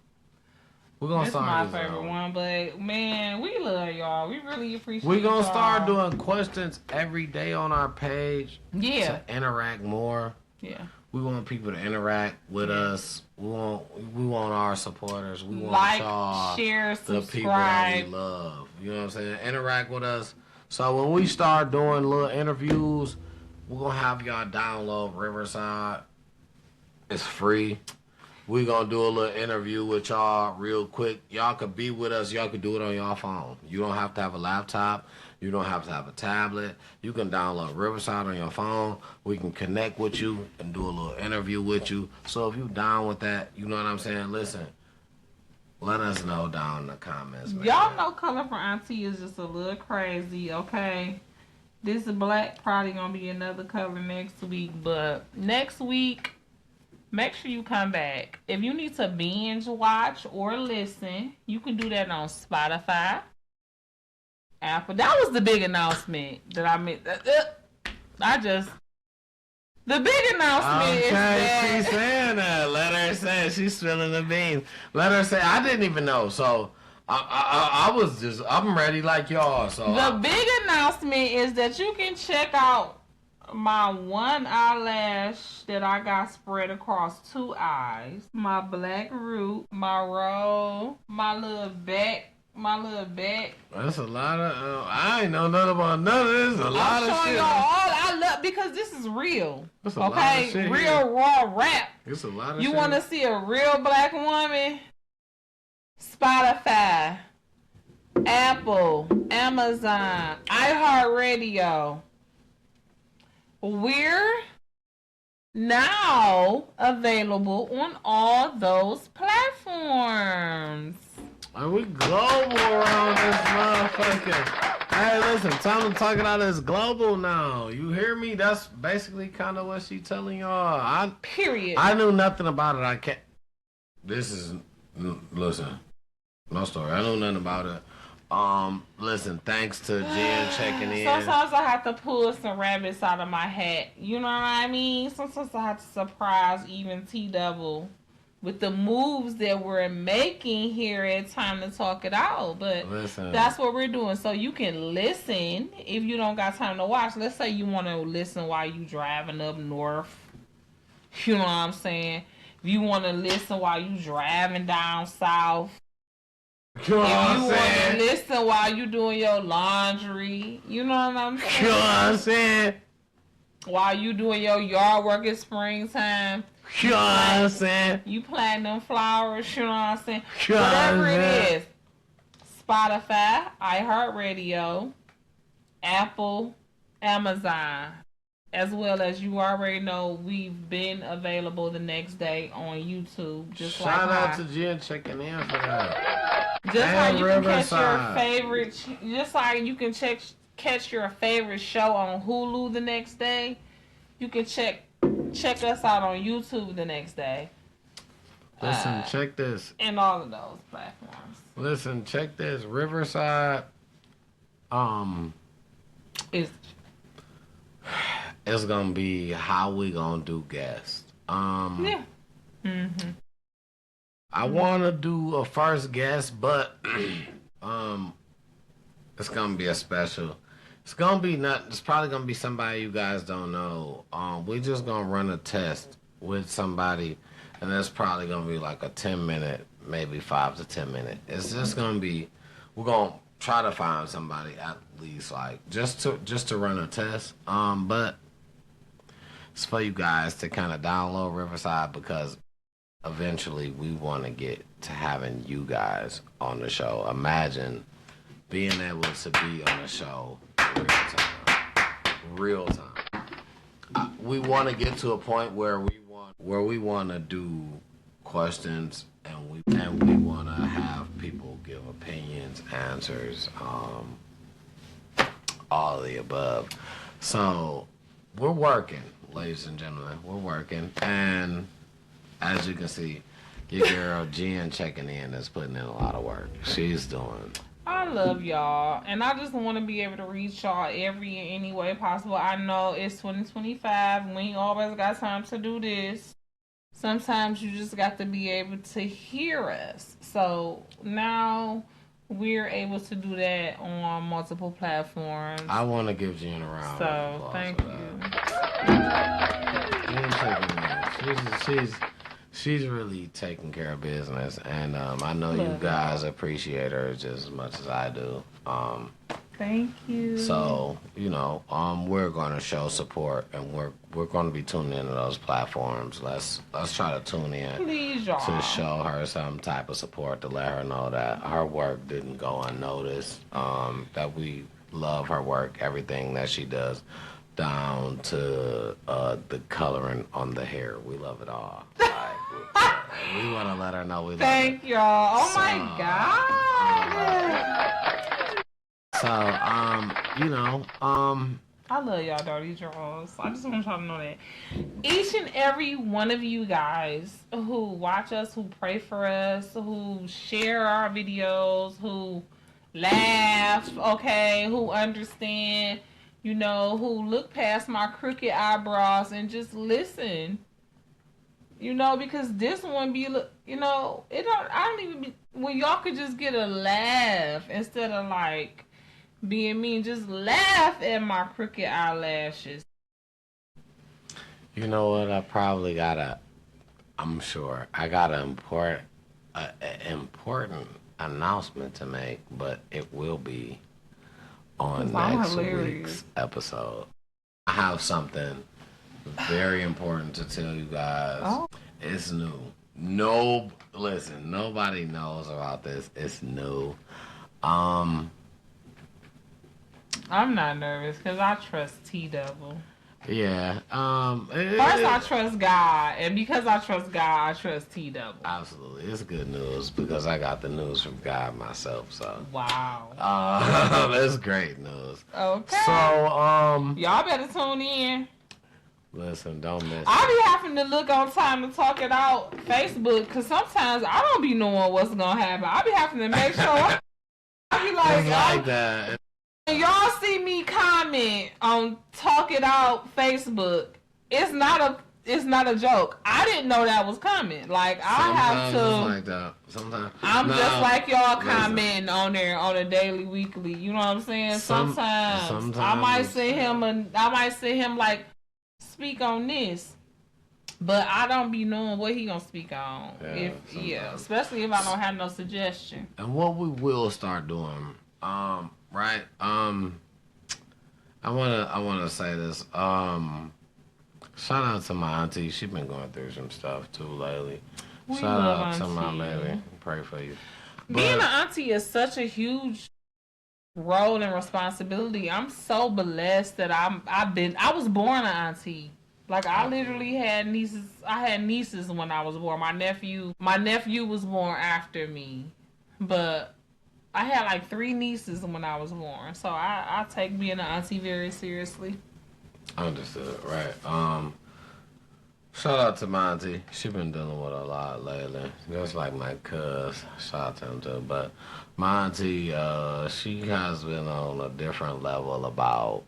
We're gonna This is start my using favorite that one, but man, we love y'all. We really appreciate. We're gonna y'all. start doing questions every day on our page. Yeah. To interact more. Yeah. We want people to interact with us. We want our supporters. We want like, y'all, share, the subscribe. people that we love. You know what I'm saying? Interact with us. So when we start doing little interviews, we're gonna have y'all download Riverside. It's free. We're gonna do a little interview with y'all real quick. Y'all could be with us. Y'all could do it on your phone. You don't have to have a laptop. You don't have to have a tablet. You can download Riverside on your phone. We can connect with you and do a little interview with you. So if you down with that, you know what I'm saying? Listen, let us know down in the comments, man. Y'all know Color for Auntie is just a little crazy, okay? This black probably gonna be another color next week, but next week, make sure you come back. If you need to binge watch or listen, you can do that on Spotify, Apple. That was the big announcement that I made. The big announcement is that... she's saying that. Let her say she's spilling the beans. Let her say, I didn't even know. So I'm ready like y'all. So the big announcement is that you can check out my one eyelash that I got spread across two eyes, my black root, my roll, my little back. That's a lot of. I ain't know nothing about none of this. A lot of shit. I'm showing y'all all I love because this is real. That's a lot of shit real here. Raw rap. It's a lot of you shit. You want to see a real black woman? Spotify, Apple, Amazon, iHeartRadio. We're now available on all those platforms. Are we global around this motherfucker? Hey, listen, time to talk about this global now. You hear me? That's basically kind of what she telling y'all. Period. I knew nothing about it. I can't. Listen, no story. I know nothing about it. Listen, thanks to Jen checking in. Sometimes I have to pull some rabbits out of my hat. You know what I mean? Sometimes I have to surprise even T-Double with the moves that we're making here at Time to Talk It Out. But listen, that's what we're doing. So you can listen if you don't got time to watch. Let's say you want to listen while you driving up north. You know what I'm saying? If you want to listen while you driving down south. You know what I'm saying? If you want to listen while you doing your laundry. You know what I'm saying? You know what I'm saying? While you doing your yard work in springtime. You know what I'm saying? You plant them flowers, you know what I'm saying? You know Whatever it is. Spotify, iHeartRadio, Apple, Amazon. As well as you already know, we've been available the next day on YouTube. Shout out to Jen checking in for that. Just how you can catch your favorite, just like you can catch your favorite show on Hulu the next day, you can check us out on YouTube the next day. Listen, check this. And all of those platforms. Listen, check this. Riverside. It's gonna be how we gonna do guests. Yeah. Mm-hmm. I wanna do a first guest, but it's gonna be a special. It's probably gonna be somebody you guys don't know. We're just gonna run a test with somebody, and that's probably gonna be like a 10-minute, maybe 5 to 10 minute. It's just gonna be. We're gonna try to find somebody at least like just to run a test. But it's for you guys to kind of download Riverside because eventually we want to get to having you guys on the show. Imagine being able to be on the show real time. We want to get to a point where we want to do questions and we want to have people give opinions, answers, all of the above. So we're working, ladies and gentlemen. We're working, and as you can see, Your girl Jen checking in is putting in a lot of work. She's doing. I love y'all, and I just want to be able to reach y'all every and any way possible. I know it's 2025. We ain't always got time to do this. Sometimes you just got to be able to hear us. So now we're able to do that on multiple platforms. I want to give Jen a round. So thank you. She's really taking care of business, and I know you guys appreciate her just as much as I do. Thank you. So we're going to show support, and we're going to be tuning into those platforms. Let's try to tune in, please, y'all, to show her some type of support, to let her know that her work didn't go unnoticed. That we love her work, everything that she does, down to the coloring on the hair. We love it all. We want to let her know we love it. Thank y'all. Oh my God. So, I love y'all dirty draws. I just want y'all to know that. Each and every one of you guys who watch us, who pray for us, who share our videos, who laugh, who understand, who look past my crooked eyebrows and just listen. Because this one be, I don't even be, when y'all could just get a laugh instead of like being mean, just laugh at my crooked eyelashes. You know what? I got an important announcement to make, but it will be on next week's episode. I have something very important to tell you guys. Oh. It's new. Listen, nobody knows about this. It's new. I'm not nervous because I trust T-Double. Yeah. First, I trust God, and because I trust God, I trust T-Double. Absolutely, it's good news because I got the news from God myself. So wow, that's great news. Okay. So y'all better tune in. Listen, don't miss. I be having to look on Time to Talk It Out Facebook because sometimes I don't be knowing what's gonna happen. I be having to make sure. I be like that. When y'all see me comment on Talk It Out Facebook, it's not a joke. I didn't know that was coming. Like I have to. It's like that. Sometimes I'm just like y'all commenting on there on a daily, weekly. You know what I'm saying? Sometimes I might say him like speak on this, but I don't be knowing what he gonna speak on. Especially if I don't have no suggestion. And what we will start doing, right? I wanna say this. Shout out to my auntie. She been going through some stuff too lately. Shout out to my baby. Pray for you. Being an auntie is such a huge role and responsibility. I'm so blessed that I was born an auntie. Like I literally had nieces. I had nieces when I was born. My nephew was born after me, but I had like 3 nieces when I was born. So I take being an auntie very seriously. Understood, right? Shout out to my auntie. She been dealing with a lot lately. Just like my cuz. Shout out to him too. But my auntie, she has been on a different level about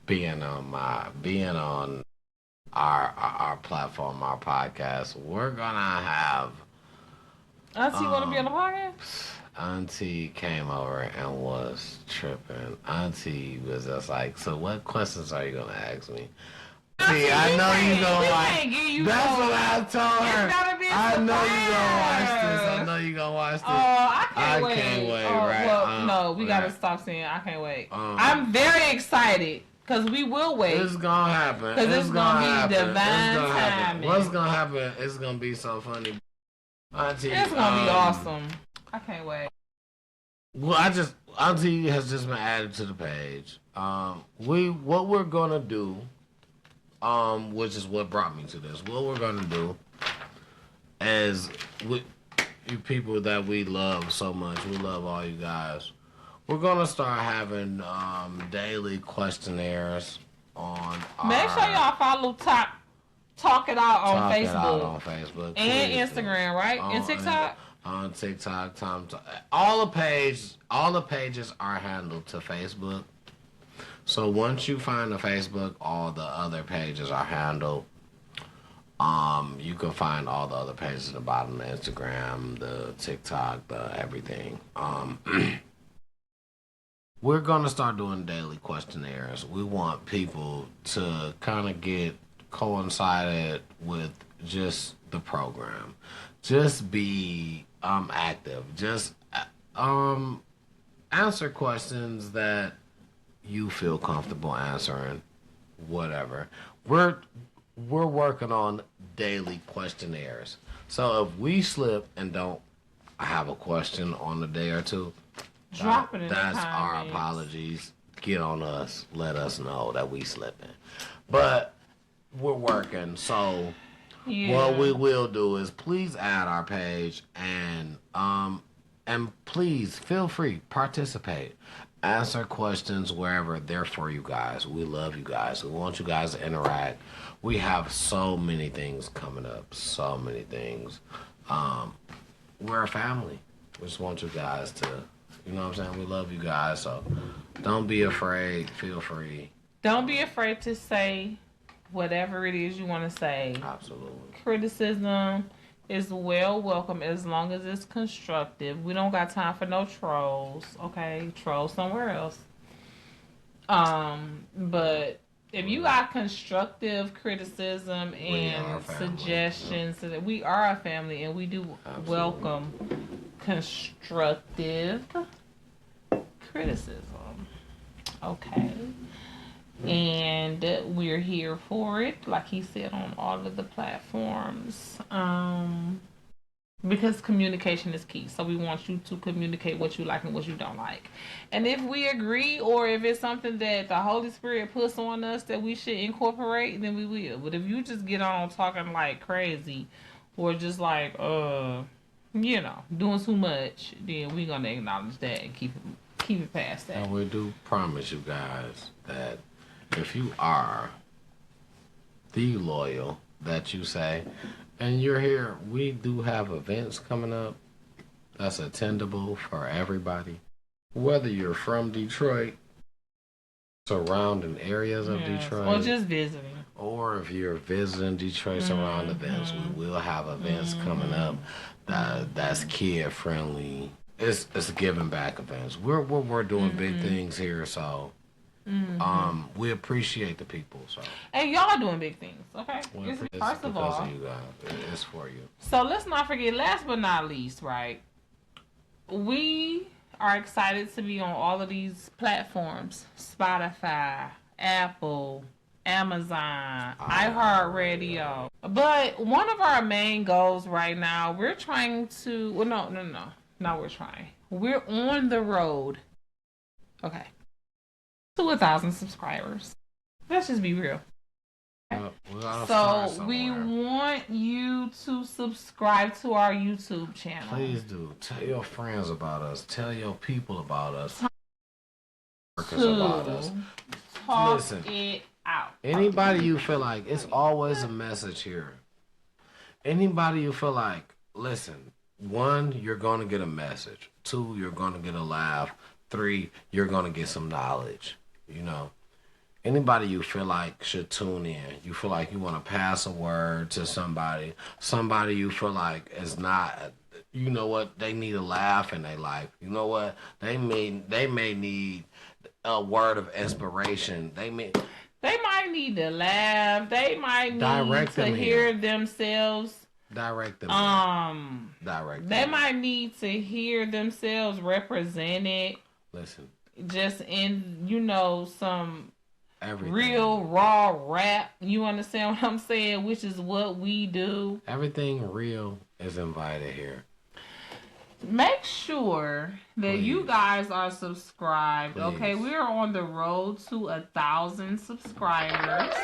being on our platform, our podcast. We're gonna have Auntie wanna be on the podcast? Auntie came over and was tripping. Auntie was just like, so what questions are you gonna ask me? See, I know you gonna watch. That's what I told her. I know you gonna watch this. I know you gonna watch this. Oh, I can't wait. Right? Well, no, we gotta stop saying I can't wait. I'm very excited because we will wait. It's gonna happen. Because it's gonna be divine timing. What's gonna happen? It's gonna be so funny. Auntie, it's gonna be awesome. I can't wait. Well, Auntie has just been added to the page. What we're gonna do, which is what brought me to this. What we're gonna do is, you people that we love so much, we love all you guys. We're gonna start having daily questionnaires on. Make sure y'all follow Talk It Out on Talk It Facebook. Out on Facebook. And Instagram, right? And TikTok? On TikTok, all the pages are handled to Facebook. So once you find the Facebook, all the other pages are handled. You can find all the other pages at the bottom, the Instagram, the TikTok, the everything. We're gonna start doing daily questionnaires. We want people to kind of get coincided with just the program. Just be active. Just answer questions that you feel comfortable answering. Whatever. We're working on daily questionnaires. So if we slip and don't have a question on the day or two, drop it in that's the our comments. apologies. Get on us. Let us know that we slipping. But we're working. So what we will do is please add our page and please feel free, participate. Answer questions wherever. They're for you guys. We love you guys. We want you guys to interact. We have so many things coming up. So many things. We're a family. We just want you guys to, you know what I'm saying? We love you guys. So don't be afraid. Feel free. Don't be afraid to say whatever it is you want to say. Absolutely. Criticism is well welcome as long as it's constructive. We don't got time for no trolls. Okay, troll somewhere else. But if you got constructive criticism and suggestions, so that we are a family and we do welcome constructive criticism. Okay. And we're here for it, like he said, on all of the platforms. Because communication is key. So we want you to communicate what you like and what you don't like. And if we agree, or if it's something that the Holy Spirit puts on us that we should incorporate, then we will. But if you just get on talking like crazy, or just like, you know, doing too much, then we're gonna acknowledge that and keep it past that. And we do promise you guys that if you are the loyal that you say, and you're here, we do have events coming up that's attendable for everybody. Whether you're from Detroit, surrounding areas of Detroit, or just visiting, or if you're visiting Detroit surrounding events, we will have events coming up that's kid friendly. It's giving back events. We're doing big things here, so we appreciate the people. So and y'all doing big things, okay? First of all, you guys, it's for you. So let's not forget, last but not least, right? We are excited to be on all of these platforms: Spotify, Apple, Amazon, iHeartRadio. But one of our main goals right now, we're trying to. Well, no, we're trying. We're on the road. Okay. To 1,000 subscribers. Let's just be real. So we want you to subscribe to our YouTube channel. Please do. Tell your friends about us. Tell your people about us. About us. Talk it out. Anybody you feel like, it's always a message here. Anybody you feel like, listen, 1, you're going to get a message. 2, you're going to get a laugh. 3, you're going to get some knowledge. You know, anybody you feel like should tune in. You feel like you want to pass a word to somebody you feel like is not, you know what, they need a laugh in their life. You know what, they may need a word of inspiration. They might need to laugh. They might need to hear themselves. Direct them. They might need to hear themselves represented. Listen. Just in, you know, some everything. Real raw rap. You understand what I'm saying? Which is what we do. Everything real is invited here. Make sure that you guys are subscribed. Okay, we are on the road to 1,000 subscribers.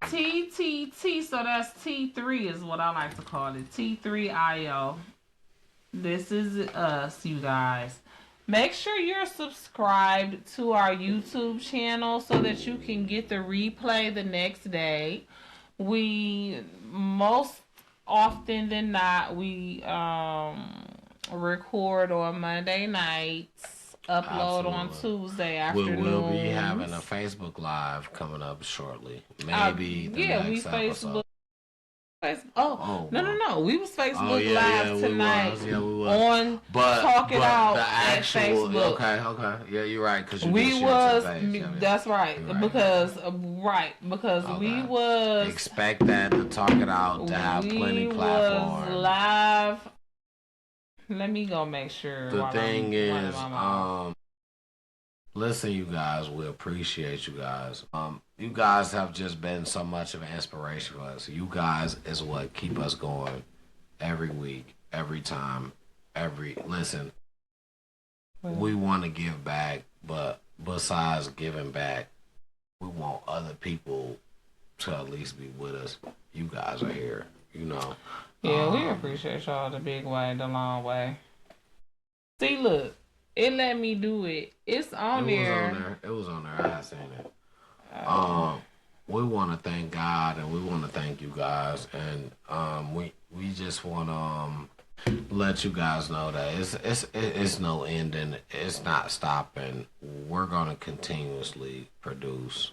TTT, so that's T3 is what I like to call it. TTTIO. This is us, you guys. Make sure you're subscribed to our YouTube channel so that you can get the replay the next day. We most often than not we record on Monday nights, upload on Absolutely. Tuesday We will be afternoons. having a Facebook Live coming up shortly. Maybe the Yeah, we next episode. Facebook. Oh, Oh no, no, boy. no. We was Oh Facebook yeah, yeah, Live we tonight was. Yeah, we was. on Talk It But the Out at actual Facebook. okay, okay. Yeah, you're right because you did We share it to the was page. Yeah, yeah. that's right You're right. because we Okay. was Expect that to talk it out to have plenty platforms. live. Let me go make sure The while thing I'm running is, my mouth. listen, you guys, we appreciate you guys. You guys have just been so much of an inspiration for us. You guys is what keep us going every week, every time, listen. We want to give back, but besides giving back, we want other people to at least be with us. You guys are here, you know. Yeah, we appreciate y'all the big way, the long way. See, look, it let me do it. It's on there. It was on there. I had seen it. We want to thank God and we want to thank you guys, and we just want to let you guys know that it's no ending. It's not stopping. We're gonna continuously produce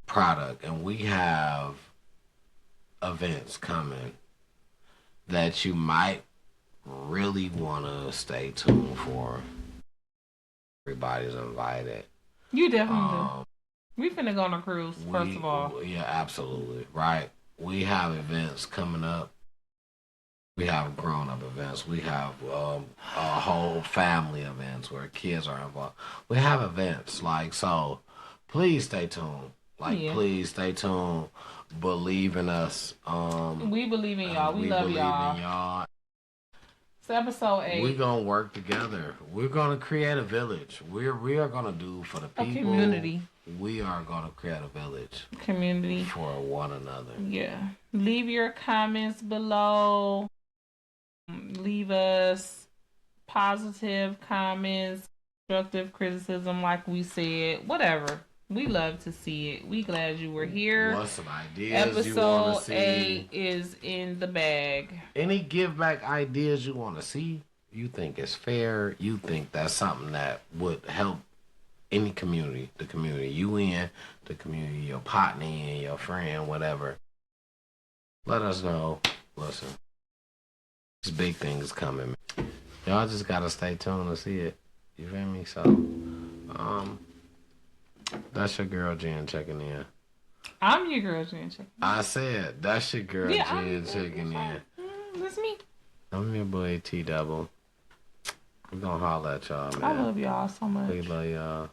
product, and we have events coming that you might really want to stay tuned for. Everybody's invited. You definitely do. We finna go on a cruise, first of all. Yeah, absolutely. Right. We have events coming up. We have grown up events. We have a whole family events where kids are involved. We have events so. Please stay tuned. Please stay tuned. Believe in us. We believe in y'all. We love y'all. It's episode 8. We're gonna work together. We're gonna create a village. We are gonna do for the people. A community. We are gonna create a village. Community. For one another. Yeah. Leave your comments below. Leave us positive comments, constructive criticism, like we said. Whatever. We love to see it. We glad you were here. What's some ideas you want to see? Episode 8 is in the bag. Any give back ideas you want to see? You think it's fair? You think that's something that would help any community, the community you in, the community your partner in, your friend, whatever. Let us know. Listen, this big thing is coming. Y'all just gotta stay tuned to see it. You feel me? So, that's your girl Jen checking in. I'm your girl Jen checking in. I said that's your girl Jen checking in. That's me. I'm your boy T Double. We gonna holler at y'all, man. I love y'all so much. We love y'all.